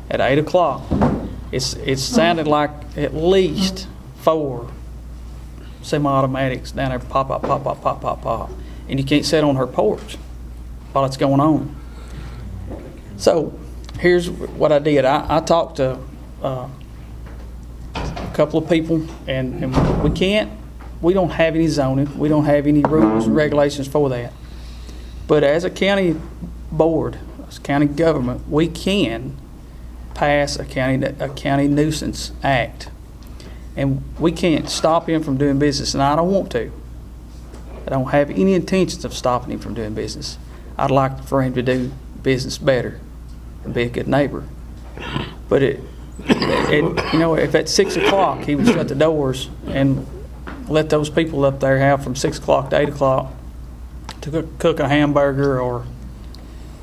Speaker 5: at 8 o'clock. It sounded like at least 4 semi-automatics down there, pop, pop, pop, pop, pop, pop, pop. And you can't sit on her porch while it's going on. So here's what I did. I talked to a couple of people, and we don't have any zoning. We don't have any rules and regulations for that. But as a county board, as county government, we can pass a county nuisance act. And we can't stop him from doing business, and I don't want to. I don't have any intentions of stopping him from doing business. I'd like for him to do business better and be a good neighbor. But if at 6 o'clock he would shut the doors and let those people up there have from 6 o'clock to 8 o'clock to cook a hamburger or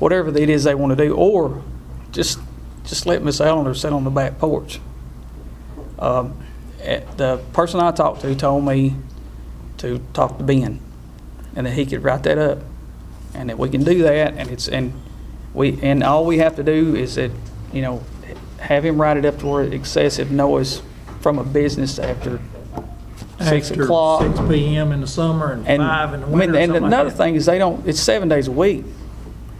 Speaker 5: whatever it is they want to do, or just let Miss Eleanor sit on the back porch. The person I talked to told me to talk to Ben, and that he could write that up, and that we can do that, and all we have to do is that have him write it up to where excessive noise from a business after 6
Speaker 8: After
Speaker 5: o'clock.
Speaker 8: 6 PM in the summer and 5 in the winter.
Speaker 5: And
Speaker 8: something like
Speaker 5: another
Speaker 8: that.
Speaker 5: thing is it's 7 days a week.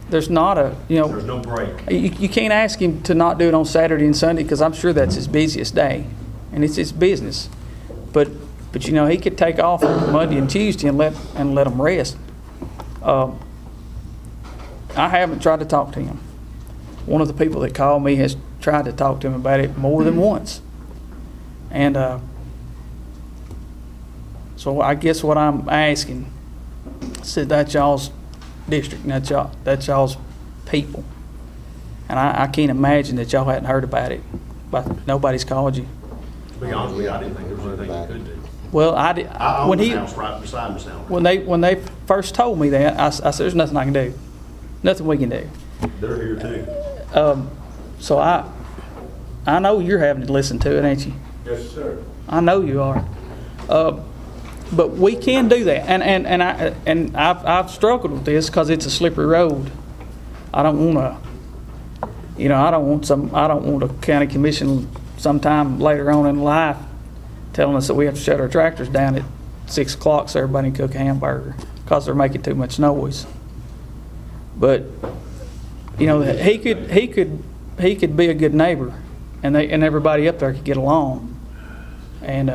Speaker 5: There's not
Speaker 12: There's no break.
Speaker 5: you can't ask him to not do it on Saturday and Sunday because I'm sure that's his busiest day, and it's his business. But he could take off on Monday and Tuesday and let them rest. I haven't tried to talk to him. One of the people that called me has tried to talk to him about it more than once, and so I guess what I'm asking, said that's y'all's district, and that's y'all's people, and I can't imagine that y'all hadn't heard about it, but nobody's called you.
Speaker 12: To be honest with you, I didn't think there was anything you could do.
Speaker 5: Well,
Speaker 12: I own the house right beside the sound.
Speaker 5: when they first told me that, I said, "There's nothing I can do, nothing we can do."
Speaker 12: They're here too.
Speaker 5: So I know you're having to listen to it, ain't you?
Speaker 13: Yes, sir.
Speaker 5: I know you are. But we can do that, and I've struggled with this because it's a slippery road. I don't want to, I don't want a county commission sometime later on in life telling us that we have to shut our tractors down at 6 o'clock so everybody can cook a hamburger because they're making too much noise. But he could be a good neighbor, and everybody up there could get along, and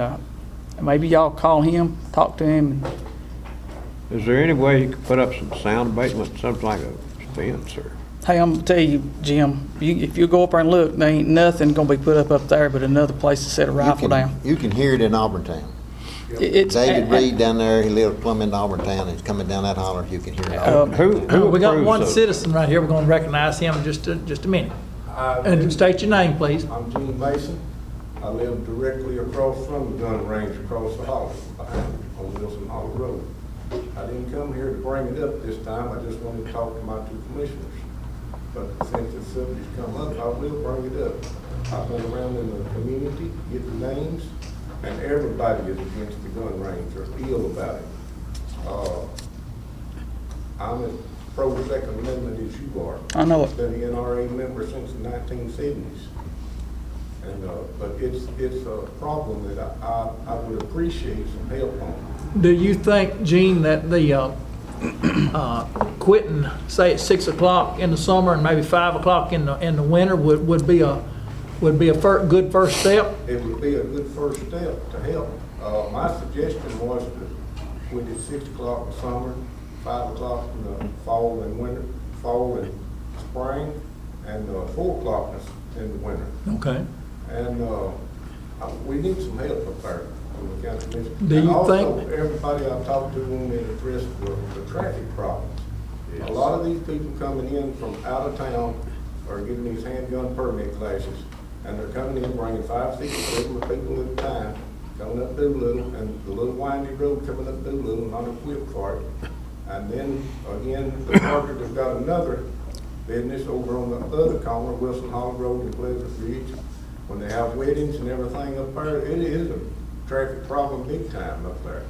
Speaker 5: maybe y'all call him, talk to him.
Speaker 20: Is there any way you could put up some sound abatement, something like a fence or?
Speaker 5: Hey, I'm gonna tell you, Jim, if you go up there and look, there ain't nothing gonna be put up there but another place to set a rifle down.
Speaker 2: You can hear it in Auburntown. David Reed down there, he lives plumb in Auburntown, he's coming down that holler, you can hear it.
Speaker 8: We got one citizen right here, we're gonna recognize him in just a minute. And state your name, please.
Speaker 7: I'm Gene Mason. I live directly across from the gun range, across the hall, behind on Wilson Hall Road. I didn't come here to bring it up this time, I just wanted to talk to my two commissioners. But since the subject's come up, I will bring it up. I've been around in the community, get the names, and everybody is against the gun range or ill about it. I'm as pro-Second Amendment as you are.
Speaker 5: I know it.
Speaker 7: I've been an NRA member since the 1970s. And, but it's a problem that I would appreciate some help on.
Speaker 8: Do you think, Gene, that the quitting, say at 6 o'clock in the summer and maybe 5 o'clock in the winter would be a good first step?
Speaker 7: It would be a good first step to help. My suggestion was to quit at 6 o'clock in the summer, 5 o'clock in the fall and spring, and 4 o'clock in the winter.
Speaker 8: Okay.
Speaker 7: And we need some help up there from the county commission.
Speaker 8: Do you
Speaker 7: and also,
Speaker 8: think
Speaker 7: everybody I've talked to want me to address the traffic problems.
Speaker 12: Yes.
Speaker 7: A lot of these people coming in from out of town are getting these handgun permit classes, and they're coming in bringing 5, 6, 7 people at a time, coming up Doolittle, and the little windy road coming up Doolittle, not equipped for it. And then, again, the Parkers have got another business over on the other corner, Wilson Hall Road and Pleasant Ridge. When they have weddings and everything up there, it is a traffic problem big time up there.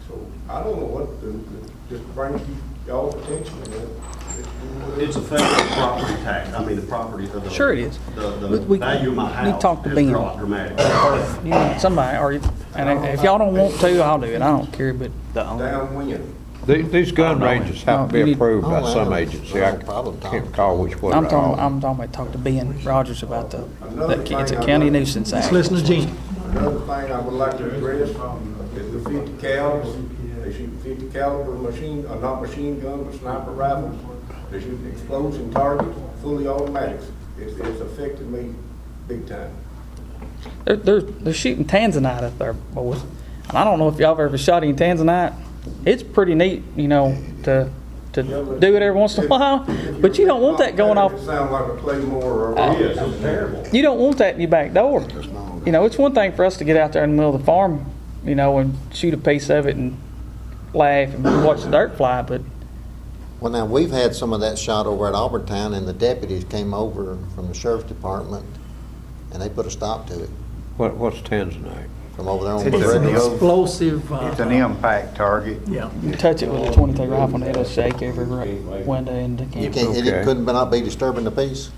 Speaker 7: So I don't know what to do, just bring y'all's attention to it.
Speaker 12: It's affecting the property tax, the property of the.
Speaker 5: Sure it is.
Speaker 12: The value of my
Speaker 5: need to
Speaker 12: house
Speaker 5: talk to
Speaker 12: has
Speaker 5: Ben.
Speaker 12: dropped dramatically.
Speaker 5: You need somebody, and if y'all don't want to, I'll do it. I don't care, but
Speaker 7: Downwind.
Speaker 20: These gun ranges have to be approved by
Speaker 2: Oh,
Speaker 20: some
Speaker 2: wow.
Speaker 20: agency. I can't recall which one.
Speaker 5: I'm talking about talk to Ben Rogers about it's a county nuisance
Speaker 8: Let's
Speaker 5: act.
Speaker 8: listen to Gene.
Speaker 7: Another thing I would like to address is the 50 calibers. They shoot 50 caliber not machine guns, but sniper rifles. They shoot explosion targets, fully automatics. It's affected me big time.
Speaker 5: They're shooting tanzanite up there, boys. And I don't know if y'all have ever shot any tanzanite. It's pretty neat, to do it every once in a while. But you don't want that going off.
Speaker 7: It sounds like a Claymore or
Speaker 12: Yes, it's terrible.
Speaker 5: You don't want that in your back door. It's one thing for us to get out there in the middle of the farm, and shoot a piece of it and laugh and watch the dirt fly, but
Speaker 2: Well, now, we've had some of that shot over at Auburntown, and the deputies came over from the sheriff's department, and they put a stop to it
Speaker 20: What's Tanzanite?
Speaker 2: from over there on
Speaker 17: It's
Speaker 2: McGregor
Speaker 17: an
Speaker 2: Road.
Speaker 8: Explosive.
Speaker 17: It's an impact target.
Speaker 8: Yeah.
Speaker 5: you touch it with a 22 rifle and it'll shake every window in the
Speaker 2: You
Speaker 5: camp.
Speaker 2: can't, it couldn't not be disturbing the peace.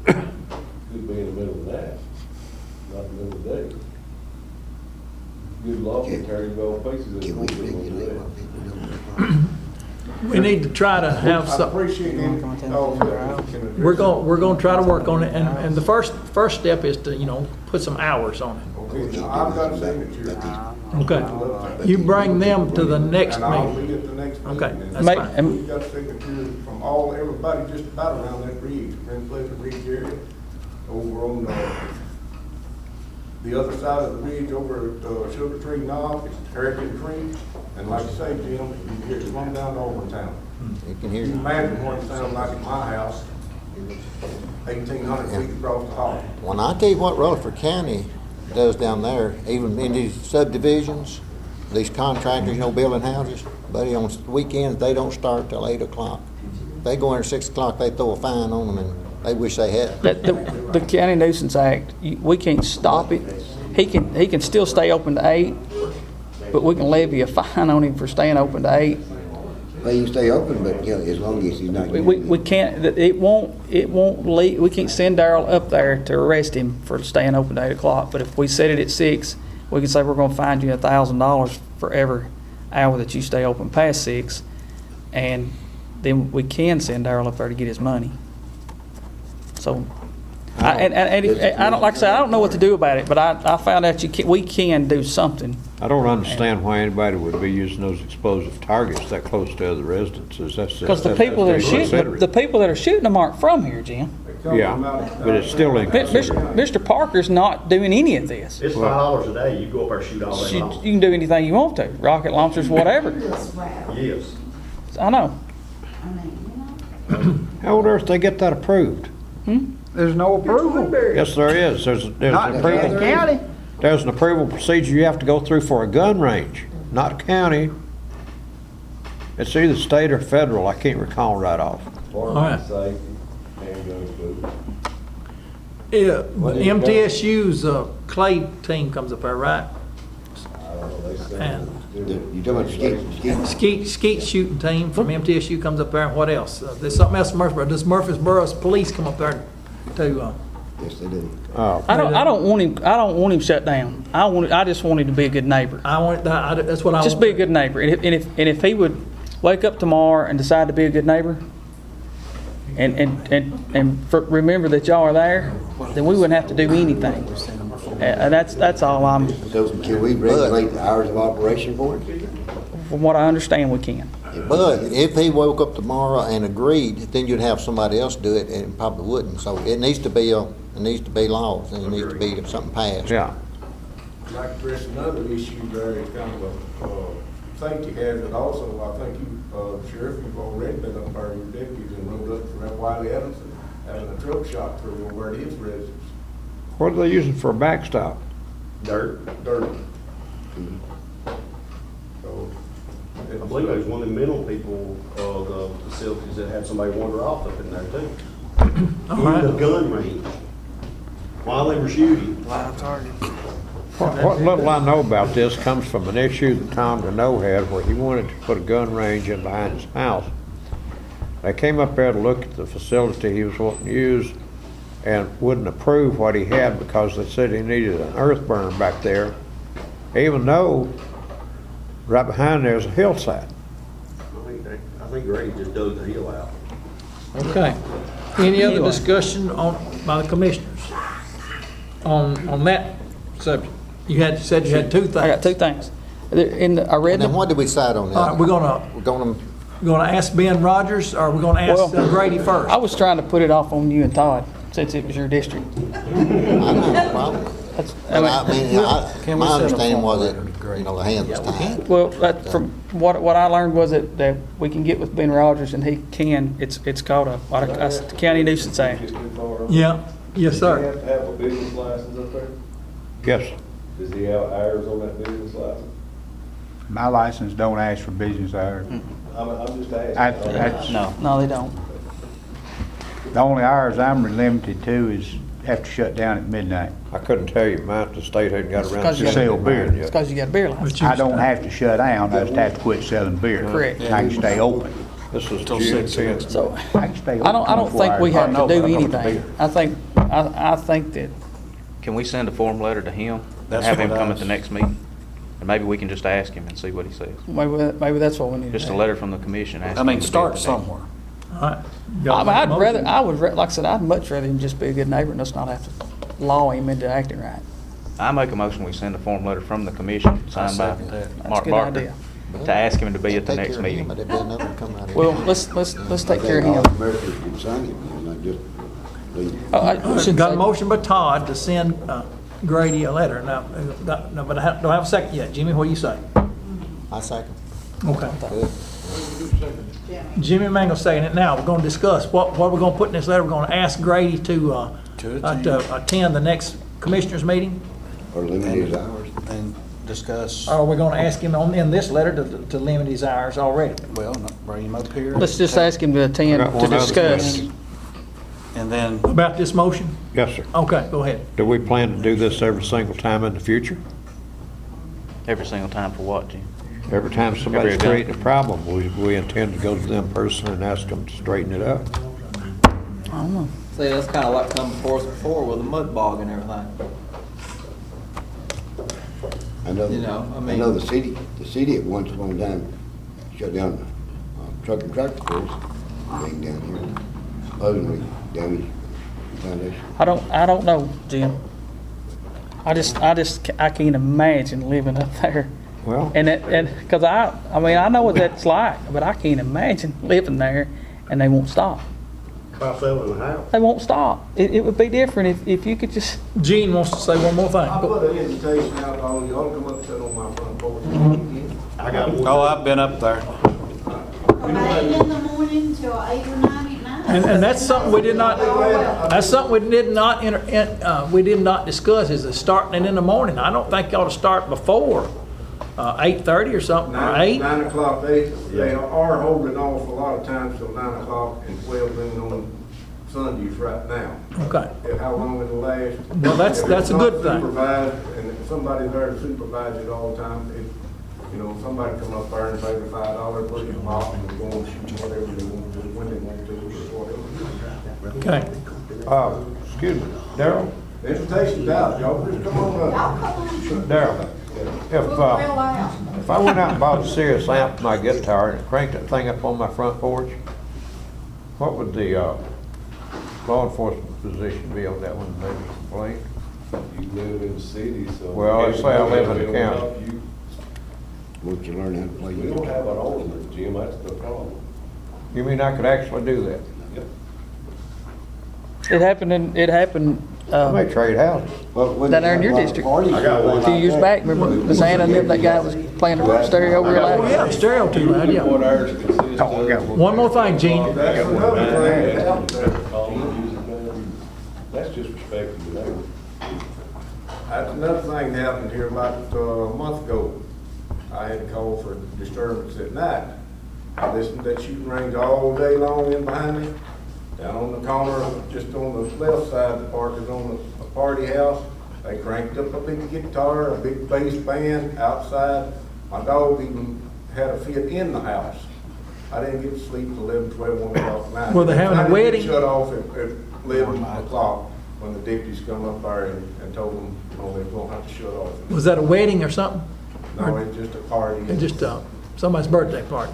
Speaker 13: Could be in the middle of the night, not in the middle of the day. good law, carry the old faces.
Speaker 6: Can we regulate what people do?
Speaker 8: We need to try to have
Speaker 7: I
Speaker 8: some,
Speaker 7: appreciate it.
Speaker 8: we're gonna try to work on it, and the first step is to, put some hours on it.
Speaker 7: Okay, now I've got signatures.
Speaker 8: Okay. You bring them to the next
Speaker 7: And I'll
Speaker 8: meeting.
Speaker 7: be at the next meeting.
Speaker 8: Okay,
Speaker 7: And
Speaker 8: that's fine.
Speaker 7: we've got signatures from everybody just about around that bridge, Grand Pleasant Bridge area, over on the other side of the bridge over at Sugar Tree Knob, Hurricane Creek. And like I say, Jim, you can hear it run down to Overtown.
Speaker 2: You can hear
Speaker 7: You
Speaker 2: it.
Speaker 7: can imagine what it sounds like at my house, 1,800 feet across the hall.
Speaker 2: When I tell you what Rutherford County does down there, even in these subdivisions, these contractors, building houses, buddy, on weekends, they don't start till 8 o'clock. If they go in at 6 o'clock, they throw a fine on them, and they wish they had.
Speaker 5: The County Nuisance Act, we can't stop it. He can still stay open to 8, but we can levy a fine on him for staying open to 8.
Speaker 6: Well, you can stay open, but, as long as he's not.
Speaker 5: We can't, it won't leave, we can't send Darrell up there to arrest him for staying open to 8 o'clock. But if we set it at 6, we can say we're gonna fine you $1,000 for every hour that you stay open past 6. And then we can send Darrell up there to get his money. So, I don't, like I said, I don't know what to do about it, but I found out we can do something.
Speaker 20: I don't understand why anybody would be using those explosive targets that close to other residences.
Speaker 5: Because the people that are shooting them aren't from here, Jim.
Speaker 20: Yeah, but it's still in.
Speaker 5: Mr. Parker's not doing any of this.
Speaker 12: It's $5 a day, you go up there and shoot all day long.
Speaker 5: You can do anything you want to, rocket launchers, whatever.
Speaker 12: Yes.
Speaker 5: I know.
Speaker 20: How on earth they get that approved?
Speaker 19: There's no approval.
Speaker 20: Yes, there is. There's
Speaker 19: Not
Speaker 20: an
Speaker 19: in
Speaker 20: approval.
Speaker 19: Cannon County.
Speaker 20: There's an approval procedure you have to go through for a gun range, not county. It's either state or federal. I can't recall right off.
Speaker 13: Farming safety, handguns, food.
Speaker 8: Yeah, MTSU's Clay team comes up there, right?
Speaker 13: I don't know, they say.
Speaker 8: And
Speaker 6: You talking about
Speaker 8: skeet shooting team from MTSU comes up there, and what else? There's something else in Murfreesboro. Does Murfreesboro's police come up there to?
Speaker 6: Yes, they do.
Speaker 5: I don't want him shut down. I just want him to be a good neighbor.
Speaker 8: That's what I want.
Speaker 5: Just be a good neighbor. And if he would wake up tomorrow and decide to be a good neighbor, and remember that y'all are there, then we wouldn't have to do anything. And that's all I'm.
Speaker 6: So can we regulate the hours of operation for it?
Speaker 5: From what I understand, we can.
Speaker 2: But if he woke up tomorrow and agreed, then you'd have somebody else do it, and it probably wouldn't. So it needs to be laws, and it needs to be something passed.
Speaker 20: Yeah.
Speaker 7: I'd like to address another issue there, it's kind of a safety hazard also. I think you, Sheriff, you've already been up there, your deputies, and rode up for that Wiley Adamson, having a truck shot through where it is residence.
Speaker 20: What are they using for a backstop?
Speaker 12: Dirt.
Speaker 7: So,
Speaker 12: I believe there was one of the mental people, the facilities that had somebody wander off up in there too. In the gun range, while they were shooting.
Speaker 20: What little I know about this comes from an issue that Tom Deneau had where he wanted to put a gun range in behind his house. They came up there to look at the facility he was wanting to use and wouldn't approve what he had because they said he needed an earth burn back there, even though right behind there's a hillside.
Speaker 12: I think Grady just dug the hill out.
Speaker 8: Okay. Any other discussion by the commissioners on that subject? You said you had 2 things.
Speaker 5: I got 2 things. I read
Speaker 2: And then what did we decide on that?
Speaker 8: We're gonna ask Ben Rogers, or we're gonna ask Grady first?
Speaker 5: I was trying to put it off on you and Todd since it was your district.
Speaker 2: I don't have a problem. My understanding was that, the hands was tied.
Speaker 5: Well, from what I learned was that we can get with Ben Rogers and he can, it's called a County Nuisance Act.
Speaker 8: Yeah, yes, sir.
Speaker 13: Does he have to have a business license up there?
Speaker 20: Yes.
Speaker 13: Does he have hours on that business license?
Speaker 19: My license don't ask for business hours.
Speaker 13: I'm just asking.
Speaker 5: No, they don't.
Speaker 19: The only hours I'm limited to is have to shut down at midnight.
Speaker 20: I couldn't tell you, the state hadn't got around
Speaker 5: to
Speaker 19: sell beer.
Speaker 5: It's because you got a beer license.
Speaker 19: I don't have to shut down, I just have to quit selling beer.
Speaker 5: Correct.
Speaker 19: I can stay open.
Speaker 20: This was June 10th.
Speaker 5: So
Speaker 19: I can stay open.
Speaker 5: I don't think we have to do anything.
Speaker 19: beer.
Speaker 5: I think that.
Speaker 18: Can we send a form letter to him?
Speaker 14: That's
Speaker 18: Have him
Speaker 14: what I
Speaker 18: come at
Speaker 14: was-
Speaker 18: the next meeting? And maybe we can just ask him and see what he says.
Speaker 5: Maybe that's what we need to do.
Speaker 18: Just a letter from the commission asking.
Speaker 14: I mean,
Speaker 18: him to
Speaker 14: start
Speaker 18: bid today.
Speaker 14: somewhere.
Speaker 8: All right.
Speaker 5: Like I said, I'd much rather him just be a good neighbor and us not have to law him into acting right.
Speaker 18: I make a motion, we send a form letter from the commission, signed by
Speaker 14: second that.
Speaker 5: That's a
Speaker 18: Mark
Speaker 5: good
Speaker 18: Barker,
Speaker 5: idea.
Speaker 18: to ask him to be at the
Speaker 2: Take
Speaker 18: next
Speaker 2: care of
Speaker 18: meeting.
Speaker 2: him, but there'd be another come out of
Speaker 5: Well,
Speaker 2: here.
Speaker 5: let's take care of
Speaker 6: All
Speaker 5: him.
Speaker 6: the commissioners can sign it, and not just leave.
Speaker 5: I shouldn't
Speaker 8: Got a
Speaker 5: say-
Speaker 8: motion by Todd to send Grady a letter. Now, no, but don't have a second yet. Jimmy, what do you say?
Speaker 2: I second.
Speaker 8: Okay.
Speaker 2: Good.
Speaker 8: Jimmy Mangle saying it now. We're going to discuss what we're going to put in this letter. We're going to ask Grady to attend the next commissioners meeting.
Speaker 6: Or limit his hours.
Speaker 14: And discuss,
Speaker 8: Or we're going to ask him in this letter to limit his hours already.
Speaker 14: well, bring him up here.
Speaker 5: Let's just ask him to attend,
Speaker 20: I got
Speaker 5: to
Speaker 20: one other
Speaker 5: discuss.
Speaker 20: question.
Speaker 14: And then,
Speaker 8: About this motion?
Speaker 20: Yes, sir.
Speaker 8: Okay, go ahead.
Speaker 20: Do we plan to do this every single time in the future?
Speaker 18: Every single time for what, Jim?
Speaker 20: Every time somebody's
Speaker 18: Every
Speaker 20: creating a problem, we intend to go to them personally and ask them to straighten it up.
Speaker 5: I don't know.
Speaker 9: See, that's kinda like come before us before with the mud bog and everything.
Speaker 6: I know,
Speaker 9: You know, I
Speaker 6: I
Speaker 9: mean-
Speaker 6: know the city at once upon a time shut down truck and tractor course, being down here, supposedly damaged foundation.
Speaker 5: I don't know, Jim. I can't imagine living up there.
Speaker 20: Well,
Speaker 5: Cause I mean, I know what that's like, but I can't imagine living there and they won't stop.
Speaker 12: About selling the house.
Speaker 5: They won't stop. It would be different if you could just,
Speaker 8: Gene wants to say one more thing.
Speaker 7: I put an invitation out to all y'all to come up and sit on my front porch.
Speaker 12: I got one.
Speaker 14: oh, I've been up there.
Speaker 1: From 8 in the morning till 8 or 9 at night.
Speaker 8: And that's something we did not, we did not discuss, is the starting it in the morning. I don't think you ought to start before 8:30 or something, or 8.
Speaker 7: 9 o'clock, they are holding off a lot of times till 9 o'clock and 12 noon on Sundays right now.
Speaker 8: Okay.
Speaker 7: How long it'll last?
Speaker 8: Well, that's
Speaker 7: If it's
Speaker 8: a
Speaker 7: not
Speaker 8: good thing.
Speaker 7: supervised, and if somebody's there to supervise it all the time, somebody come up there and pay the $5, put it in the box, and go and shoot whatever they want to, when they want to, or whatever.
Speaker 8: Okay.
Speaker 20: excuse me, Darrell?
Speaker 7: The invitation's out, y'all just come on up.
Speaker 20: Darrell, if I went out and bought a serious amp for my guitar and cranked that thing up on my front porch, what would the law enforcement position be on that one, maybe complaint?
Speaker 13: You live in the city, so.
Speaker 20: Well, let's say I live in the county.
Speaker 6: Once you learn how to play.
Speaker 13: We don't have an ordinance, Jim, that's the problem.
Speaker 20: You mean I could actually do that?
Speaker 13: Yep.
Speaker 5: it happened,
Speaker 20: I may trade houses.
Speaker 5: down there in your district.
Speaker 12: I got one.
Speaker 5: A few years back, remember, Miss Anna knew that guy was playing the stereo over
Speaker 8: Oh,
Speaker 5: loud.
Speaker 8: yeah, stereo too loud, yeah.
Speaker 13: What ours consists of.
Speaker 8: One more thing, Gene.
Speaker 7: That's another thing.
Speaker 13: That's just respecting the neighbor.
Speaker 7: That's another thing that happened here about a month ago. I had called for disturbance at night. I listened to that shooting range all day long in behind me. Down on the corner, just on the left side, the park is on the party house. They cranked up a big guitar, a big bass band outside. My dog even had a fit in the house. I didn't get to sleep till 11, 12, 1 o'clock at night.
Speaker 8: Were they having a
Speaker 7: I didn't get
Speaker 8: wedding?
Speaker 7: shut off at 11 o'clock when the deputies come up there and told them, they were gonna have to shut off.
Speaker 8: Was that a wedding or something?
Speaker 7: No, it's just a party.
Speaker 8: It's just somebody's birthday party.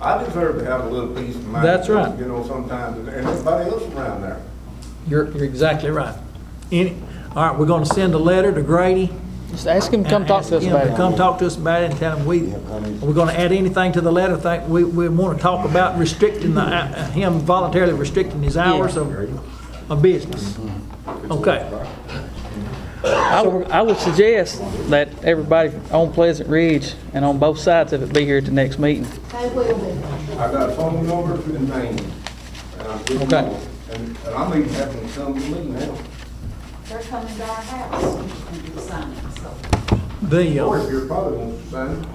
Speaker 7: I deserve to have a little peace of mind.
Speaker 8: That's right.
Speaker 7: Sometimes, and everybody else around there.
Speaker 8: You're exactly right. All right, we're gonna send a letter to Grady.
Speaker 5: Just ask him to come talk to us about it.
Speaker 8: Come talk to us about it and tell him we're gonna add anything to the letter. Think we wanna talk about restricting him voluntarily restricting his hours of business. Okay.
Speaker 5: I would suggest that everybody on Pleasant Ridge and on both sides of it be here at the next meeting.
Speaker 1: They will be.
Speaker 7: I got a phone number for the name. And I'm getting
Speaker 8: Okay.
Speaker 7: on. And I'm even having to come to me now.
Speaker 1: They're coming to our house and do signing, so.
Speaker 7: Or if you're probably wants to sign.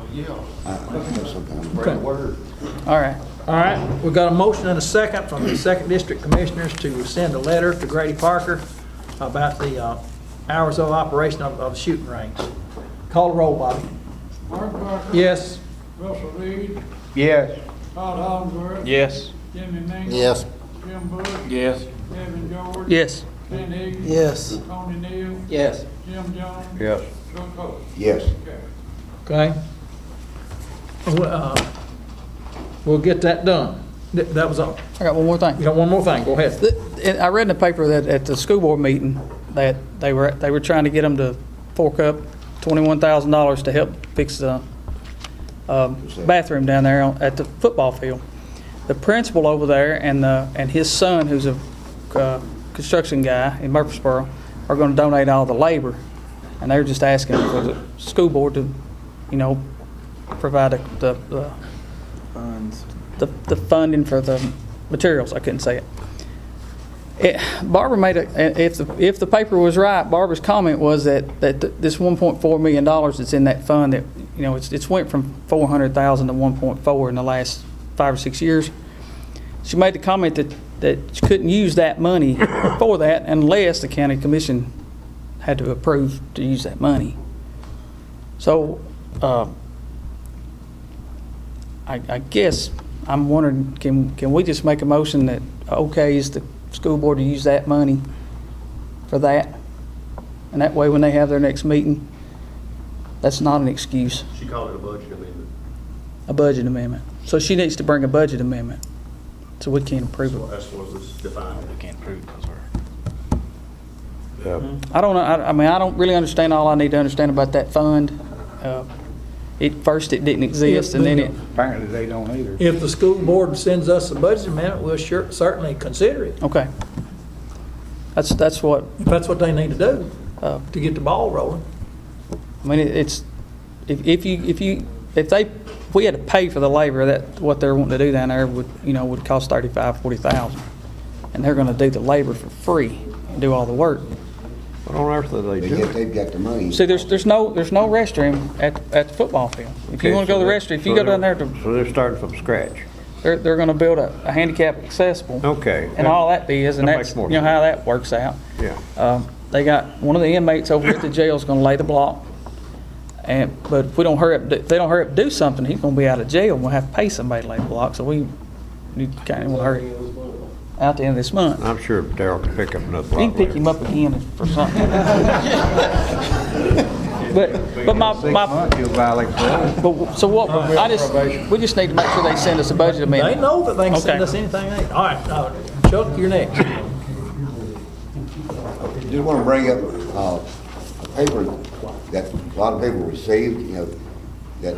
Speaker 8: Okay.
Speaker 5: All right.
Speaker 8: All right, we've got a motion and a second from the Second District Commissioners to send a letter to Grady Parker about the hours of operation of the shooting range. Call the roll, Bobby.
Speaker 4: Mark Barker.
Speaker 8: Yes.
Speaker 4: Russell Reed.
Speaker 20: Yes.
Speaker 4: Todd Hollingsworth.
Speaker 18: Yes.
Speaker 4: Jimmy Mingle.
Speaker 2: Yes.
Speaker 4: Jim Bush.
Speaker 14: Yes.
Speaker 4: Kevin George.
Speaker 5: Yes.
Speaker 4: Ben Higgins.
Speaker 15: Yes.
Speaker 4: Tony Neal.
Speaker 9: Yes.
Speaker 4: Jim Jones.
Speaker 20: Yes.
Speaker 4: Joe Cole.
Speaker 6: Yes.
Speaker 4: Okay.
Speaker 8: Okay? We'll get that done. That was all.
Speaker 5: I got one more thing.
Speaker 8: You got one more thing, go ahead.
Speaker 5: I read in the paper that at the school board meeting that they were trying to get them to fork up $21,000 to help fix the bathroom down there at the football field. The principal over there and his son, who's a construction guy in Murfreesboro, are going to donate all the labor, and they're just asking for the school board to, provide the
Speaker 15: Funds.
Speaker 5: the funding for the materials. I couldn't say it. Barbara made if the paper was right, Barbara's comment was that this $1.4 million that's in that fund, that it's went from $400,000 to $1.4 in the last 5 or 6 years. She made the comment that she couldn't use that money for that unless the county commission had to approve to use that money. So I guess I'm wondering, can we just make a motion that okays the school board to use that money for that? And that way when they have their next meeting, that's not an excuse.
Speaker 12: She called it a budget amendment.
Speaker 5: A budget amendment. So she needs to bring a budget amendment so we can approve it.
Speaker 12: That's what was defined.
Speaker 18: We can't prove it because we're.
Speaker 5: I don't know. I don't really understand all I need to understand about that fund. First it didn't exist, and then it.
Speaker 19: Apparently they don't either.
Speaker 8: If the school board sends us a budget amendment, we'll certainly consider it.
Speaker 5: Okay. That's what.
Speaker 8: If that's what they need to do to get the ball rolling.
Speaker 5: I mean, it's if we had to pay for the labor, that what they're wanting to do down there would cost $35,000-$40,000, and they're going to do the labor for free and do all the work.
Speaker 20: What on earth do they do?
Speaker 6: They've got the money.
Speaker 5: See, there's no restroom at the football field. If you want to go to the restroom, if you go down there to.
Speaker 20: So they're starting from scratch.
Speaker 5: They're going to build a handicap accessible.
Speaker 20: Okay.
Speaker 5: And all that is, and that's how that works out.
Speaker 20: Yeah.
Speaker 5: They got one of the inmates over at the jail is going to lay the block. But if they don't hurry up to do something, he's going to be out of jail, and we'll have to pay somebody to lay the block. So we need to kind of hurry out the end of this month.
Speaker 20: I'm sure Darryl can pick up another block.
Speaker 5: He can pick him up again for something. but so what? We just need to make sure they send us a budget amendment.
Speaker 8: They know that they can send us anything they. All right, Chuck, you're next.
Speaker 6: Just want to bring up a paper that a lot of people received, that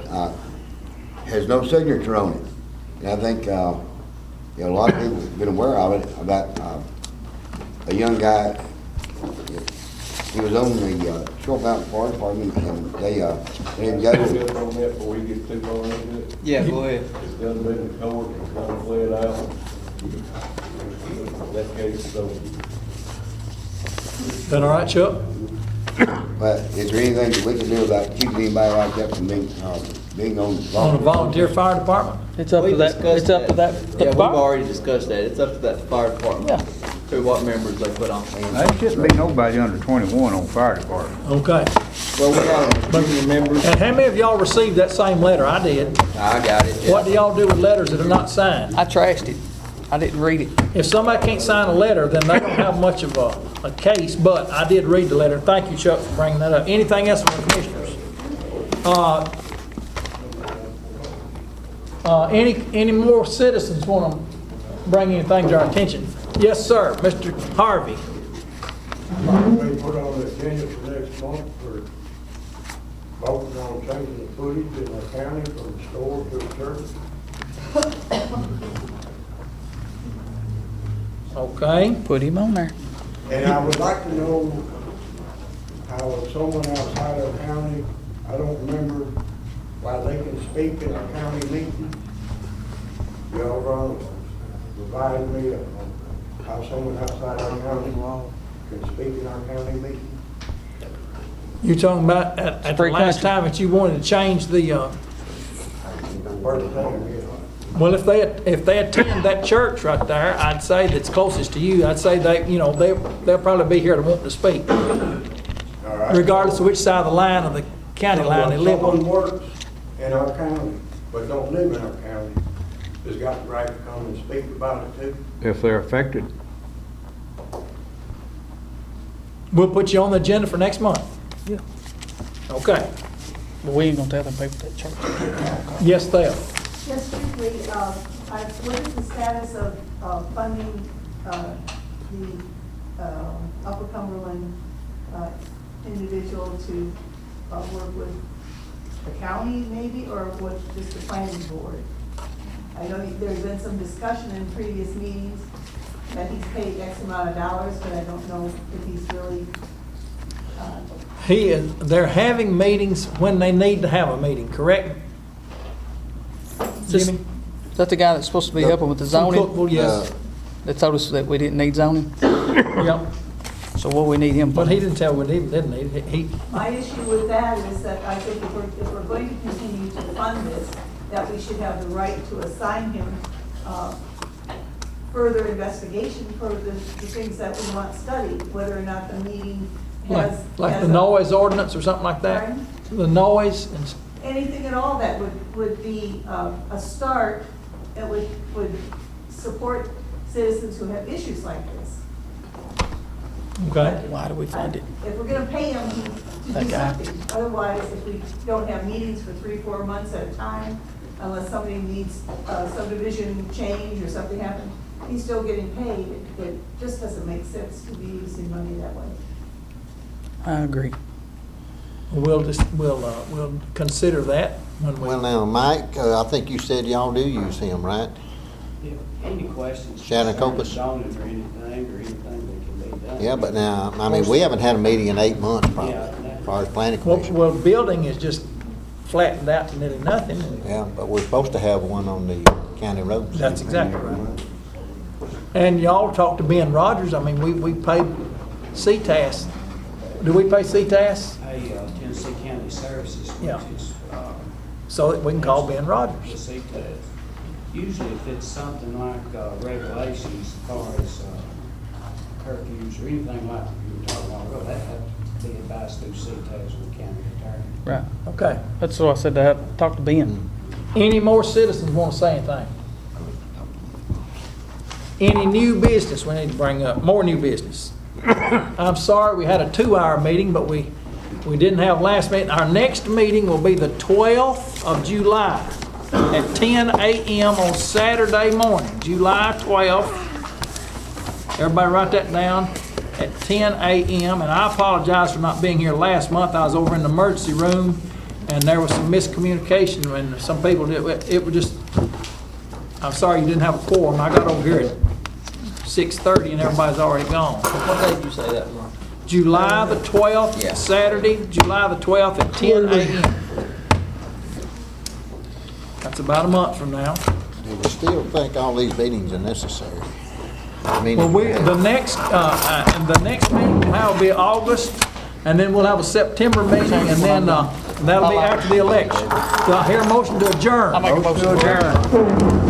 Speaker 6: has no signature on it. And I think a lot of people have been aware of it, about a young guy. He was on the Short Mountain Fire Department, and they didn't go.
Speaker 13: Just on that before we get too far into it.
Speaker 9: Yeah, go ahead.
Speaker 13: It's done been in court, it's gonna play it out. That case is over.
Speaker 8: Is that all right, Chuck?
Speaker 6: But is there anything that we can do about keeping anybody like that from being on
Speaker 8: a volunteer fire department?
Speaker 5: It's up to that. It's up to that.
Speaker 9: Yeah, we've already discussed that. It's up to that fire department.
Speaker 5: Yeah.
Speaker 9: To what members they put on.
Speaker 19: There shouldn't be nobody under 21 on fire department.
Speaker 8: Okay.
Speaker 9: Well, we got junior members.
Speaker 8: And how many of y'all received that same letter? I did.
Speaker 9: I got it. Yeah.
Speaker 8: What do y'all do with letters that are not signed?
Speaker 5: I trashed it. I didn't read it.
Speaker 8: If somebody can't sign a letter, then they don't have much of a case, but I did read the letter. Thank you, Chuck, for bringing that up. Anything else from the commissioners? Any more citizens want to bring anything to our attention? Yes, sir. Mr. Harvey.
Speaker 4: We put on the agenda for next month for voting on changing the footage in the county from the store to the church.
Speaker 8: Okay.
Speaker 5: Put him on there.
Speaker 4: And I would like to know how someone outside of the county, I don't remember why they can speak in a county meeting. Y'all gonna provide me on how someone outside our county can speak in our county meeting?
Speaker 8: You're talking about at the last time that you wanted to change the,
Speaker 4: First time, yeah.
Speaker 8: well, if they attend that church right there, I'd say that's closest to you, I'd say they'll probably be here to want to speak.
Speaker 4: All right.
Speaker 8: Regardless of which side of the line of the county line they live
Speaker 4: Someone
Speaker 8: on.
Speaker 4: works in our county, but don't live in our county, has got the right to come and speak about it too.
Speaker 20: If they're affected.
Speaker 8: We'll put you on the agenda for next month.
Speaker 5: Yeah.
Speaker 8: Okay.
Speaker 5: But we ain't gonna tell them people that church.
Speaker 8: Yes, Thea.
Speaker 1: Just briefly, what is the status of funding the Upper Cumberland individual to work with the county maybe, or with just the planning board? I know there's been some discussion in previous meetings that he's paid X amount of dollars, but I don't know if he's really.
Speaker 8: They're having meetings when they need to have a meeting, correct? Jimmy?
Speaker 5: Is that the guy that's supposed to be helping with the zoning?
Speaker 8: Well, yes.
Speaker 5: They told us that we didn't need zoning?
Speaker 8: Yep.
Speaker 5: So what we need him for?
Speaker 8: But he didn't tell we didn't need it.
Speaker 1: My issue with that is that I think if we're going to continue to fund this, that we should have the right to assign him further investigation for the things that we want studied, whether or not the meeting has.
Speaker 8: Like the noise ordinance or something like that?
Speaker 1: Pardon?
Speaker 8: The noise and.
Speaker 1: Anything at all that would be a start, that would support citizens who have issues like this.
Speaker 8: Okay.
Speaker 5: Why do we fund it?
Speaker 1: If we're gonna pay him to do something, otherwise, if we don't have meetings for 3-4 months at a time, unless somebody needs subdivision change or something happens, he's still getting paid. It just doesn't make sense to be using money that way.
Speaker 5: I agree.
Speaker 8: We'll consider that when we.
Speaker 2: Well, now, Mike, I think you said y'all do use him, right?
Speaker 10: Yeah, any questions?
Speaker 2: CannonCoComm.
Speaker 10: Zoning or anything that can be done.
Speaker 2: Yeah, but now, I mean, we haven't had a meeting in 8 months probably, as far as planning commission.
Speaker 8: Well, building is just flattened out to nearly nothing.
Speaker 2: Yeah, but we're supposed to have one on the county roads.
Speaker 8: That's exactly right. And y'all talked to Ben Rogers. I mean, we paid CTAS. Do we pay CTAS?
Speaker 10: Hey, Tennessee County Services,
Speaker 8: Yeah.
Speaker 10: which is,
Speaker 8: So that we can call Ben
Speaker 10: the
Speaker 8: Rogers.
Speaker 10: CTAS. Usually if it's something like regulations as far as curfews or anything like you were talking about, that have to be advised through CTAS with the county attorney.
Speaker 5: Right.
Speaker 8: Okay.
Speaker 5: That's what I said, to talk to Ben.
Speaker 8: Any more citizens want to say anything? Any new business we need to bring up? More new business? I'm sorry, we had a 2-hour meeting, but we didn't have last meeting. Our next meeting will be the 12th of July at 10 a.m. on Saturday morning, July 12th. Everybody write that down, at 10 a.m. And I apologize for not being here last month. I was over in the emergency room, and there was some miscommunication, and some people did. It was just, I'm sorry you didn't have a quorum. I got over here at 6:30 and everybody's already gone.
Speaker 9: What day did you say that was?
Speaker 8: July the 12th,
Speaker 9: Yeah.
Speaker 8: Saturday, July the 12th at 10 a.m. That's about a month from now.
Speaker 2: Do you still think all these meetings are necessary? I mean,
Speaker 8: Well, the next meeting will be August, and then we'll have a September meeting, and then that'll be after the election. Do I hear a motion to adjourn?
Speaker 5: I make a motion to adjourn.